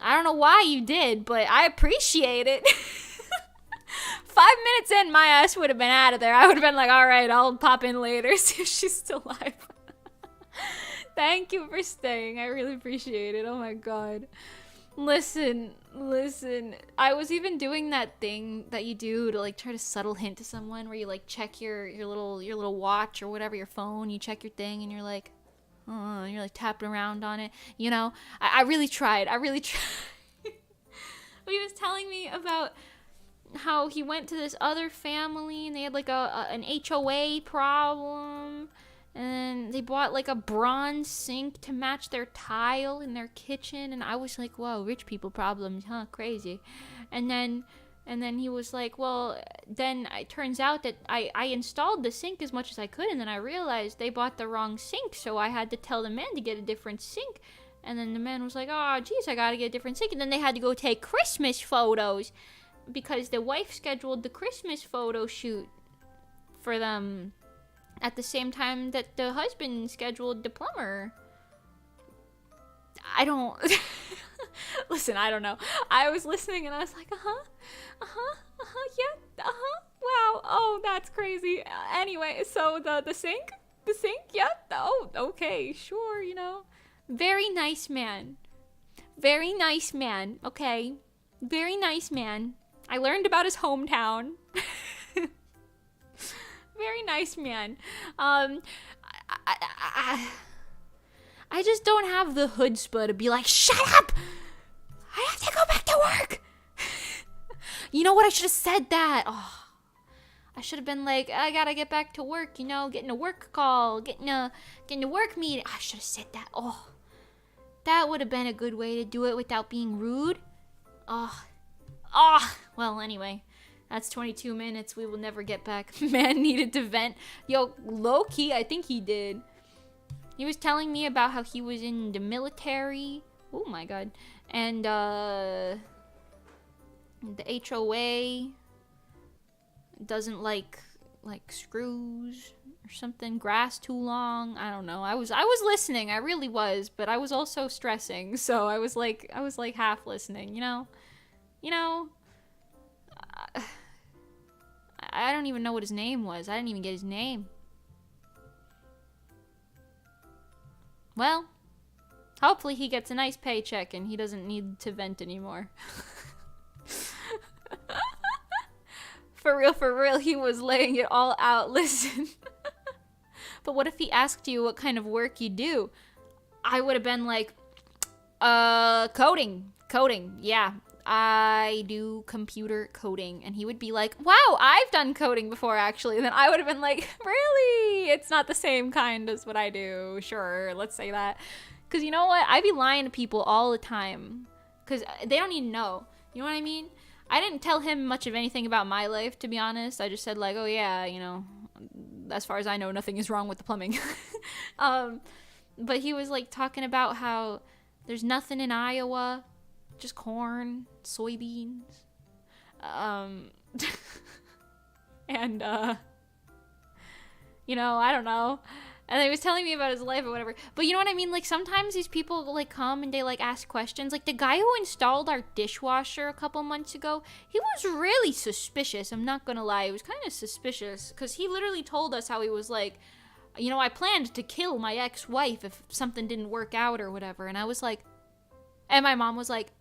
I don't know why you did, but I appreciate it. 5 minutes in, my ass would have been out of there. I would have been like, all right, I'll pop in later, see if she's still alive. Thank you for staying. I really appreciate it. Oh my god. Listen. I was even doing that thing that you do to like try to subtle hint to someone where you like check your little watch or whatever, your phone, you check your thing and you're like, oh, and you're like tapping around on it. You know, I really tried. But he was telling me about how he went to this other family and they had like an HOA problem. And they bought like a bronze sink to match their tile in their kitchen. And I was like, whoa, rich people problems, huh? Crazy. And then he was like, well, then it turns out that I installed the sink as much as I could. And then I realized they bought the wrong sink. So I had to tell the man to get a different sink. And then the man was like, oh, geez, I got to get a different sink. And then they had to go take Christmas photos because the wife scheduled the Christmas photo shoot for them at the same time that the husband scheduled the plumber. I don't... Listen, I don't know. I was listening and I was like, yeah, wow, oh, that's crazy. Anyway, so the sink, yeah, oh, okay, sure, you know. Very nice man, okay? Very nice man. I learned about his hometown. Very nice man. I just don't have the chutzpah to be like, shut up! I have to go back to work! You know what? I should have said that. Oh, I should have been like, I gotta get back to work, you know, getting a work call, getting a work meeting. I should have said that. Oh, that would have been a good way to do it without being rude. Well, anyway. That's 22 minutes. We will never get back. Man needed to vent. Yo, low-key, I think he did. He was telling me about how he was in the military. Oh my god. And, the HOA. doesn't like screws or something, grass too long. I don't know. I was listening. I really was, but I was also stressing. So I was like half listening, you know? I don't even know what his name was. I didn't even get his name. Well, hopefully he gets a nice paycheck and he doesn't need to vent anymore. For real, he was laying it all out. Listen. But what if he asked you what kind of work you do? I would have been like, coding. Yeah, I do computer coding. And he would be like, wow, I've done coding before, actually. And then I would have been like, really? It's not the same kind as what I do. Sure, let's say that. Because you know what? I be lying to people all the time. Because they don't even know. You know what I mean? I didn't tell him much of anything about my life, to be honest. I just said, like, oh yeah, you know, as far as I know, nothing is wrong with the plumbing. But he was, like, talking about how there's nothing in Iowa, just corn, soybeans. And, you know, I don't know. And he was telling me about his life or whatever. But you know what I mean? Like, sometimes these people, like, come and they, like, ask questions. Like, the guy who installed our dishwasher a couple months ago, he was really suspicious. I'm not gonna lie. He was kind of suspicious. Because he literally told us how he was like, you know, I planned to kill my ex-wife if something didn't work out or whatever. And I was like... And my mom was like...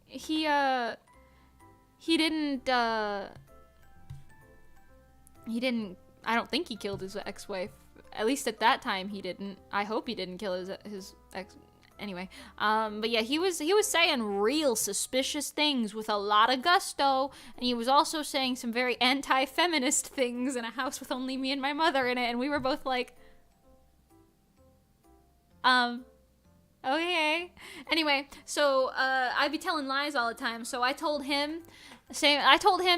He didn't, I don't think he killed his ex-wife. At least at that time he didn't. I hope he didn't kill his ex. Anyway, but yeah, he was saying real suspicious things with a lot of gusto, and he was also saying some very anti-feminist things in a house with only me and my mother in it, and we were both like, okay. Anyway, so I'd be telling lies all the time, so I told him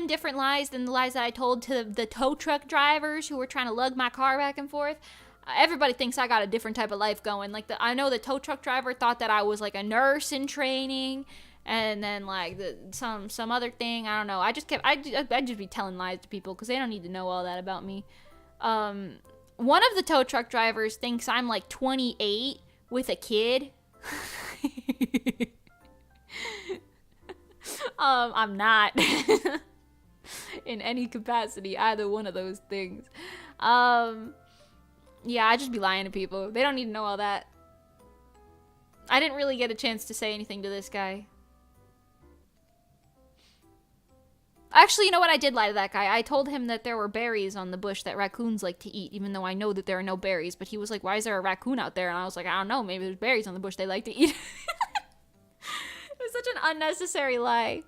different lies than the lies that I told to the tow truck drivers who were trying to lug my car back and forth. Everybody thinks I got a different type of life going. Like, I know the tow truck driver thought that I was like a nurse in training, and then like some other thing. I don't know. I'd just be telling lies to people because they don't need to know all that about me. One of the tow truck drivers thinks I'm like 28 with a kid. I'm not in any capacity, either one of those things. Yeah, I just be lying to people. They don't need to know all that. I didn't really get a chance to say anything to this guy. Actually, you know what? I did lie to that guy. I told him that there were berries on the bush that raccoons like to eat, even though I know that there are no berries. But he was like, why is there a raccoon out there? And I was like, I don't know. Maybe there's berries on the bush they like to eat. It was such an unnecessary lie.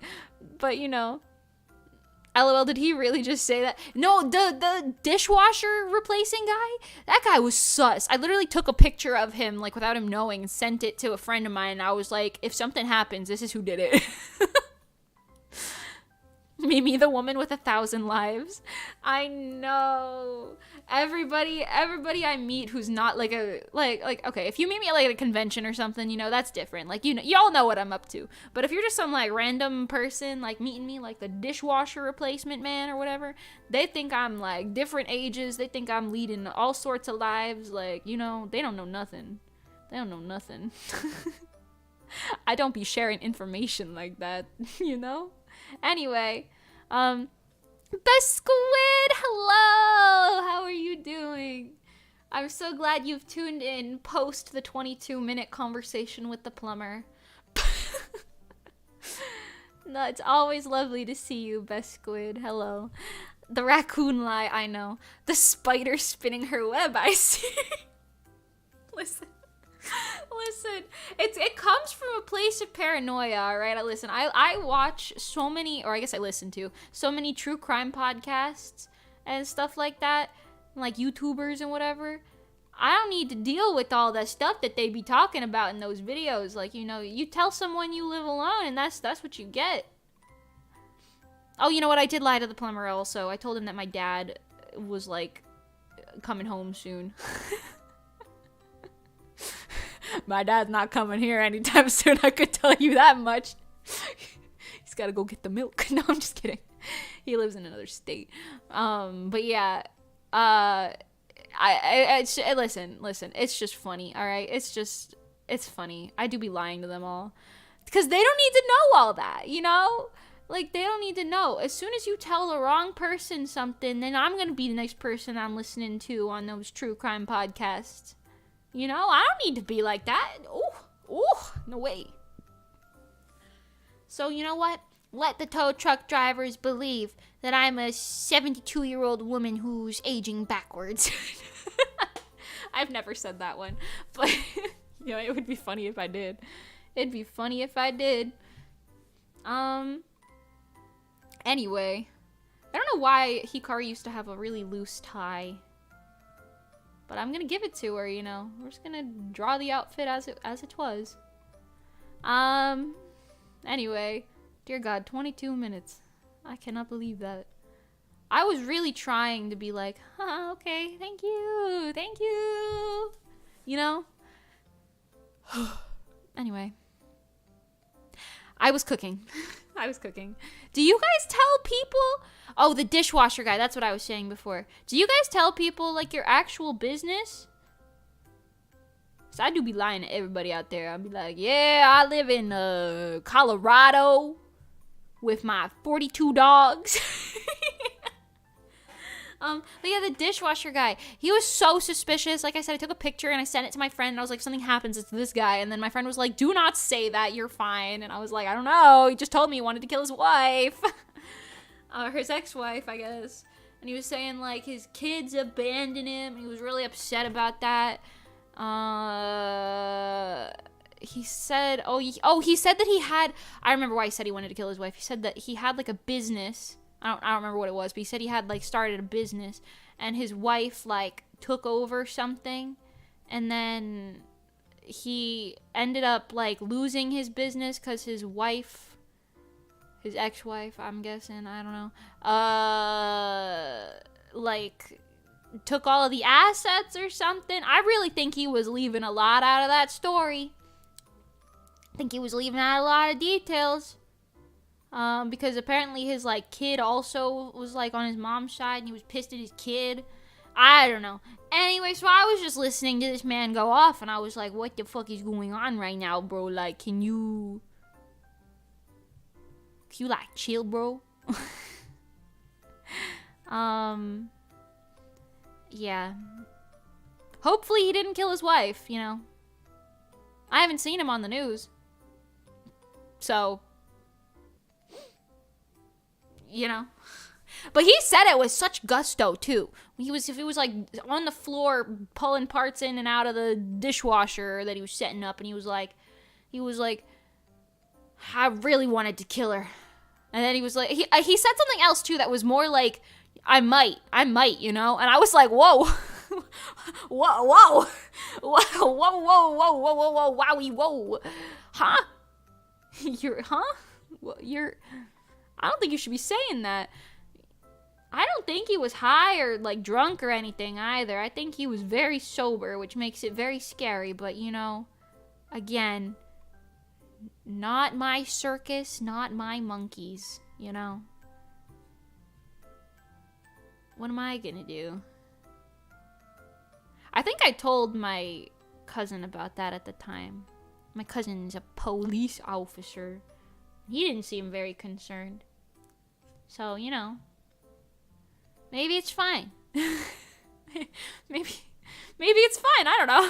But, you know. LOL, did he really just say that? No, the dishwasher replacing guy? That guy was sus. I literally took a picture of him, like, without him knowing, and sent it to a friend of mine. And I was like, if something happens, this is who did it. Mimi, the woman with 1,000 lives. I know. Everybody I meet who's not like okay, if you meet me at like a convention or something, you know, that's different. Like, you know, y'all know what I'm up to. But if you're just some like random person like meeting me, like the dishwasher replacement man or whatever, they think I'm like different ages. They think I'm leading all sorts of lives. Like, you know, they don't know nothing. They don't know nothing. I don't be sharing information like that, you know? Anyway, Best Squid, hello! How are you doing? I'm so glad you've tuned in post the 22-minute conversation with the plumber. No, it's always lovely to see you, Best Squid. Hello. The raccoon lie, I know. The spider spinning her web, I see. Listen, it comes from a place of paranoia, alright? Listen, I watch so many, or I guess I listen to, so many true crime podcasts and stuff like that, like YouTubers and whatever. I don't need to deal with all that stuff that they be talking about in those videos. Like, you know, you tell someone you live alone and that's what you get. Oh, you know what? I did lie to the plumber also. I told him that my dad was, like, coming home soon. My dad's not coming here anytime soon, I could tell you that much. He's He's got to go get the milk. No, I'm just kidding. He lives in another state. But yeah, listen, it's just funny, all right? It's funny. I do be lying to them all. Because they don't need to know all that, you know? Like, they don't need to know. As soon as you tell the wrong person something, then I'm going to be the next person I'm listening to on those true crime podcasts. You know? I don't need to be like that. Ooh, no way. So, you know what? Let the tow truck drivers believe that I'm a 72-year-old woman who's aging backwards. I've never said that one. But, you know, it would be funny if I did. It'd be funny if I did. Anyway. I don't know why Hikaru used to have a really loose tie. But I'm gonna give it to her, you know. We're just gonna draw the outfit as it was. Anyway. Dear God, 22 minutes. I cannot believe that. I was really trying to be like, okay, thank you. You know? Anyway. I was cooking. Do you guys tell people? Oh, the dishwasher guy. That's what I was saying before. Do you guys tell people, like, your actual business? Because I do be lying to everybody out there. I'll be like, yeah, I live in Colorado with my 42 dogs. But yeah, the dishwasher guy, he was so suspicious. Like I said, I took a picture and I sent it to my friend and I was like, if something happens, it's this guy. And then my friend was like, do not say that, you're fine. And I was like, I don't know, he just told me he wanted to kill his wife. His ex-wife, I guess. And he was saying, like, his kids abandoned him. He was really upset about that. He said, he said that he had, I remember why he said he wanted to kill his wife. He said that he had, like, a business. I don't remember what it was, but he said he had, like, started a business, and his wife, like, took over something, and then he ended up, like, losing his business because his wife, his ex-wife, I'm guessing, I don't know, like, took all of the assets or something. I really think he was leaving a lot out of that story. I think he was leaving out a lot of details. Because apparently his, like, kid also was, like, on his mom's side, and he was pissed at his kid. I don't know. Anyway, so I was just listening to this man go off, and I was like, what the fuck is going on right now, bro? Like, can you, like, chill, bro? Yeah. Hopefully he didn't kill his wife, you know. I haven't seen him on the news. So, you know. But he said it with such gusto, too. He was like on the floor pulling parts in and out of the dishwasher that he was setting up, and he was like, I really wanted to kill her. And then he was like, he said something else, too, that was more like, I might, you know? And I was like, whoa. whoa. Wowie, whoa. Huh? I don't think you should be saying that. I don't think he was high or, like, drunk or anything either. I think he was very sober, which makes it very scary. But, you know, again, not my circus, not my monkeys, you know? What am I gonna do? I think I told my cousin about that at the time. My cousin's a police officer. He didn't seem very concerned. So, you know. Maybe it's fine. maybe it's fine. I don't know.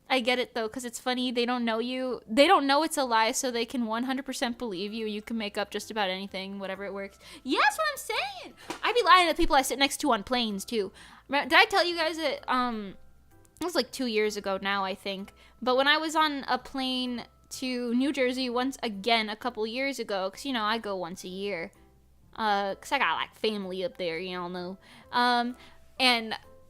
I get it, though, because it's funny. They don't know you. They don't know it's a lie, so they can 100% believe you. You can make up just about anything, whatever it works. Yeah, that's what I'm saying. I be lying to the people I sit next to on planes, too. Did I tell you guys that, it was like 2 years ago now, I think. But when I was on a plane to New Jersey once again a couple years ago, because, you know, I go once a year. Because I got, like, family up there, you all know. And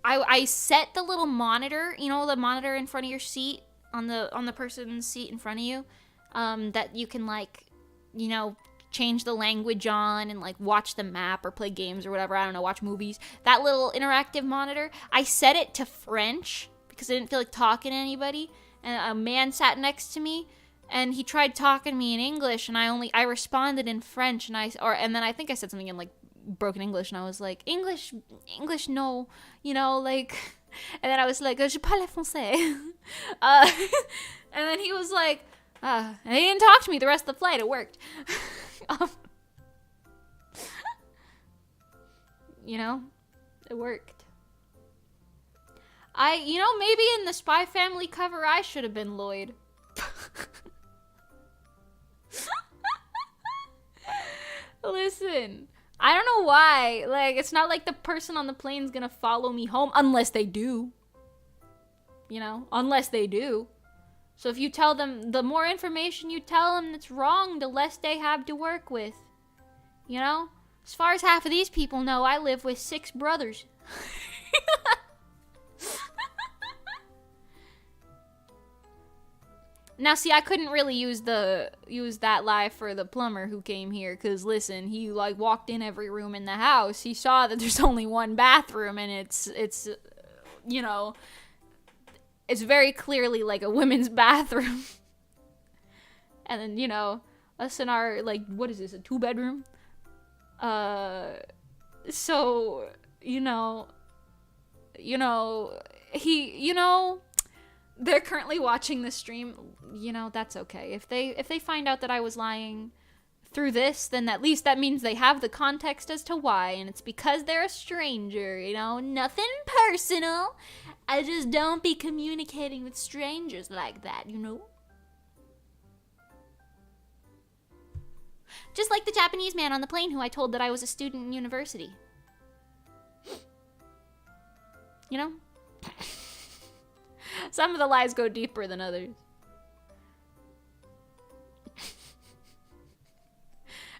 I set the little monitor, you know, the monitor in front of your seat, on the person's seat in front of you, that you can, like, you know, change the language on and, like, watch the map or play games or whatever, I don't know, watch movies. That little interactive monitor, I set it to French because I didn't feel like talking to anybody, and a man sat next to me, and he tried talking to me in English, and I responded in French, and then I think I said something in like broken English, and I was like, English, no, you know, like, and then I was like, je parle français, and then he was like, and he didn't talk to me the rest of the flight. It worked. You know, it worked. Maybe in the Spy Family cover, I should have been Lloyd. Listen, I don't know why. Like, it's not like the person on the plane's gonna follow me home unless they do. You know, unless they do. So if you tell them, the more information you tell them that's wrong, the less they have to work with. You know? As far as half of these people know, I live with 6 brothers. Now, see, I couldn't really use that lie for the plumber who came here, because listen, he like walked in every room in the house. He saw that there's only one bathroom, and it's you know, it's very clearly like a women's bathroom. And then, you know, us in our, like, what is this, a 2-bedroom? So, you know, they're currently watching the stream. You know, that's okay. If they find out that I was lying through this, then at least that means they have the context as to why, and it's because they're a stranger, you know? Nothing personal. I just don't be communicating with strangers like that, you know? Just like the Japanese man on the plane who I told that I was a student in university. You know? Some of the lies go deeper than others.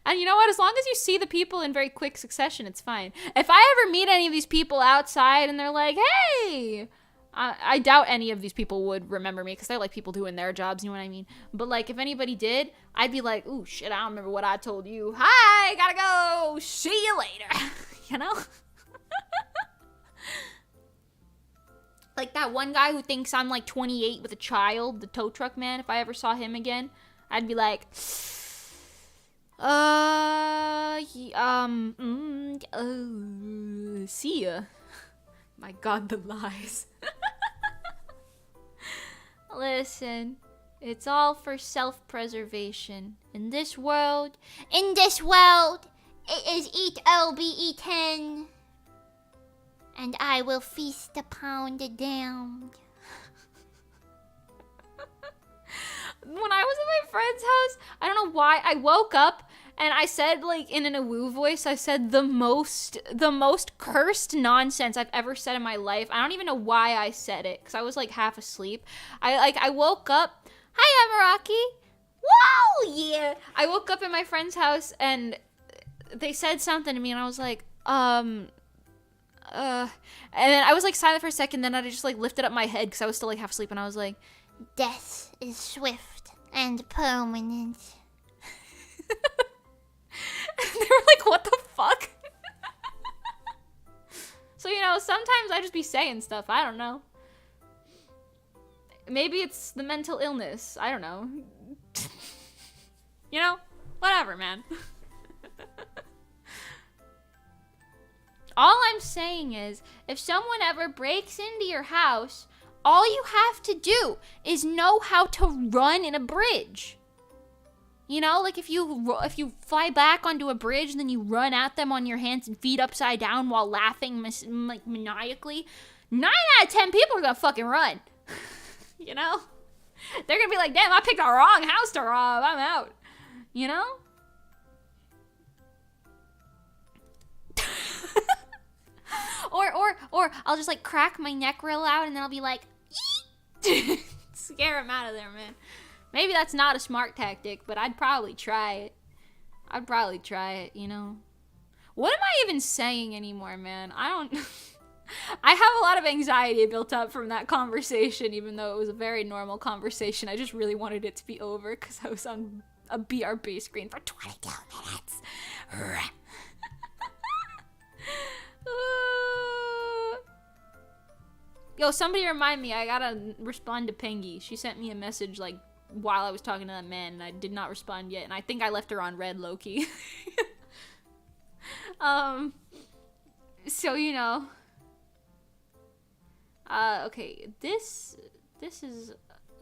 And you know what? As long as you see the people in very quick succession, it's fine. If I ever meet any of these people outside and they're like, hey, I doubt any of these people would remember me because they're like people doing their jobs, you know what I mean? But like, if anybody did, I'd be like, ooh, shit, I don't remember what I told you. Hi, gotta go. See you later. You know? Like that one guy who thinks I'm like 28 with a child, the tow truck man. If I ever saw him again, I'd be like, see ya. My God, the lies. Listen, it's all for self-preservation. In this world, it is eat all be eaten. And I will feast upon the damned. When I was at my friend's house, I don't know why, I woke up and I said, like, in an awoo voice, I said the most cursed nonsense I've ever said in my life. I don't even know why I said it, because I was, like, half asleep. I woke up, hi, Amaraki. Whoa, yeah. I woke up at my friend's house, and they said something to me, and I was like, and then I was, like, silent for a second, then I just, like, lifted up my head, because I was still, like, half asleep, and I was like, death is swift and permanent. And they were like, what the fuck? So, you know, sometimes I just be saying stuff. I don't know. Maybe it's the mental illness. I don't know. You know? Whatever, man. All I'm saying is, if someone ever breaks into your house, all you have to do is know how to run in a bridge. You know, like if you fly back onto a bridge and then you run at them on your hands and feet upside down while laughing like maniacally, 9 out of 10 people are gonna fucking run. You know? They're gonna be like, damn, I picked the wrong house to rob. I'm out. You know? Or I'll just like crack my neck real loud and then I'll be like, scare him out of there, man. Maybe that's not a smart tactic, but I'd probably try it. You know? What am I even saying anymore, man? I don't... I have a lot of anxiety built up from that conversation, even though it was a very normal conversation. I just really wanted it to be over because I was on a BRB screen for 22 minutes. Yo, somebody remind me, I gotta respond to Pengy. She sent me a message like while I was talking to that man, and I did not respond yet, and I think I left her on red, low-key. So, you know. Okay, this is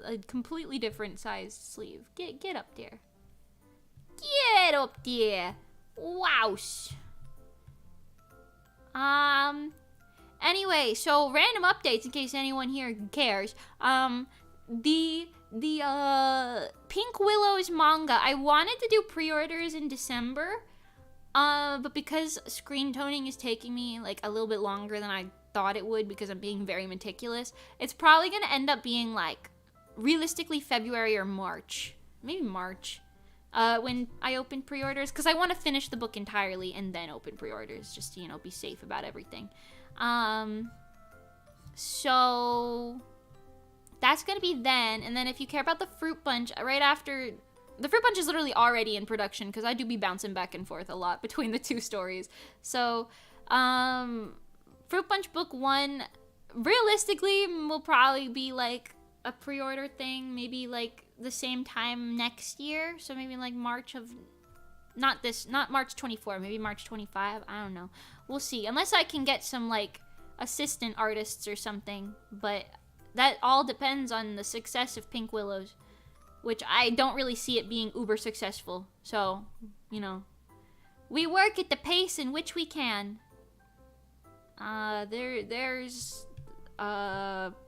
a completely different sized sleeve. Get up there. Get up there. Wowsh. Anyway, so random updates in case anyone here cares. The Pink Willows manga, I wanted to do pre-orders in December, but because screen toning is taking me like a little bit longer than I thought it would because I'm being very meticulous, it's probably gonna end up being like realistically February or March, maybe March, when I open pre-orders, because I want to finish the book entirely and then open pre-orders, just to, you know, be safe about everything. So that's gonna be then, and then if you care about the Fruit Punch, right after, the Fruit Punch is literally already in production, because I do be bouncing back and forth a lot between the two stories. So, Fruit Punch Book 1, realistically, will probably be, like, a pre-order thing, maybe, like, the same time next year, so maybe, like, March of, not March 24, maybe March 25, I don't know. We'll see, unless I can get some, like, assistant artists or something, but that all depends on the success of Pink Willows, which I don't really see it being uber successful, so, you know. We work at the pace in which we can. There's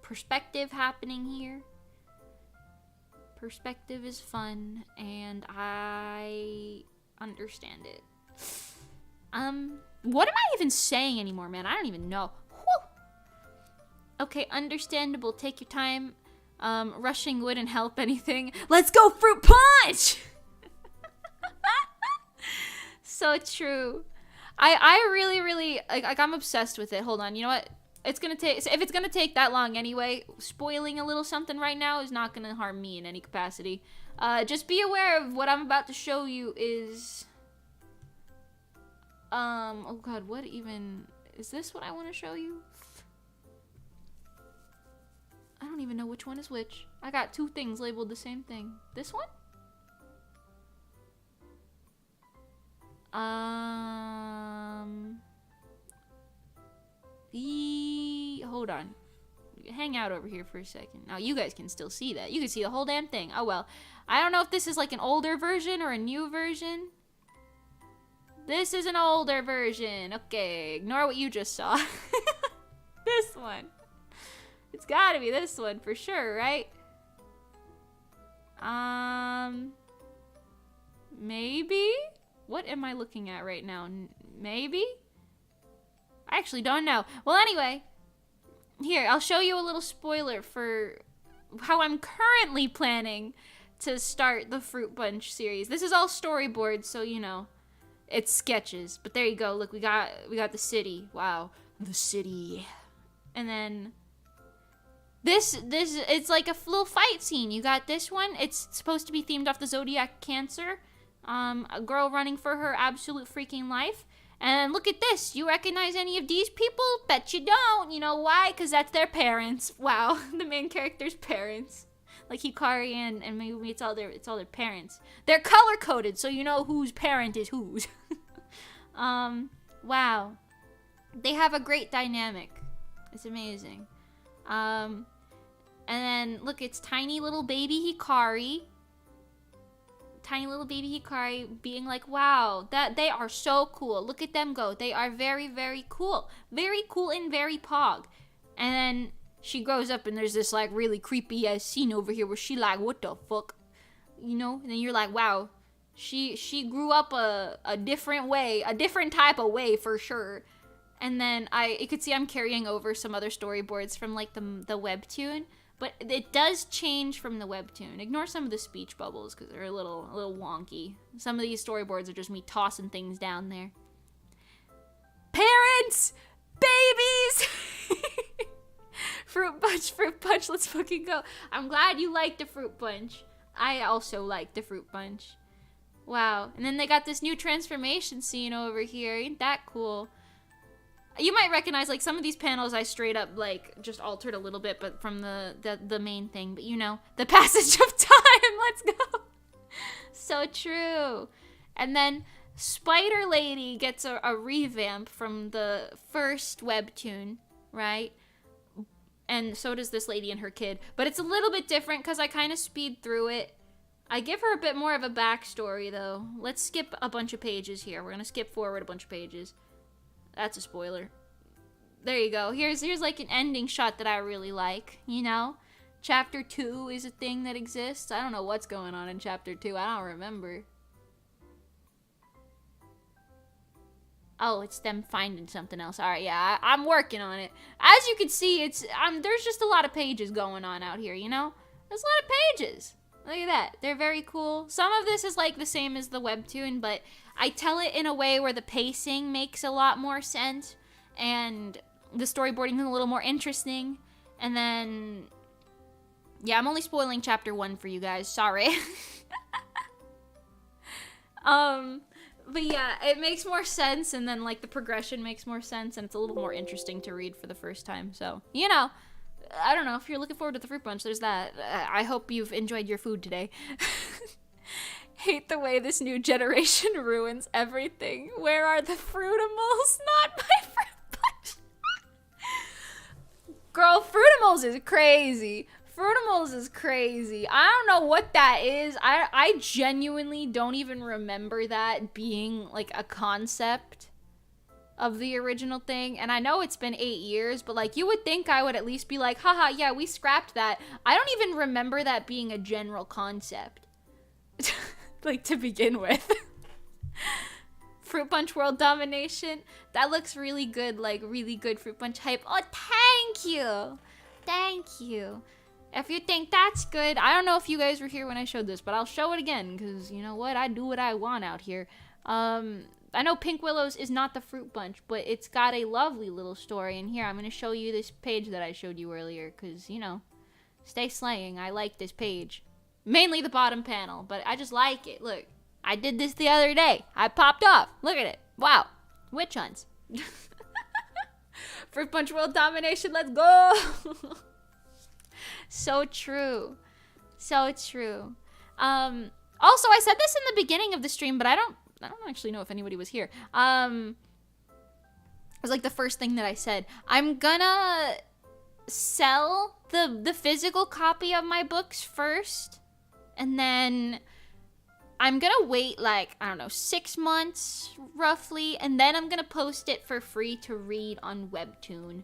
perspective happening here. Perspective is fun, and I understand it. What am I even saying anymore, man? I don't even know. Whew. Okay, understandable. Take your time. Rushing wouldn't help anything. Let's go, Fruit Punch! So true. I really, like, I'm obsessed with it. Hold on, you know what? It's gonna take, if it's gonna take that long anyway, spoiling a little something right now is not gonna harm me in any capacity. Just be aware of what I'm about to show you is, oh god, what even, is this what I want to show you? I don't even know which one is which. I got two things labeled the same thing. This one? Hold on. Hang out over here for a second. Now, you guys can still see that. You can see the whole damn thing. Oh, well. I don't know if this is like an older version or a new version. This is an older version. Okay, ignore what you just saw. This one. It's gotta be this one for sure, right? Maybe? What am I looking at right now? Maybe? I actually don't know. Well, anyway, here, I'll show you a little spoiler for how I'm currently planning to start the Fruit Punch series. This is all storyboards, so, you know, it's sketches. But there you go. Look, we got the city. Wow. The city. And then this, it's like a little fight scene. You got this one. It's supposed to be themed off the zodiac Cancer. A girl running for her absolute freaking life. And look at this. You recognize any of these people? Bet you don't. You know why? Because that's their parents. Wow. The main character's parents. Like Hikari and Megumi, it's all their parents. They're color-coded, so you know whose parent is whose. Wow. They have a great dynamic. It's amazing. And then, look, it's tiny little baby Hikari. Tiny little baby Hikari being like, wow, that they are so cool. Look at them go. They are very, very cool. Very cool and very pog. And then she grows up and there's this like really creepy ass scene over here where she like, what the fuck? You know? And then you're like, wow. She grew up a different way. A different type of way for sure. And then you could see I'm carrying over some other storyboards from like the webtoon. But it does change from the webtoon. Ignore some of the speech bubbles because they're a little wonky. Some of these storyboards are just me tossing things down there. Parents! Babies! Fruit Punch, let's fucking go. I'm glad you liked the Fruit Punch. I also like the Fruit Punch. Wow. And then they got this new transformation scene over here. Ain't that cool? You might recognize, like, some of these panels I straight up, like, just altered a little bit, but from the main thing. But, you know, the passage of time. Let's go. So true. And then Spider Lady gets a revamp from the first webtoon, right? And so does this lady and her kid. But it's a little bit different because I kind of speed through it. I give her a bit more of a backstory, though. Let's skip a bunch of pages here. We're going to skip forward a bunch of pages. That's a spoiler. There you go. Here's like an ending shot that I really like, you know? Chapter 2 is a thing that exists. I don't know what's going on in Chapter 2. I don't remember. Oh, it's them finding something else. All right, yeah, I'm working on it. As you can see, there's just a lot of pages going on out here, you know? There's a lot of pages. Look at that. They're very cool. Some of this is like the same as the webtoon, but I tell it in a way where the pacing makes a lot more sense, and the storyboarding is a little more interesting. And then, yeah, I'm only spoiling chapter 1 for you guys. Sorry. But yeah, it makes more sense, and then, like, the progression makes more sense, and it's a little more interesting to read for the first time. So, you know, I don't know. If you're looking forward to the fruit punch, there's that. I hope you've enjoyed your food today. Hate the way this new generation ruins everything. Where are the fruitimals? Not my fruit punch. Girl, fruitimals is crazy. Fruitimals is crazy. I don't know what that is. I genuinely don't even remember that being, like, a concept of the original thing. And I know it's been 8 years, but, like, you would think I would at least be like, haha, yeah, we scrapped that. I don't even remember that being a general concept. Like, to begin with. Fruit Punch World Domination. That looks really good, like, really good Fruit Punch hype. Oh, thank you. Thank you. If you think that's good, I don't know if you guys were here when I showed this, but I'll show it again, because you know what? I do what I want out here. I know Pink Willows is not the fruit punch, but it's got a lovely little story, and here, I'm going to show you this page that I showed you earlier, because, you know, stay slaying. I like this page. Mainly the bottom panel, but I just like it. Look, I did this the other day. I popped off. Look at it. Wow. Witch hunts. Fruit Punch World Domination, let's go! So true. So true. Also, I said this in the beginning of the stream, but I don't actually know if anybody was here. It was like the first thing that I said. I'm gonna sell the physical copy of my books first, and then I'm gonna wait, like, I don't know, 6 months roughly, and then I'm gonna post it for free to read on Webtoon.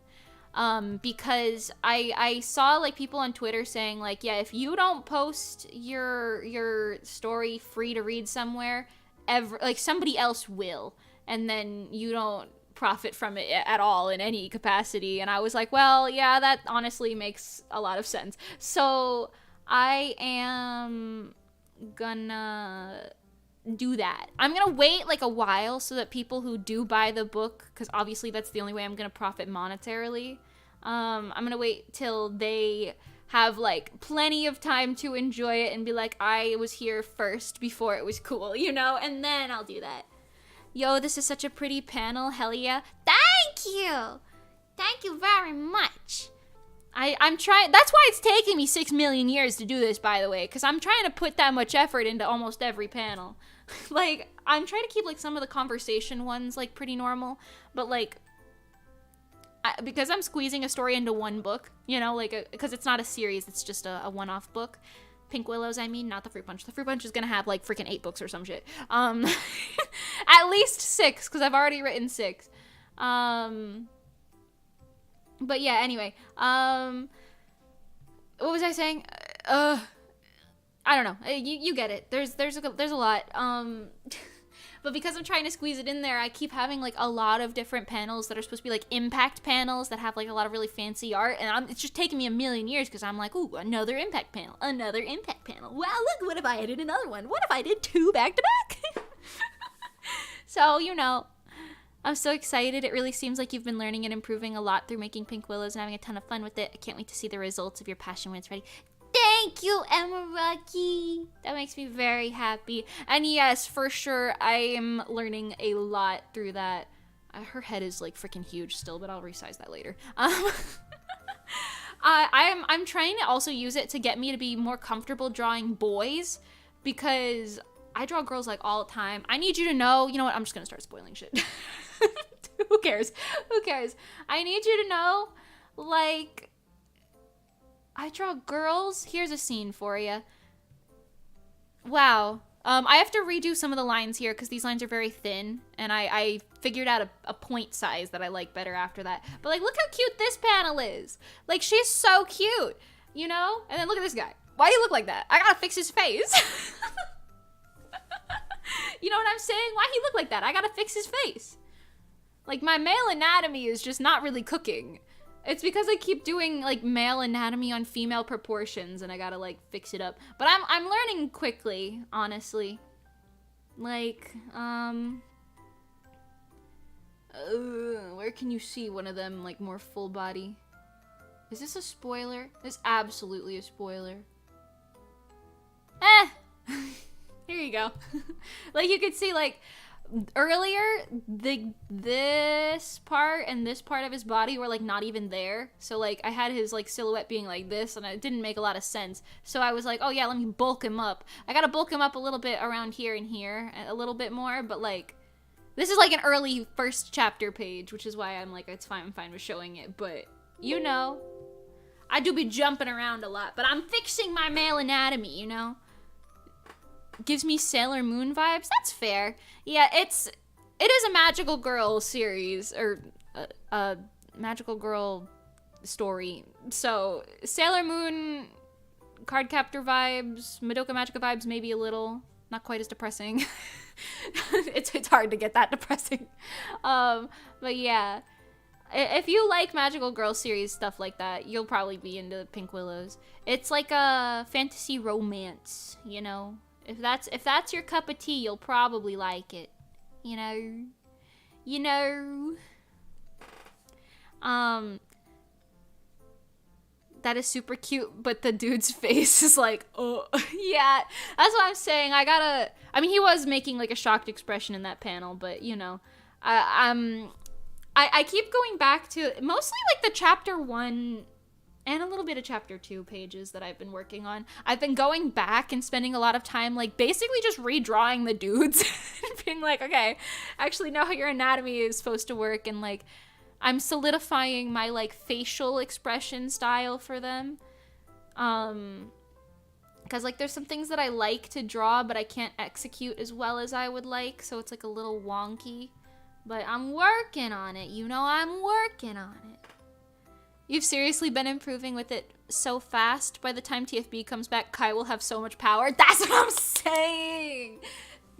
Because I saw, like, people on Twitter saying, like, yeah, if you don't post your story free to read somewhere, like, somebody else will, and then you don't profit from it at all in any capacity. And I was like, well, yeah, that honestly makes a lot of sense. So I am gonna do that. I'm gonna wait, like, a while so that people who do buy the book, because obviously that's the only way I'm gonna profit monetarily, I'm gonna wait till they have, like, plenty of time to enjoy it and be like, I was here first before it was cool, you know? And then I'll do that. Yo, this is such a pretty panel. Hell yeah. Thank you. Thank you very much. I'm trying. That's why it's taking me 6 million years to do this, by the way, because I'm trying to put that much effort into almost every panel. Like, I'm trying to keep, like, some of the conversation ones, like, pretty normal, but, like, because I'm squeezing a story into one book, you know, like, because it's not a series, it's just a one-off book. Pink Willows, I mean, not the Fruit Punch. The Fruit Punch is gonna have, like, freaking 8 books or some shit. At least 6, because I've already written 6. But yeah, anyway, what was I saying? I don't know. You get it. There's a lot. But because I'm trying to squeeze it in there, I keep having, like, a lot of different panels that are supposed to be, like, impact panels that have, like, a lot of really fancy art, and it's just taking me a million years because I'm like, ooh, another impact panel, another impact panel. Wow, look, what if I added another one? What if I did 2 back to back? So, you know, I'm so excited. It really seems like you've been learning and improving a lot through making Pink Willows and having a ton of fun with it. I can't wait to see the results of your passion when it's ready. Thank you, Emeraki. That makes me very happy. And yes, for sure, I am learning a lot through that. her head is like freaking huge still, but I'll resize that later. I'm trying to also use it to get me to be more comfortable drawing boys, because I draw girls like all the time. I need you to know, you know what, I'm just gonna start spoiling shit. Who cares? Who cares? I need you to know, like, I draw girls. Here's a scene for you. Wow. I have to redo some of the lines here because these lines are very thin, and I figured out a point size that I like better after that. But like, look how cute this panel is. Like, she's so cute, you know? And then look at this guy. Why do you look like that? I gotta fix his face. You know what I'm saying? Why he look like that? I gotta fix his face. Like, my male anatomy is just not really cooking. It's because I keep doing, like, male anatomy on female proportions, and I gotta, like, fix it up. But I'm learning quickly, honestly. Like, where can you see one of them, like, more full body? Is this a spoiler? This is absolutely a spoiler. Here you go. Like, you could see, like, earlier, this part and this part of his body were, like, not even there. So, like, I had his, like, silhouette being like this, and it didn't make a lot of sense. So I was like, oh yeah, let me bulk him up. I gotta bulk him up a little bit around here and here, a little bit more, but, like, this is, like, an early first chapter page, which is why I'm like, it's fine, I'm fine with showing it, but, you know, I do be jumping around a lot, but I'm fixing my male anatomy, you know? Gives me Sailor Moon vibes. That's fair. Yeah, it is a magical girl series, or a magical girl story. So Sailor Moon, Cardcaptor vibes, Madoka Magica vibes, maybe a little. Not quite as depressing. It's hard to get that depressing. But yeah, if you like magical girl series stuff like that, you'll probably be into Pink Willows. It's like a fantasy romance, you know. If that's your cup of tea, you'll probably like it. You know? You know? That is super cute, but the dude's face is like, oh, yeah. That's what I'm saying. I mean, he was making, like, a shocked expression in that panel, but, you know. I keep going back to, mostly, like, the chapter 1... and a little bit of chapter 2 pages that I've been working on. I've been going back and spending a lot of time, like, basically just redrawing the dudes. Being like, okay, I actually know how your anatomy is supposed to work. And, like, I'm solidifying my, like, facial expression style for them. Because, like, there's some things that I like to draw, but I can't execute as well as I would like. So it's, like, a little wonky. But I'm working on it. You know, I'm working on it. You've seriously been improving with it so fast. By the time TFB comes back, Kai will have so much power. That's what I'm saying!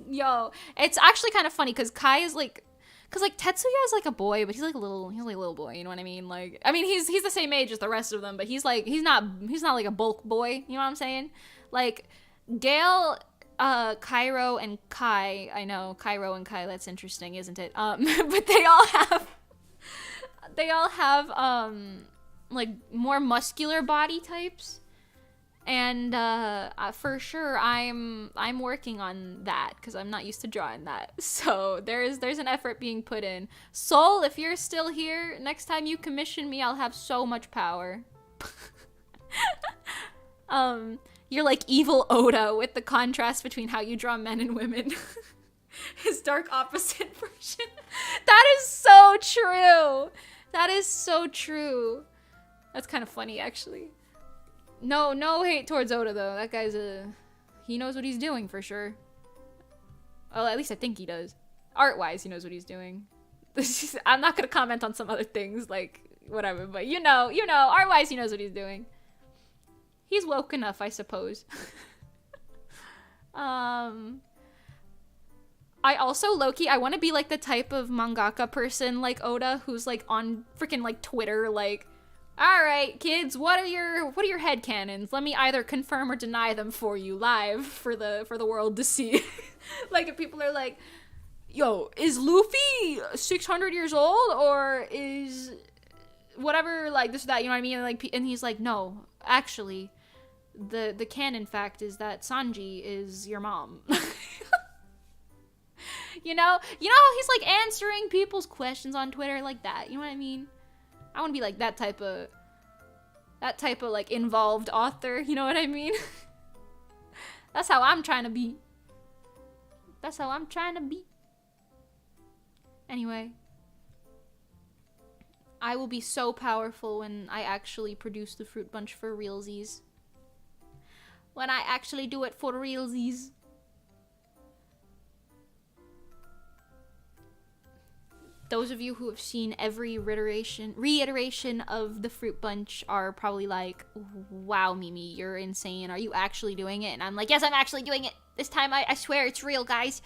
Yo, it's actually kind of funny, because Kai is, like... Because, like, Tetsuya is, like, a boy, but he's, like, a little boy, you know what I mean? Like, I mean, he's the same age as the rest of them, but he's, like, he's not, like, a bulk boy, you know what I'm saying? Like, Gale, Cairo, and Kai... I know, Cairo and Kai, that's interesting, isn't it? But they all have, like, more muscular body types, and for sure I'm working on that, because I'm not used to drawing that. So there's an effort being put in. Soul, if you're still here, next time you commission me, I'll have so much power. You're like evil Oda with the contrast between how you draw men and women. His dark opposite version. That is so true. That is so true. That's kind of funny, actually. No hate towards Oda, though. That guy's he knows what he's doing, for sure. Well, at least I think he does. Art-wise, he knows what he's doing. I'm not gonna comment on some other things, like, whatever, but you know, art-wise, he knows what he's doing. He's woke enough, I suppose. I also, low-key, I want to be, like, the type of mangaka person like Oda who's, like, on freaking, like, Twitter, like, alright, kids, what are your headcanons? Let me either confirm or deny them for you live for the world to see. Like, if people are like, yo, is Luffy 600 years old, or is whatever, like, this or that, you know what I mean? Like, and he's like, no, actually, the canon fact is that Sanji is your mom. You know how he's like answering people's questions on Twitter like that. You know what I mean? I want to be like that type of like involved author. You know what I mean? That's how I'm trying to be. That's how I'm trying to be. Anyway, I will be so powerful when I actually produce the fruit bunch for realsies. When I actually do it for realsies. Those of you who have seen every reiteration of the fruit bunch are probably like, wow, Mimi, you're insane. Are you actually doing it? And I'm like, yes, I'm actually doing it. This time, I swear it's real, guys.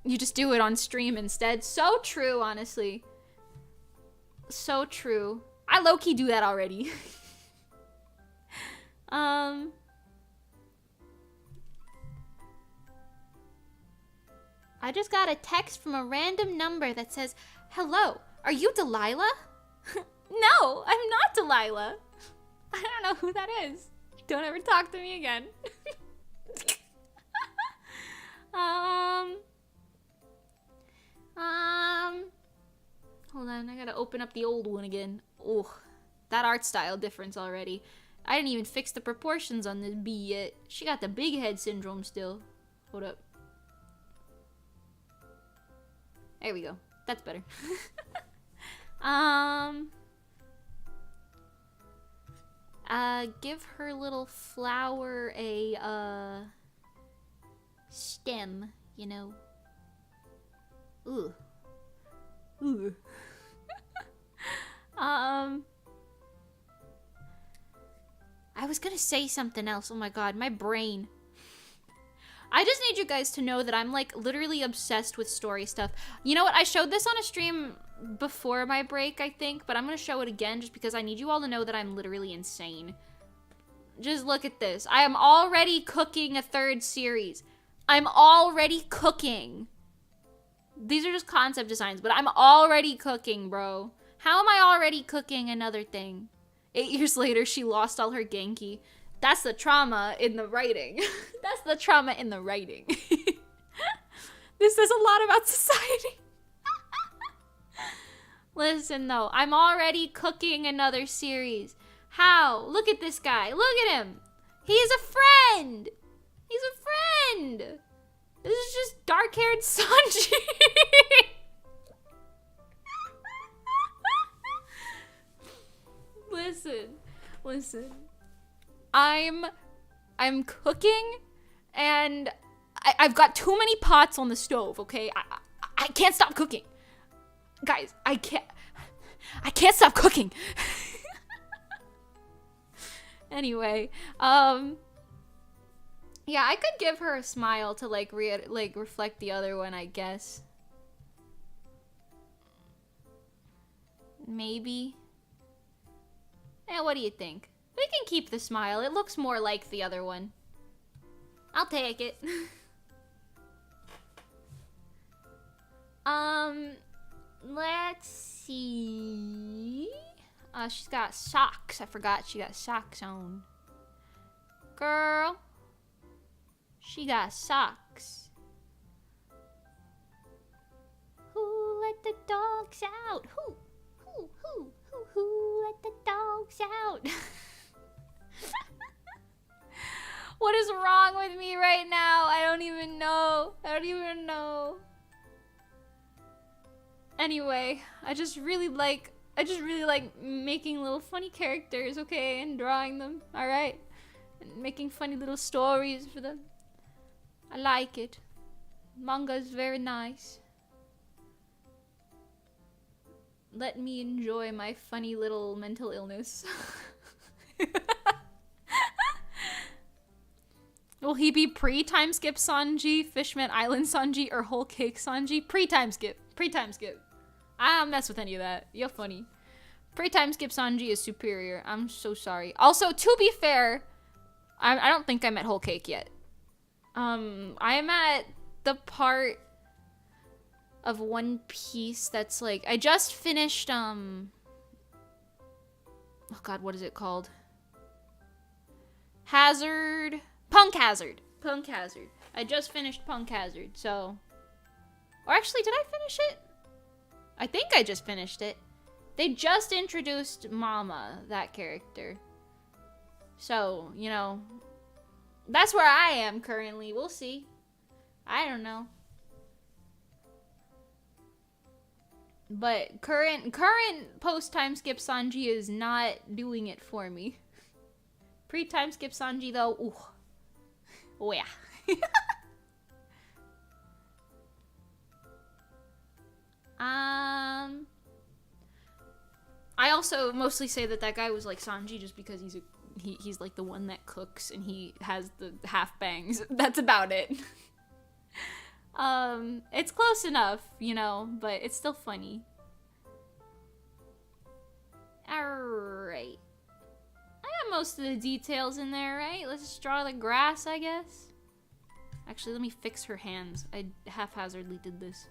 You just do it on stream instead. So true, honestly. So true. I low-key do that already. I just got a text from a random number that says, hello, are you Delilah? No, I'm not Delilah. I don't know who that is. Don't ever talk to me again. Hold on, I gotta open up the old one again. Oh, that art style difference already. I didn't even fix the proportions on this bee yet. She got the big head syndrome still. Hold up. There we go. That's better. Give her little flower a, stem, you know. Ooh. Ooh. I was gonna say something else. Oh my god, my brain. I just need you guys to know that I'm like literally obsessed with story stuff. You know what? I showed this on a stream before my break, I think, but I'm gonna show it again just because I need you all to know that I'm literally insane. Just look at this. I am already cooking a third series. I'm already cooking. These are just concept designs, but I'm already cooking, bro. How am I already cooking another thing? 8 years later, she lost all her Genki. That's the trauma in the writing. That's the trauma in the writing. This says a lot about society. Listen, though, I'm already cooking another series. How? Look at this guy. Look at him. He's a friend. He's a friend. This is just dark-haired Sanji. Listen. I'm cooking, and I've got too many pots on the stove, okay? I can't stop cooking. Guys, I can't stop cooking. Anyway, yeah, I could give her a smile to like reflect the other one, I guess. Maybe. What do you think? We can keep the smile. It looks more like the other one. I'll take it. Let's see. She's got socks. I forgot she got socks on. Girl. She got socks. Who let the dogs out? Who let the dogs out? What is wrong with me right now? I don't even know. Anyway, I just really like making little funny characters, okay, and drawing them, alright? And making funny little stories for them. I like it. Manga is very nice. Let me enjoy my funny little mental illness. Will he be pre-time skip Sanji, Fishman Island Sanji, or Whole Cake Sanji? Pre-time skip. I don't mess with any of that. You're funny. Pre-time skip Sanji is superior. I'm so sorry. Also, to be fair, I don't think I'm at Whole Cake yet. I'm at the part of One Piece that's like, I just finished, oh god, what is it called? Punk Hazard. Punk Hazard. I just finished Punk Hazard, so... Or actually, did I finish it? I think I just finished it. They just introduced Mama, that character. So, you know, that's where I am currently. We'll see. I don't know. But current post-time skip Sanji is not doing it for me. Pre-time skip Sanji, though, ooh. Oh, yeah. I also mostly say that guy was like Sanji just because he's like the one that cooks and he has the half bangs. That's about it. It's close enough, you know, but it's still funny. Alright. I got most of the details in there, right? Let's just draw the grass, I guess. Actually, let me fix her hands. I haphazardly did this.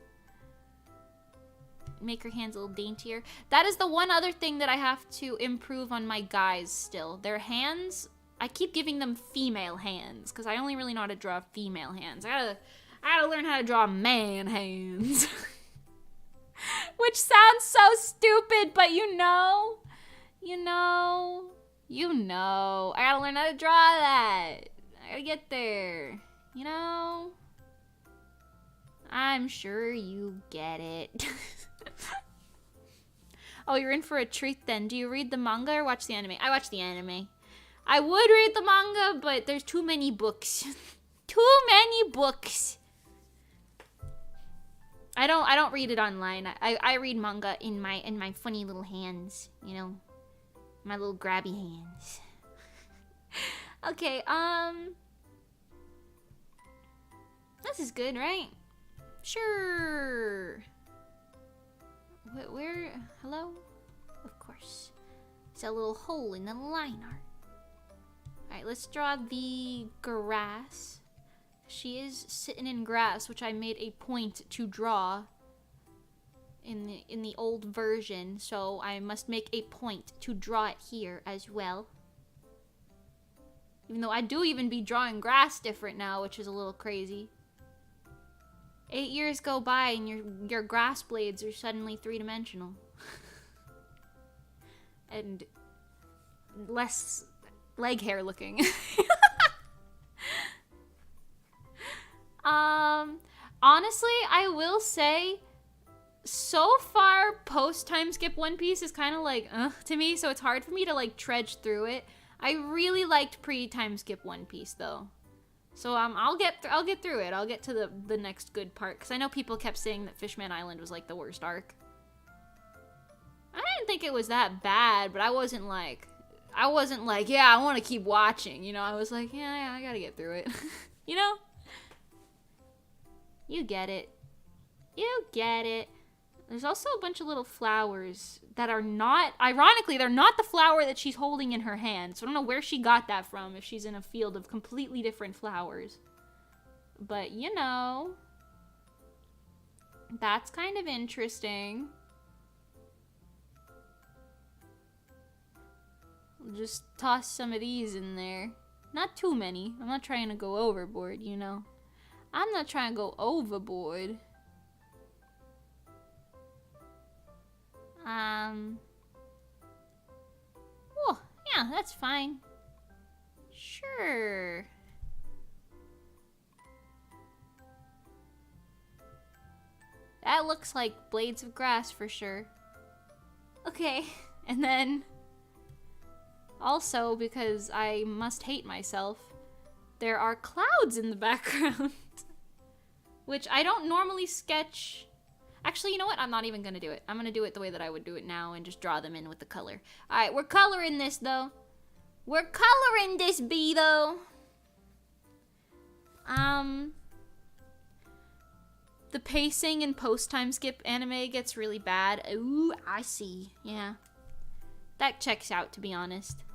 Make her hands a little daintier. That is the one other thing that I have to improve on my guys still. Their hands, I keep giving them female hands because I only really know how to draw female hands. I gotta learn how to draw man hands. Which sounds so stupid, but you know. I gotta learn how to draw that. I gotta get there. You know? I'm sure you get it. Oh, you're in for a treat then. Do you read the manga or watch the anime? I watch the anime. I would read the manga, but there's too many books. Too many books. I don't read it online. I read manga in my funny little hands, you know. My little grabby hands. Okay, this is good, right? Sure. Where? Hello? Of course. It's a little hole in the line art. Alright, let's draw the grass. She is sitting in grass, which I made a point to draw in the old version, so I must make a point to draw it here as well. Even though I do even be drawing grass different now, which is a little crazy. 8 years go by and your grass blades are suddenly three-dimensional. And less leg hair looking. Honestly, I will say, so far, post-time skip One Piece is kind of like, to me, so it's hard for me to, like, trudge through it. I really liked pre-time skip One Piece, though. So, I'll get through it. I'll get to the next good part, because I know people kept saying that Fishman Island was, like, the worst arc. I didn't think it was that bad, but I wasn't like, yeah, I want to keep watching, you know? I was like, yeah, I gotta get through it. You know? You get it. You get it. There's also a bunch of little flowers that are not, ironically, they're not the flower that she's holding in her hand. So I don't know where she got that from, if she's in a field of completely different flowers. But, you know, that's kind of interesting. Just toss some of these in there. Not too many. I'm not trying to go overboard, you know. I'm not trying to go overboard. Oh, yeah, that's fine. Sure. That looks like blades of grass for sure. Okay, and then also, because I must hate myself, there are clouds in the background. Which I don't normally sketch. Actually, you know what? I'm not even gonna do it. I'm gonna do it the way that I would do it now and just draw them in with the color. Alright, we're coloring this, though. We're coloring this bee, though. The pacing in post-time skip anime gets really bad. Ooh, I see. Yeah. That checks out, to be honest.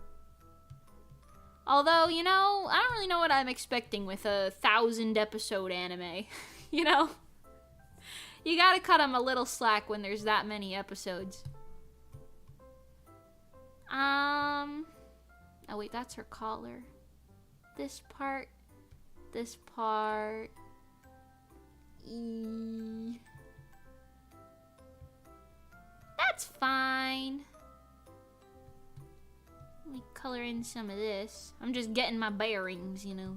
Although, you know, I don't really know what I'm expecting with a 1,000-episode anime. You know? You gotta cut them a little slack when there's that many episodes. Oh wait, that's her collar. This part. this part. That's fine. Let me color in some of this. I'm just getting my bearings, you know.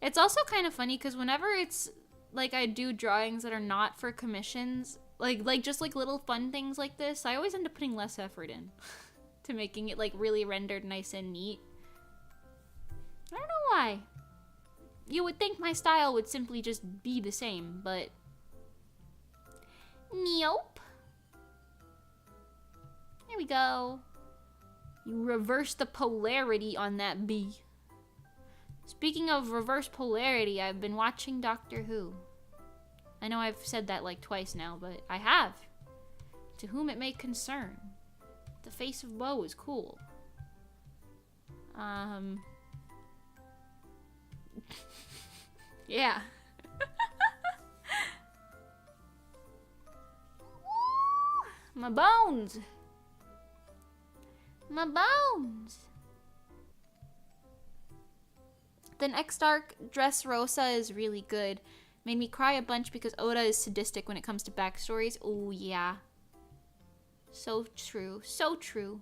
It's also kind of funny because whenever it's like I do drawings that are not for commissions, like just like little fun things like this, I always end up putting less effort in to making it like really rendered nice and neat. I don't know why. You would think my style would simply just be the same, but nope. There we go. You reverse the polarity on that bee. Speaking of reverse polarity, I've been watching Doctor Who. I know I've said that like twice now, but I have. To whom it may concern. The face of Bo is cool. Yeah. My bones. My bones. The next arc, Dressrosa, is really good. Made me cry a bunch because Oda is sadistic when it comes to backstories. Oh, yeah. So true. So true.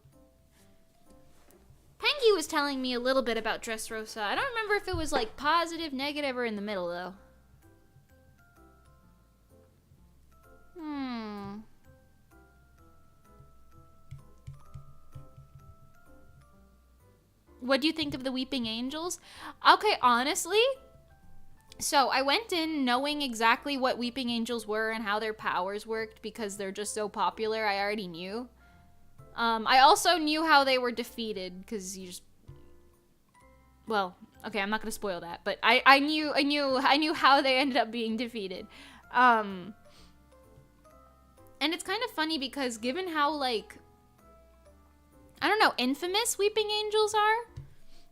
Pengy was telling me a little bit about Dressrosa. I don't remember if it was like positive, negative, or in the middle, though. What do you think of the Weeping Angels? Okay, honestly, so I went in knowing exactly what Weeping Angels were and how their powers worked because they're just so popular. I already knew. I also knew how they were defeated because you just... Well, okay, I'm not gonna spoil that, but I knew how they ended up being defeated. And it's kind of funny because given how, like, I don't know, infamous Weeping Angels are,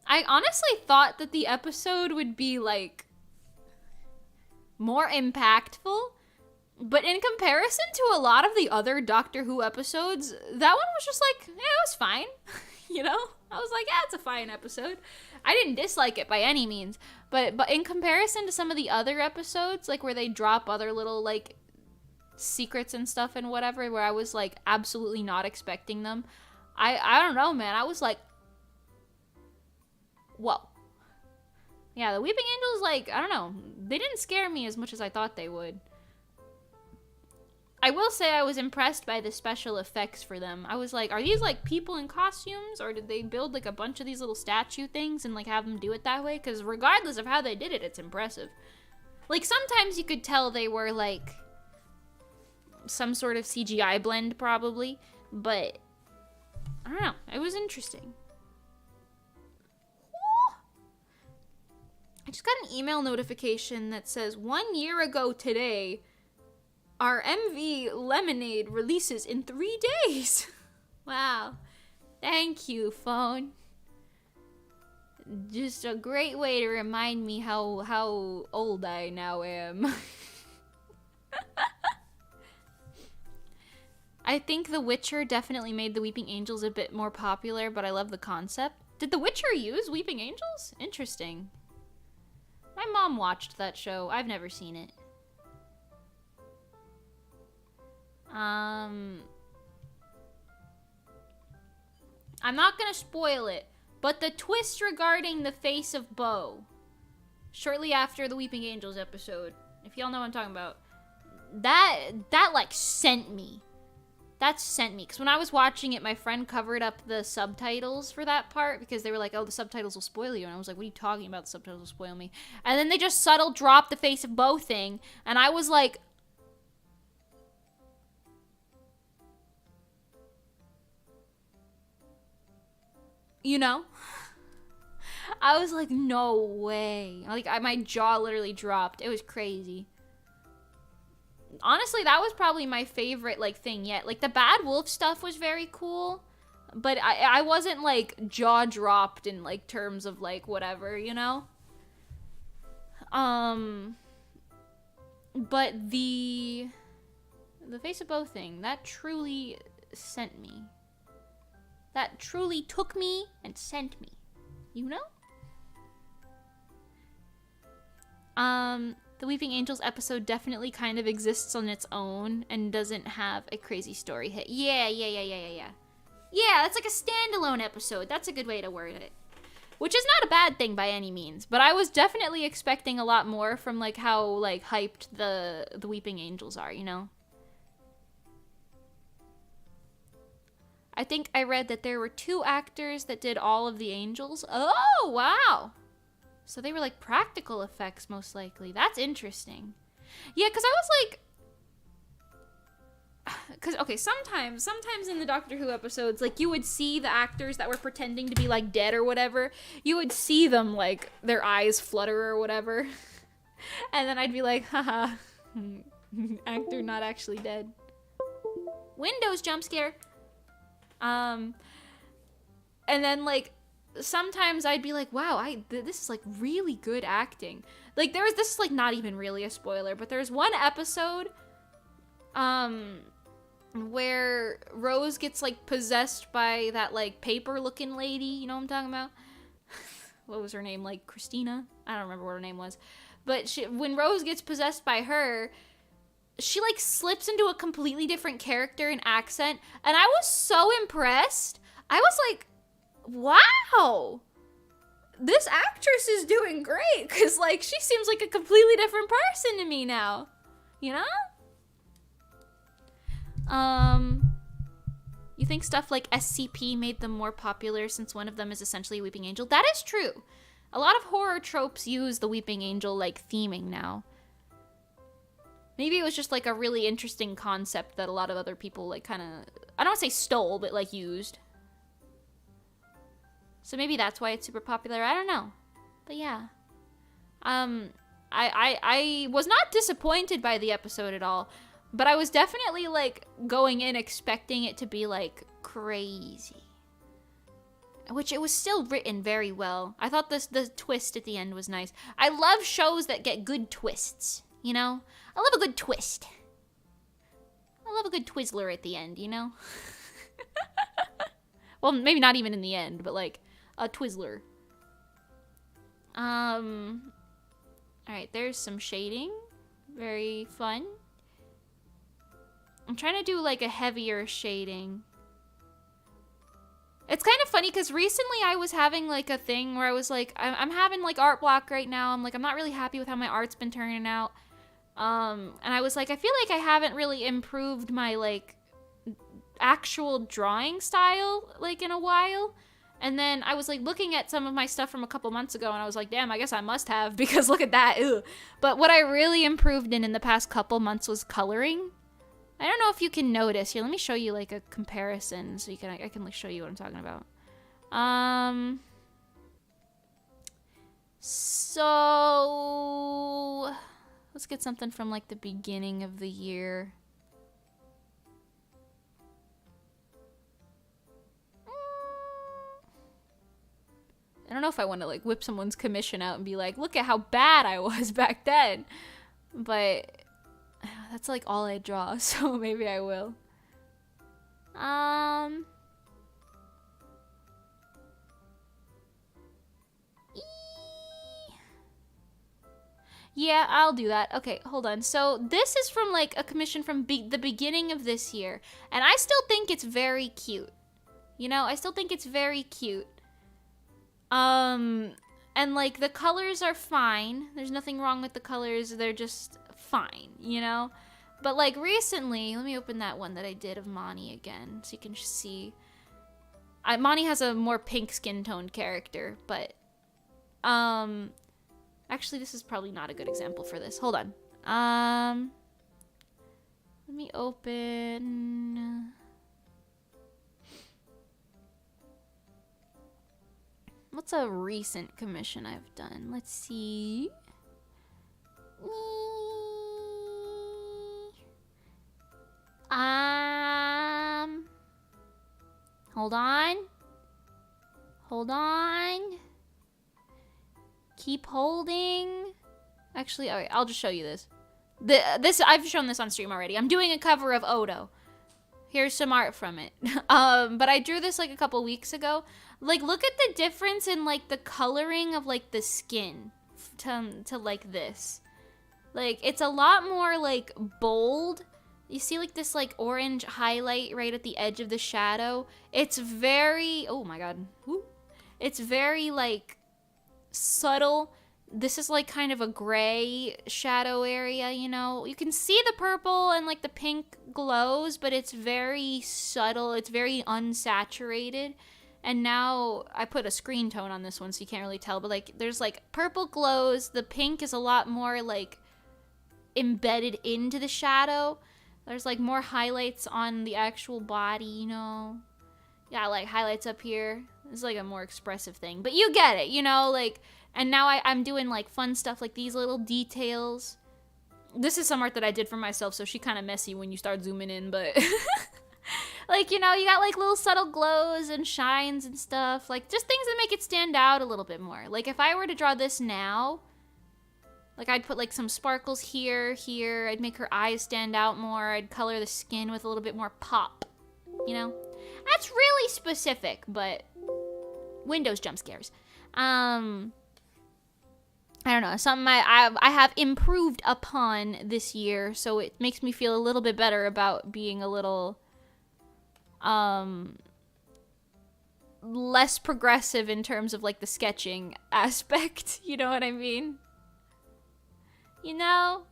I honestly thought that the episode would be, like, more impactful. But in comparison to a lot of the other Doctor Who episodes, that one was just like, yeah, it was fine. You know? I was like, yeah, it's a fine episode. I didn't dislike it by any means. But in comparison to some of the other episodes, like where they drop other little, like, secrets and stuff and whatever, where I was, like, absolutely not expecting them, I don't know, man. I was like, whoa. Yeah, the Weeping Angels, like, I don't know. They didn't scare me as much as I thought they would. I will say I was impressed by the special effects for them. I was like, are these, like, people in costumes? Or did they build, like, a bunch of these little statue things and, like, have them do it that way? Because regardless of how they did it, it's impressive. Like, sometimes you could tell they were, like, some sort of CGI blend, probably. But I don't know. It was interesting. I just got an email notification that says, 1 year ago today, our MV Lemonade releases in 3 days. Wow. Thank you, phone. Just a great way to remind me how old I now am. I think The Witcher definitely made the Weeping Angels a bit more popular, but I love the concept. Did The Witcher use Weeping Angels? Interesting. My mom watched that show. I've never seen it. I'm not gonna spoil it, but the twist regarding the face of Bo, shortly after the Weeping Angels episode, if y'all know what I'm talking about, that like sent me. That sent me, because when I was watching it, my friend covered up the subtitles for that part, because they were like, oh, the subtitles will spoil you, and I was like, what are you talking about, the subtitles will spoil me? And then they just subtle dropped the face of Bo thing, and I was like, you know? I was like, no way. Like, my jaw literally dropped. It was crazy. Honestly, that was probably my favorite, like, thing yet. Like, the Bad Wolf stuff was very cool, but I wasn't, like, jaw dropped in, like, terms of, like, whatever, you know? But the face of Bo thing, that truly sent me. That truly took me and sent me. You know? The Weeping Angels episode definitely kind of exists on its own and doesn't have a crazy story hit. Yeah. Yeah, that's like a standalone episode. That's a good way to word it. Which is not a bad thing by any means, but I was definitely expecting a lot more from like how like hyped the Weeping Angels are, you know? I think I read that there were 2 actors that did all of the angels. Oh, wow. So they were like practical effects most likely. That's interesting. Yeah, because I was like, because okay, sometimes in the Doctor Who episodes, like you would see the actors that were pretending to be like dead or whatever, you would see them like their eyes flutter or whatever, and then I'd be like, haha, actor not actually dead. Windows jump scare. And then like sometimes I'd be like, wow, this is like really good acting. Like this is like not even really a spoiler, but there's one episode where Rose gets like possessed by that like paper looking lady, you know what I'm talking about? What was her name? Like Christina? I don't remember what her name was. But when Rose gets possessed by her, she like slips into a completely different character and accent, and I was so impressed. I was like, wow, this actress is doing great, because like she seems like a completely different person to me now, you know? You think stuff like SCP made them more popular since one of them is essentially a weeping angel? That is true. A lot of horror tropes use the weeping angel like theming now. Maybe it was just like a really interesting concept that a lot of other people like kind of, I don't want to say stole, but like used. So maybe that's why it's super popular. I don't know. But yeah. I was not disappointed by the episode at all, but I was definitely like going in expecting it to be like crazy. Which it was still written very well. I thought the twist at the end was nice. I love shows that get good twists, you know? I love a good twist. I love a good Twizzler at the end, you know? Well, maybe not even in the end, but like a Twizzler. Alright, there's some shading. Very fun. I'm trying to do like a heavier shading. It's kind of funny because recently I was having like a thing where I was like, I'm having like art block right now. I'm like, I'm not really happy with how my art's been turning out. And I was like, I feel like I haven't really improved my like actual drawing style like in a while. And then I was like looking at some of my stuff from a couple months ago and I was like, damn, I guess I must have because look at that. Ew. But what I really improved in the past couple months was coloring. I don't know if you can notice. Here, let me show you like a comparison so I can like show you what I'm talking about. So let's get something from like the beginning of the year. I don't know if I want to like whip someone's commission out and be like, look at how bad I was back then. But that's like all I draw, so maybe I will. Yeah, I'll do that. Okay, hold on. So this is from like a commission from the beginning of this year, and I still think it's very cute. You know, I still think it's very cute. And like the colors are fine. There's nothing wrong with the colors. They're just fine, you know? But like recently, let me open that one that I did of Mani again so you can see. Mani has a more pink skin toned character, but actually this is probably not a good example for this. Hold on. Let me open. What's a recent commission I've done? Let's see. Hold on. Hold on. Keep holding. Actually, alright, I'll just show you this. This I've shown this on stream already. I'm doing a cover of Odo. Here's some art from it. But I drew this like a couple weeks ago. Like, look at the difference in like the coloring of like the skin to like this. Like, it's a lot more like bold. You see like this like orange highlight right at the edge of the shadow. It's very, oh my god. Woo. It's very like subtle. This is like kind of a gray shadow area, you know. You can see the purple and like the pink glows, but it's very subtle. It's very unsaturated. And now I put a screen tone on this one so you can't really tell, but like there's like purple glows. The pink is a lot more like embedded into the shadow. There's like more highlights on the actual body, you know. Yeah, like highlights up here. It's like a more expressive thing, but you get it, you know, like. And now I'm doing, like, fun stuff, like these little details. This is some art that I did for myself, so she's kind of messy when you start zooming in, but... like, you know, you got, like, little subtle glows and shines and stuff. Like, just things that make it stand out a little bit more. Like, if I were to draw this now, like, I'd put, like, some sparkles here. I'd make her eyes stand out more. I'd color the skin with a little bit more pop, you know? That's really specific, but... Windows jump scares. I don't know, something I have improved upon this year, so it makes me feel a little bit better about being a little less progressive in terms of like the sketching aspect. You know what I mean? You know?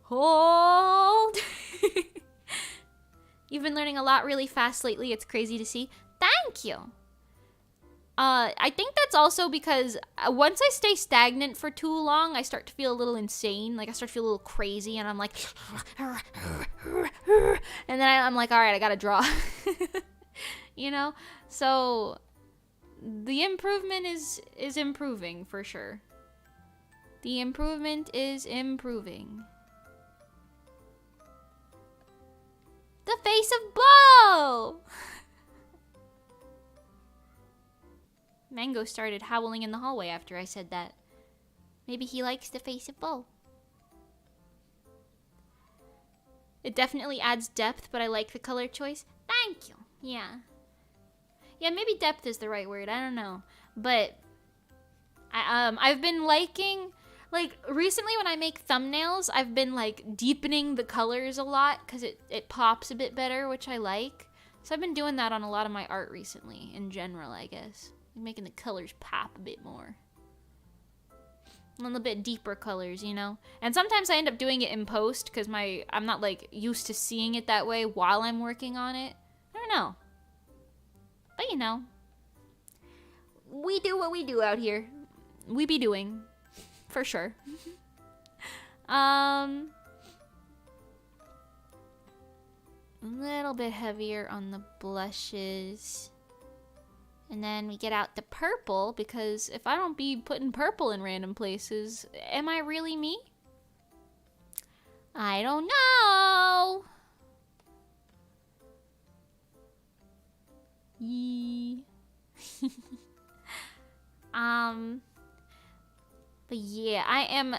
Hold. You've been learning a lot really fast lately. It's crazy to see. Thank you. I think that's also because once I stay stagnant for too long, I start to feel a little insane. Like, I start to feel a little crazy, and I'm like... and then I'm like, alright, I gotta draw. You know? So, the improvement is improving, for sure. The improvement is improving. The face of Bo! Mango started howling in the hallway after I said that. Maybe he likes the face of Bo. It definitely adds depth, but I like the color choice. Thank you. Yeah. Yeah, maybe depth is the right word. I don't know. But I've been liking, like, recently when I make thumbnails, I've been, like, deepening the colors a lot because it pops a bit better, which I like. So I've been doing that on a lot of my art recently, in general, I guess. Making the colors pop a bit more. A little bit deeper colors, you know? And sometimes I end up doing it in post because I'm not, like, used to seeing it that way while I'm working on it. I don't know. But, you know. We do what we do out here. We be doing. For sure. A little bit heavier on the blushes. And then we get out the purple, because if I don't be putting purple in random places, am I really me? I don't know. Yee. But yeah, I am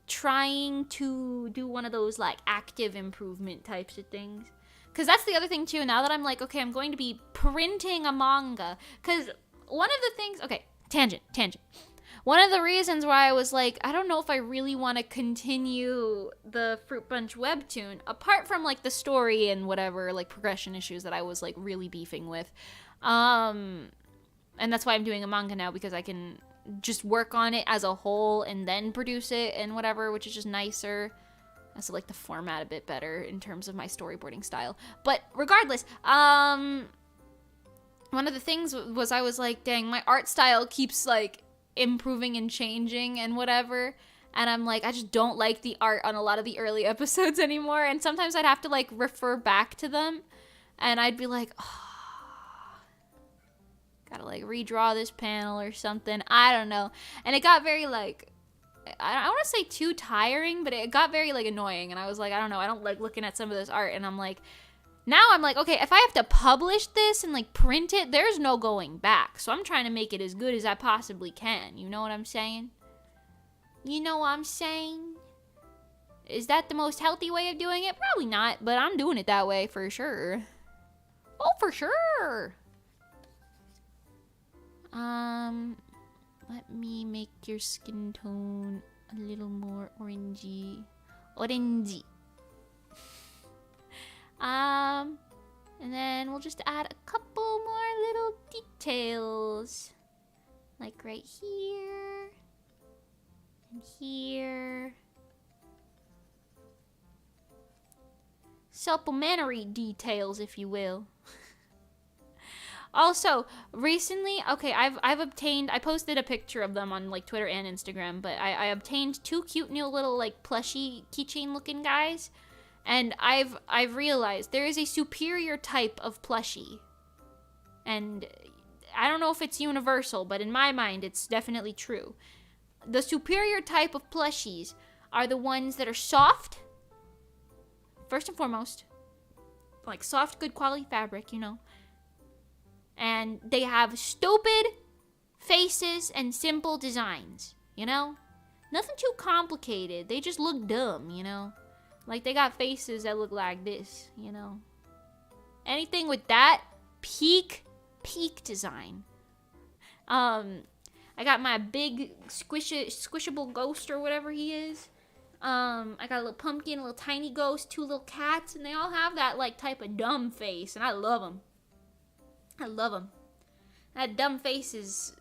trying to do one of those, like, active improvement types of things. Because that's the other thing, too. Now that I'm like, okay, I'm going to be printing a manga. Because one of the things... Okay, tangent. One of the reasons why I was like, I don't know if I really want to continue the Fruit Punch webtoon, apart from, like, the story and whatever, like, progression issues that I was, like, really beefing with. And that's why I'm doing a manga now, because I can just work on it as a whole and then produce it and whatever, which is just nicer. I also like the format a bit better in terms of my storyboarding style. But regardless, one of the things was I was like, dang, my art style keeps, like, improving and changing and whatever. And I'm like, I just don't like the art on a lot of the early episodes anymore. And sometimes I'd have to, like, refer back to them. And I'd be like, oh, gotta, like, redraw this panel or something. I don't know. And it got very, like... I don't want to say too tiring, but it got very, like, annoying. And I was like, I don't know. I don't like looking at some of this art. And I'm like, now I'm like, okay, if I have to publish this and, like, print it, there's no going back. So I'm trying to make it as good as I possibly can. You know what I'm saying? You know what I'm saying? Is that the most healthy way of doing it? Probably not, but I'm doing it that way for sure. Oh, for sure. Let me make your skin tone a little more orangey. Orangey. And then we'll just add a couple more little details. Like right here. And here. Supplementary details, if you will. Also, recently, okay, I've obtained, I posted a picture of them on like Twitter and Instagram, but I obtained 2 cute new little like plushy keychain looking guys, and I've realized there is a superior type of plushie, and I don't know if it's universal, but in my mind, it's definitely true. The superior type of plushies are the ones that are soft, first and foremost, like soft, good quality fabric, you know. And they have stupid faces and simple designs, you know? Nothing too complicated. They just look dumb, you know? Like they got faces that look like this, you know? Anything with that, peak design. I got my big squishable ghost or whatever he is. I got a little pumpkin, a little tiny ghost, 2 little cats, and they all have that like type of dumb face, and I love them. I love them. That dumb face is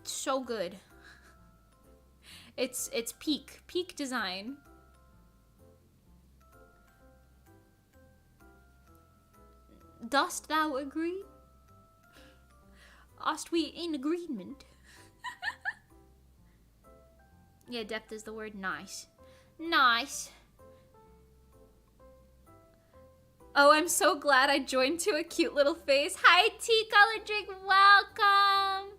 so good. It's peak design. Dost thou agree? Are we in agreement? Yeah, depth is the word. Nice. Nice. Oh, I'm so glad I joined to a cute little face. Hi, tea-colored drink. Welcome.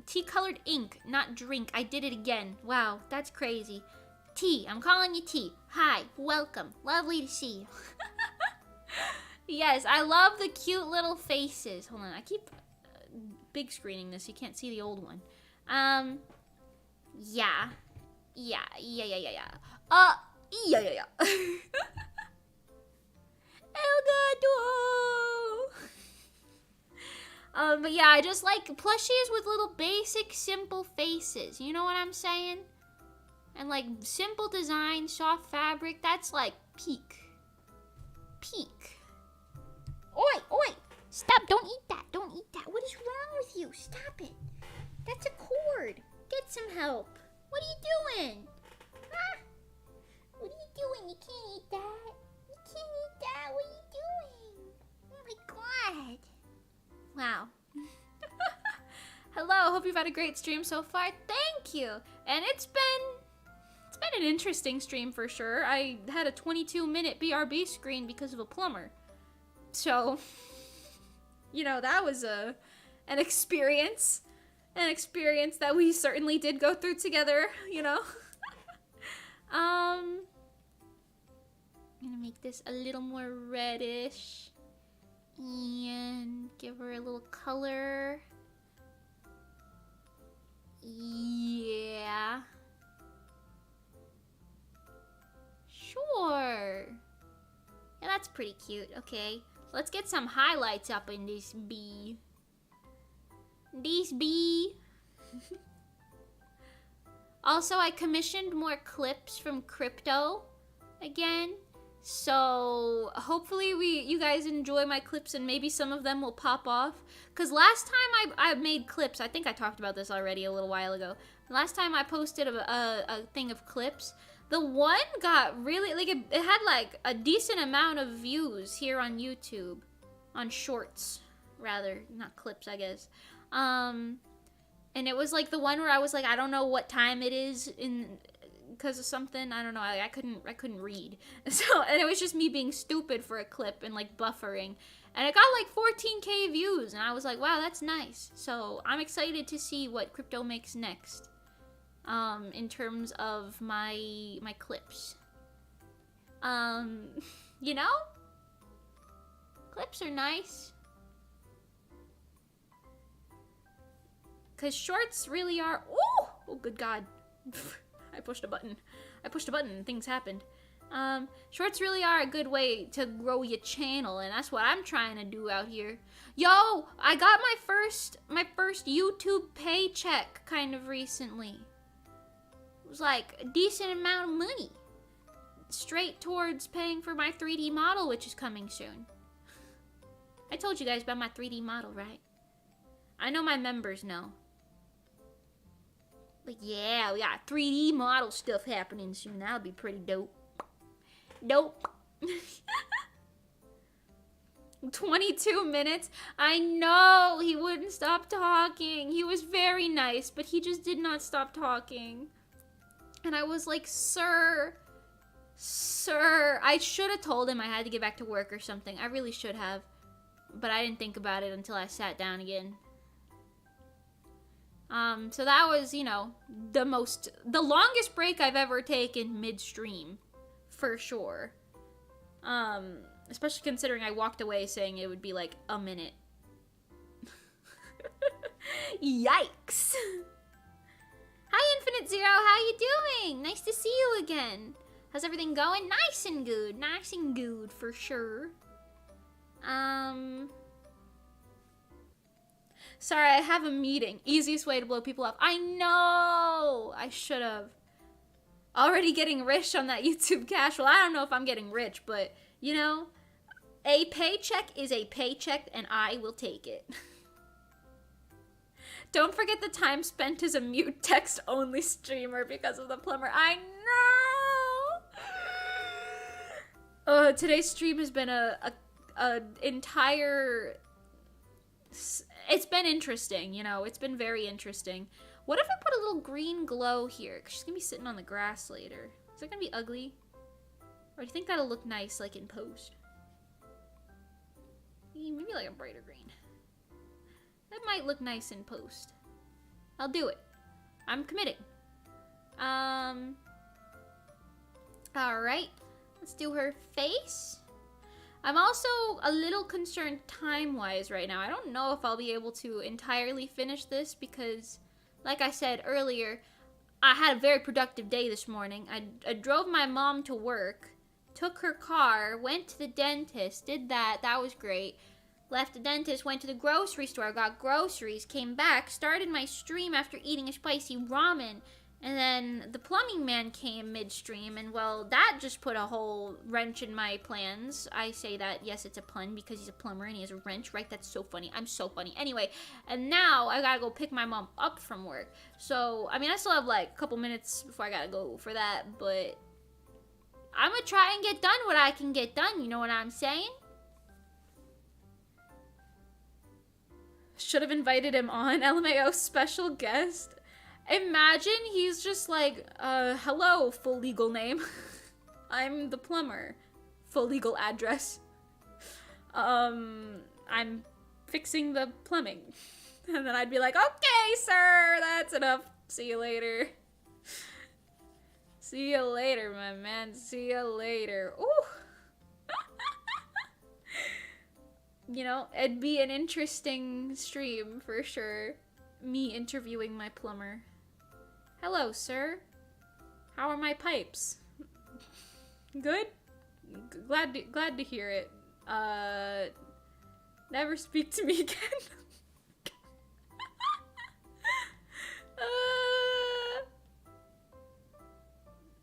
Tea-colored ink, not drink. I did it again. Wow, that's crazy. Tea. I'm calling you Tea. Hi. Welcome. Lovely to see you. Yes, I love the cute little faces. Hold on. I keep big screening this. You can't see the old one. Yeah. Yeah. But yeah, I just like plushies with little basic, simple faces. You know what I'm saying? And like simple design, soft fabric. That's like peak. Oi! Stop! Don't eat that! Don't eat that! What is wrong with you? Stop it! That's a cord. Get some help. What are you doing? Huh? What are you doing? You can't eat that. You can't eat that. What are you doing? Oh my god. Wow. Hello, hope you've had a great stream so far. Thank you. And it's been an interesting stream for sure. I had a 22-minute BRB screen because of a plumber. So, you know, that was an experience. An experience that we certainly did go through together, you know. I'm gonna make this a little more reddish and give her a little color. Yeah. Sure. Yeah, that's pretty cute. Okay, let's get some highlights up in this bee. Also, I commissioned more clips from Crypto again. So hopefully you guys enjoy my clips and maybe some of them will pop off. Because last time I made clips, I think I talked about this already a little while ago. Last time I posted a thing of clips, the one got really, like it had like a decent amount of views here on YouTube. On shorts, rather, not clips, I guess. And it was like the one where I was like, I don't know what time it is because of something. I don't know. I couldn't read. So, and it was just me being stupid for a clip and like buffering. And it got like 14K views. And I was like, wow, that's nice. So I'm excited to see what Crypto makes next. In terms of my clips. You know? Clips are nice. Because shorts really are... Oh, good God. I pushed a button. I pushed a button and things happened. Shorts really are a good way to grow your channel, and that's what I'm trying to do out here. Yo, I got my first YouTube paycheck kind of recently. It was like a decent amount of money. Straight towards paying for my 3D model, which is coming soon. I told you guys about my 3D model, right? I know my members know. But yeah, we got 3D model stuff happening soon. That'll be pretty dope. Dope. 22 minutes. I know he wouldn't stop talking. He was very nice, but he just did not stop talking. And I was like, sir, I should have told him I had to get back to work or something. I really should have. But I didn't think about it until I sat down again. So that was, you know, the longest break I've ever taken midstream. For sure. Especially considering I walked away saying it would be like a minute. Yikes. Hi, Infinite Zero. How you doing? Nice to see you again. How's everything going? Nice and good. Nice and good, for sure. Sorry, I have a meeting. Easiest way to blow people off. I know! I should have. Already getting rich on that YouTube cash. Well, I don't know if I'm getting rich, but, you know, a paycheck is a paycheck, and I will take it. Don't forget the time spent as a mute text-only streamer because of the plumber. I know! Today's stream has been a entire... It's been interesting, you know. It's been very interesting. What if I put a little green glow here? Because she's going to be sitting on the grass later. Is that going to be ugly? Or do you think that'll look nice, like, in post? Maybe like a brighter green. That might look nice in post. I'll do it. I'm committing. Alright. Let's do her face. I'm also a little concerned time-wise right now. I don't know if I'll be able to entirely finish this because, like I said earlier, I had a very productive day this morning. I drove my mom to work, took her car, went to the dentist, did that. That was great. Left the dentist, went to the grocery store, got groceries, came back, started my stream after eating a spicy ramen. And then the plumbing man came midstream, and well, that just put a whole wrench in my plans. I say that, yes, it's a pun because he's a plumber and he has a wrench, right? That's so funny. I'm so funny. Anyway, and now I gotta go pick my mom up from work. So, I mean, I still have like a couple minutes before I gotta go for that, but I'm gonna try and get done what I can get done, you know what I'm saying? Should have invited him on, LMAO special guest. Imagine he's just like, hello, full legal name. I'm the plumber. Full legal address. I'm fixing the plumbing. And then I'd be like, okay, sir, that's enough. See you later. See you later, my man. See you later. Ooh. You know, it'd be an interesting stream for sure. Me interviewing my plumber. Hello, sir. How are my pipes? Good? Glad to hear it. Never speak to me again.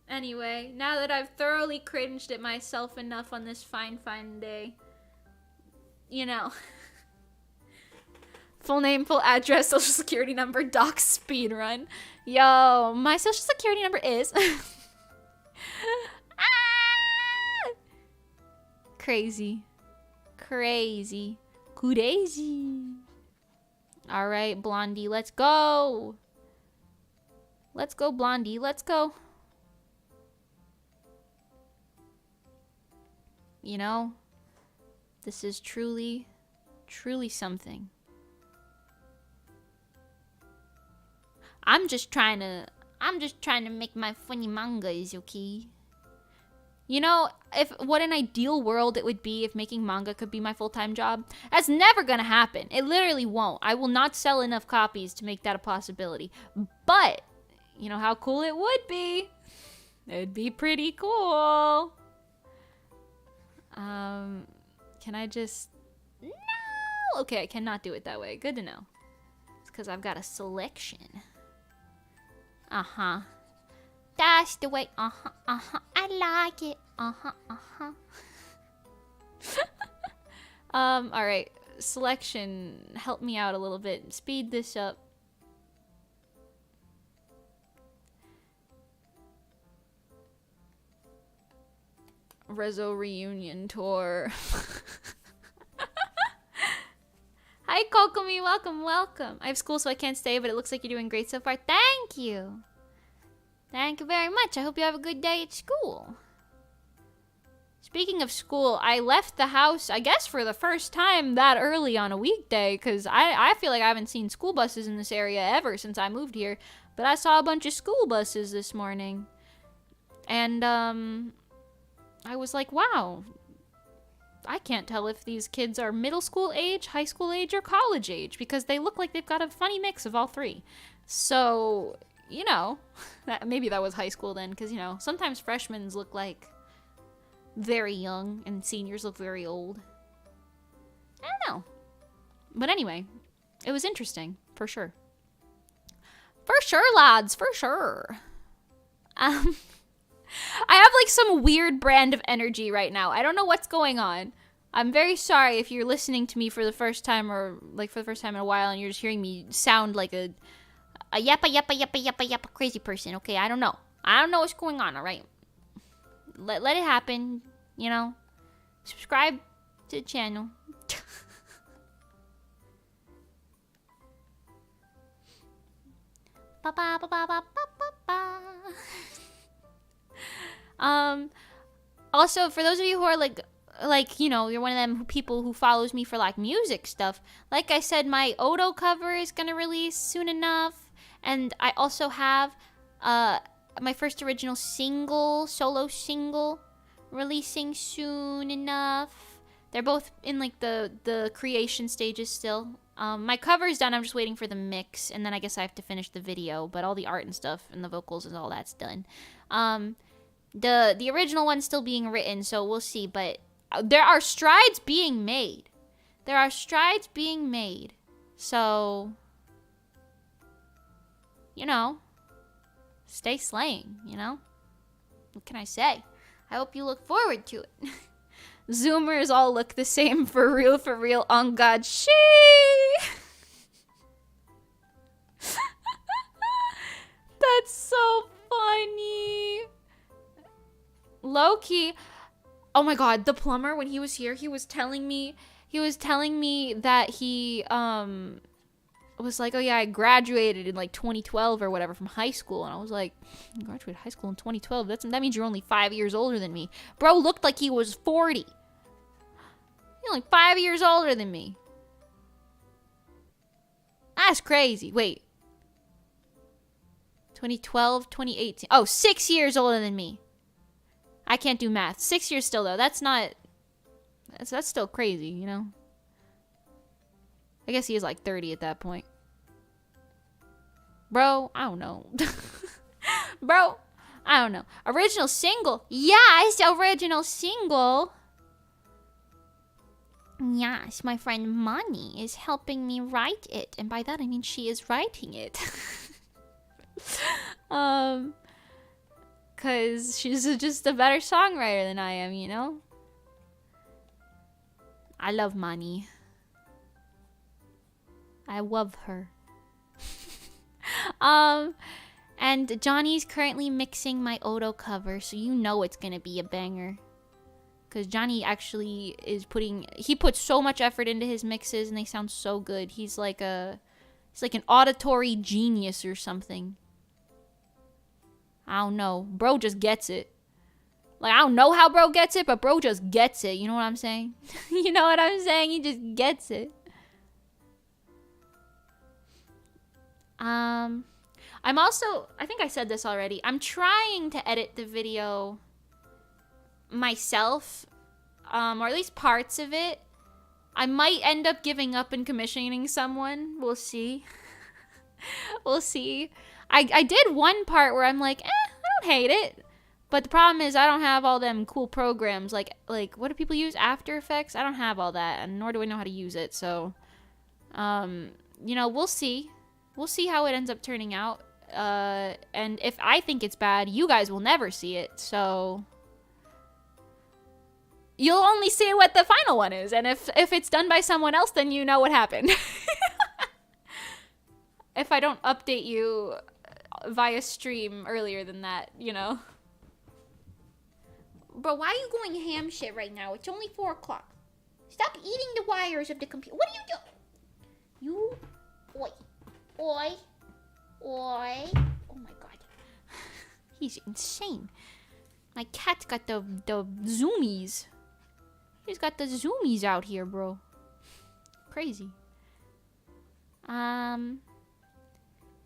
Anyway, now that I've thoroughly cringed at myself enough on this fine day, you know. Full name, full address, social security number, doc speedrun. Yo, my social security number is... Crazy. Crazy. Alright, Blondie, let's go. Let's go, Blondie, let's go. You know, this is truly something. I'm just trying to make my funny mangas, okay? You know, what an ideal world it would be if making manga could be my full-time job. That's never gonna happen. It literally won't. I will not sell enough copies to make that a possibility. But, you know how cool it would be. It'd be pretty cool. Can I just... No! Okay, I cannot do it that way. Good to know. It's because I've got a selection. Uh-huh. That's the way. I like it. Alright. Selection. Help me out a little bit. Speed this up. RESO reunion tour. Hi, Kokomi. Welcome, welcome. I have school, so I can't stay, but it looks like you're doing great so far. Thank you. Thank you very much. I hope you have a good day at school. Speaking of school, I left the house, I guess, for the first time that early on a weekday, because I feel like I haven't seen school buses in this area ever since I moved here. But I saw a bunch of school buses this morning. And, I was like, wow, I can't tell if these kids are middle school age, high school age, or college age, because they look like they've got a funny mix of all three. So, you know, maybe that was high school then, because, you know, sometimes freshmen look like very young and seniors look very old. I don't know. But anyway, it was interesting, for sure. For sure, lads, for sure. I have like some weird brand of energy right now. I don't know what's going on. I'm very sorry if you're listening to me for the first time or like for the first time in a while and you're just hearing me sound like a yappa crazy person. Okay, I don't know. I don't know what's going on, all right? Let it happen, you know? Subscribe to the channel. Also, for those of you who are like, you know, you're one of them people who follows me for like music stuff. Like I said, my Odo cover is gonna release soon enough, and I also have my first original single, solo single, releasing soon enough. They're both in like the creation stages still. My cover is done. I'm just waiting for the mix, and then I guess I have to finish the video. But all the art and stuff and the vocals and all that's done. The original one's still being written, so we'll see. But there are strides being made. There are strides being made. So, you know, stay slaying, you know? What can I say? I hope you look forward to it. Zoomers all look the same for real, on God. She. That's so funny. Low-key. Oh my God, the plumber, when he was here, he was telling me that he was like, oh yeah, I graduated in like 2012 or whatever from high school. And I was like, you graduated high school in 2012? That means you're only 5 years older than me. Bro looked like he was 40. You're like 5 years older than me. That's crazy. Wait. 2012, 2018. Oh, 6 years older than me. I can't do math. 6 years still, though. That's still crazy, you know? I guess he is like 30 at that point. Bro, I don't know. Bro, I don't know. Original single. Yes, original single. Yes, my friend Money is helping me write it. And by that, I mean she is writing it. Because she's just a better songwriter than I am, you know? I love Money. I love her. And Johnny's currently mixing my Odo cover, so you know it's gonna be a banger. Because Johnny actually is he puts so much effort into his mixes and they sound so good. He's like an auditory genius or something. I don't know. Bro just gets it. Like, I don't know how bro gets it, but bro just gets it. You know what I'm saying? You know what I'm saying? He just gets it. I'm also, I think I said this already, I'm trying to edit the video myself, or at least parts of it. I might end up giving up and commissioning someone. We'll see. We'll see. I did one part where I'm like, I don't hate it. But the problem is I don't have all them cool programs. Like what do people use? After Effects? I don't have all that, and nor do I know how to use it. So, you know, we'll see. We'll see how it ends up turning out. And if I think it's bad, you guys will never see it. So you'll only see what the final one is. And if it's done by someone else, then you know what happened. If I don't update you via stream earlier than that, you know. Bro, why are you going ham shit right now? It's only 4 o'clock. Stop eating the wires of the computer. What are you doing? You... Oi. Oi. Oi. Oh my god. He's insane. My cat's got the zoomies. He's got the zoomies out here, bro. Crazy.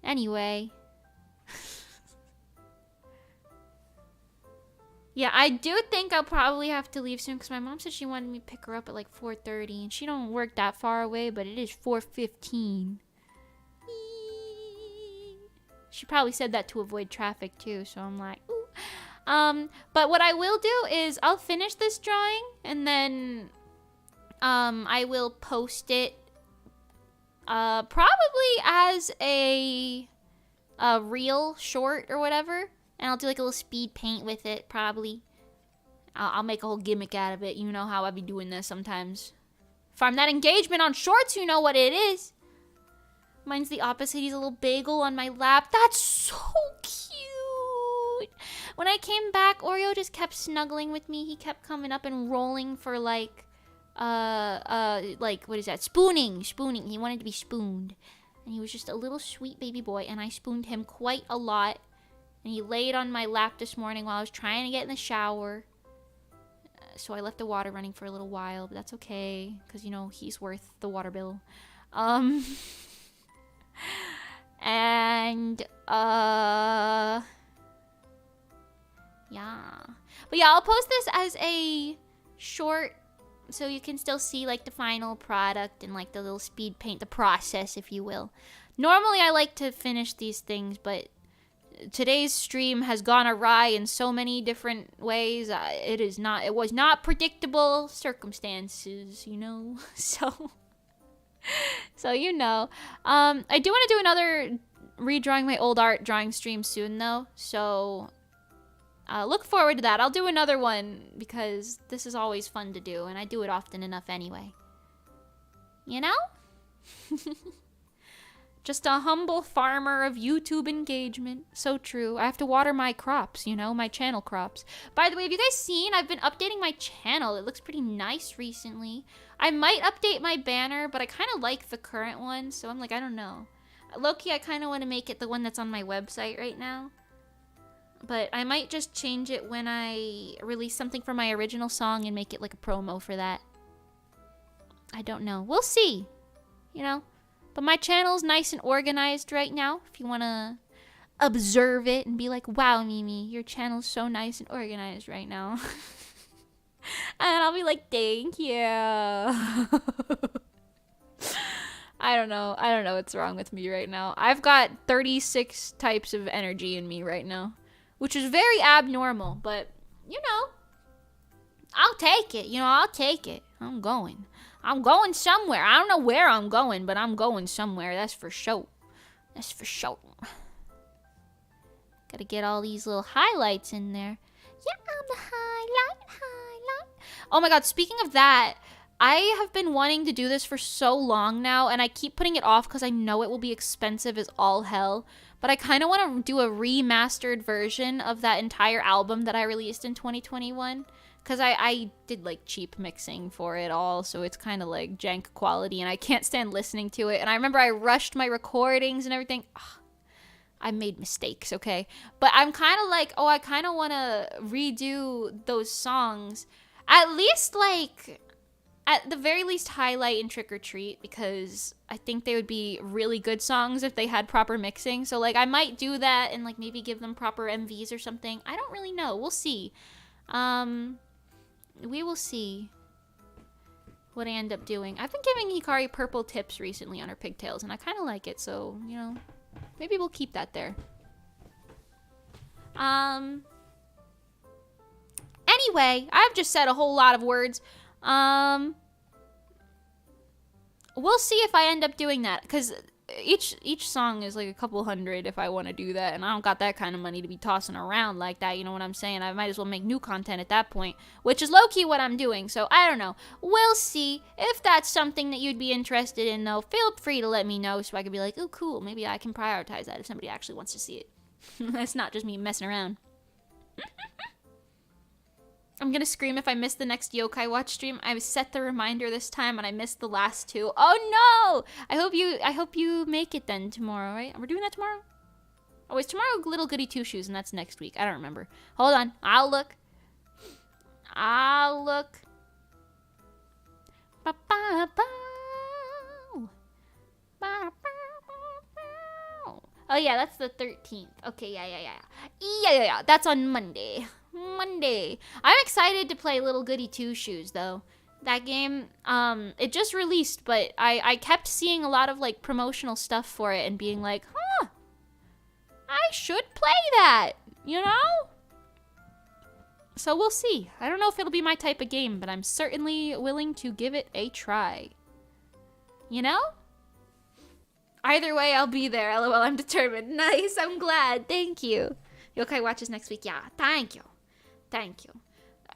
Anyway. Yeah, I do think I'll probably have to leave soon because my mom said she wanted me to pick her up at like 4:30, and she don't work that far away, but it is 4:15. She probably said that to avoid traffic too, so I'm like, ooh. But what I will do is I'll finish this drawing and then I will post it probably as a reel short or whatever. And I'll do like a little speed paint with it, probably. I'll make a whole gimmick out of it. You know how I be doing this sometimes. Farm that engagement on shorts, you know what it is. Mine's the opposite. He's a little bagel on my lap. That's so cute. When I came back, Oreo just kept snuggling with me. He kept coming up and rolling for like what is that? Spooning. He wanted to be spooned. And he was just a little sweet baby boy, and I spooned him quite a lot. And he laid on my lap this morning while I was trying to get in the shower. So I left the water running for a little while, but that's okay. Because, you know, he's worth the water bill. And, yeah. But yeah, I'll post this as a short so you can still see, like, the final product and, like, the little speed paint, the process, if you will. Normally, I like to finish these things, but today's stream has gone awry in so many different ways. It was not predictable circumstances, you know. So you know. I do want to do another redrawing my old art drawing stream soon, though. So look forward to that. I'll do another one because this is always fun to do, and I do it often enough anyway. You know? Just a humble farmer of YouTube engagement. So true. I have to water my crops, you know, my channel crops. By the way, have you guys seen? I've been updating my channel. It looks pretty nice recently. I might update my banner, but I kind of like the current one, so I'm like, I don't know. Low-key, I kind of want to make it the one that's on my website right now. But I might just change it when I release something from my original song and make it like a promo for that. I don't know. We'll see. You know? But my channel's nice and organized right now. If you want to observe it and be like, wow, Mimi, your channel's so nice and organized right now. And I'll be like, thank you. I don't know. I don't know what's wrong with me right now. I've got 36 types of energy in me right now, which is very abnormal. But, you know, I'll take it. You know, I'll take it. I'm going somewhere. I don't know where I'm going, but I'm going somewhere. That's for sure. That's for sure. Gotta get all these little highlights in there. Yeah, I'm the highlight. Oh my god, speaking of that, I have been wanting to do this for so long now, and I keep putting it off because I know it will be expensive as all hell. But I kind of want to do a remastered version of that entire album that I released in 2021. Because I did, like, cheap mixing for it all, so it's kind of, like, jank quality, and I can't stand listening to it. And I remember I rushed my recordings and everything. Ugh, I made mistakes, okay? But I'm kind of like, I kind of want to redo those songs. At least, like, at the very least, Highlight and Trick or Treat, because I think they would be really good songs if they had proper mixing. So, like, I might do that and, like, maybe give them proper MVs or something. I don't really know. We'll see. We will see what I end up doing. I've been giving Hikari purple tips recently on her pigtails, and I kind of like it, so, you know, Maybe we'll keep that there. Anyway, I've just said a whole lot of words. We'll see if I end up doing that, because each song is like a couple hundred if I want to do that, and I don't got that kind of money to be tossing around like that, you know what I'm saying? I might as well make new content at that point, which is low-key what I'm doing, so I don't know. We'll see. If that's something that you'd be interested in, though, feel free to let me know so I can be like, oh, cool, maybe I can prioritize that if somebody actually wants to see it. It's not just me messing around. I'm gonna scream if I miss the next Yokai Watch stream. I set the reminder this time and I missed the last two. Oh no! I hope you make it then tomorrow, right? We're doing that tomorrow? Oh, it's tomorrow Little Goody Two Shoes and that's next week. I don't remember. Hold on. I'll look. Oh yeah, that's the 13th. Okay, yeah. That's on Monday. I'm excited to play Little Goody Two Shoes, though. That game, it just released, but I kept seeing a lot of, like, promotional stuff for it and being like, huh, I should play that, you know? So we'll see. I don't know if it'll be my type of game, but I'm certainly willing to give it a try. You know? Either way, I'll be there. LOL, I'm determined. Nice, I'm glad. Thank you. Yokai Watches next week. Yeah, thank you.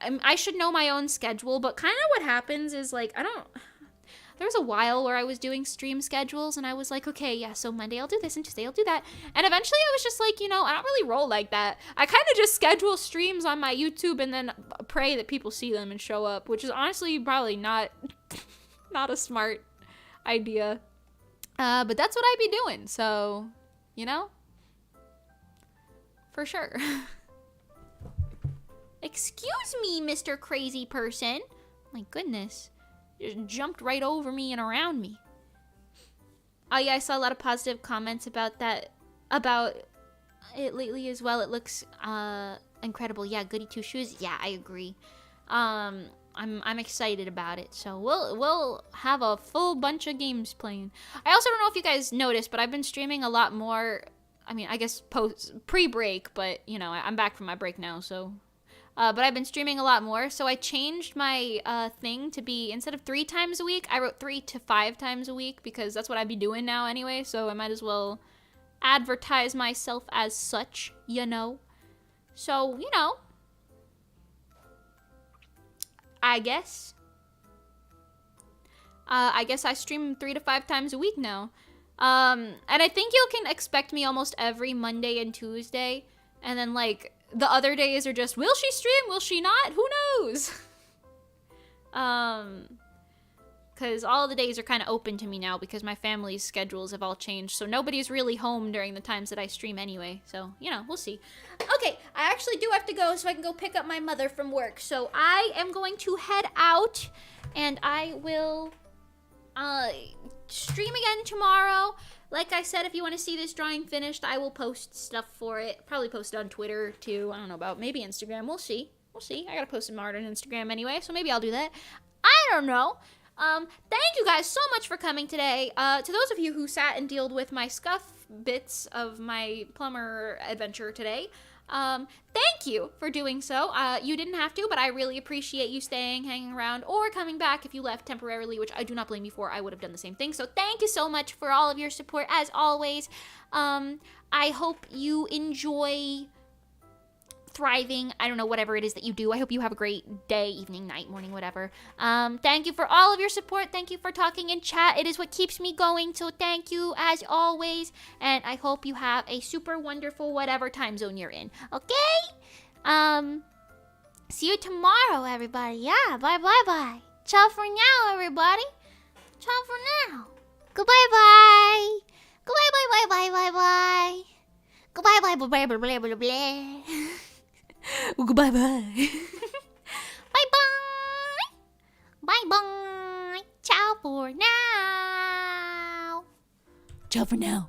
I should know my own schedule, but kind of what happens is, like, there was a while where I was doing stream schedules, and I was like, okay, yeah, so Monday I'll do this, and Tuesday I'll do that. And eventually I was just like, you know, I don't really roll like that. I kind of just schedule streams on my YouTube and then pray that people see them and show up, which is honestly probably not a smart idea. But that's what I'd be doing, so, you know? For sure. Excuse me, Mr. Crazy Person. My goodness. Just jumped right over me and around me. Oh yeah, I saw a lot of positive comments about it lately as well. It looks incredible. Yeah, Goody Two Shoes. Yeah, I agree. I'm excited about it. So we'll have a full bunch of games playing. I also don't know if you guys noticed, but I've been streaming a lot more. I mean, I guess pre-break, but you know, I'm back from my break now, so. But I've been streaming a lot more, so I changed my thing to be, instead of 3 times a week, I wrote 3 to 5 times a week, because that's what I'd be doing now anyway, so I might as well advertise myself as such, you know? So, you know, I guess I stream 3 to 5 times a week now. And I think you can expect me almost every Monday and Tuesday, and then, like, the other days are just, will she stream? Will she not? Who knows? Because all the days are kind of open to me now because my family's schedules have all changed. So nobody's really home during the times that I stream anyway. So, you know, we'll see. Okay, I actually do have to go so I can go pick up my mother from work. So I am going to head out and I will stream again tomorrow. Like I said, if you want to see this drawing finished, I will post stuff for it. Probably post it on Twitter, too. I don't know about, maybe Instagram. We'll see. I gotta post some art on Instagram anyway, so maybe I'll do that. I don't know. Thank you guys so much for coming today. To those of you who sat and dealt with my scuff bits of my plumber adventure today, thank you for doing so. You didn't have to, but I really appreciate you staying, hanging around, or coming back if you left temporarily, which I do not blame you for. I would have done the same thing. So thank you so much for all of your support, as always. I hope you enjoy thriving. I don't know, whatever it is that you do. I hope you have a great day, evening, night, morning, whatever. Thank you for all of your support. Thank you for talking in chat. It is what keeps me going, so thank you as always, and I hope you have a super wonderful whatever time zone you're in. Okay? See you tomorrow, everybody. Yeah, bye. Ciao for now, everybody. Ciao for now. Goodbye, bye. Goodbye. Goodbye. Goodbye, bye. Bye. Ciao for now.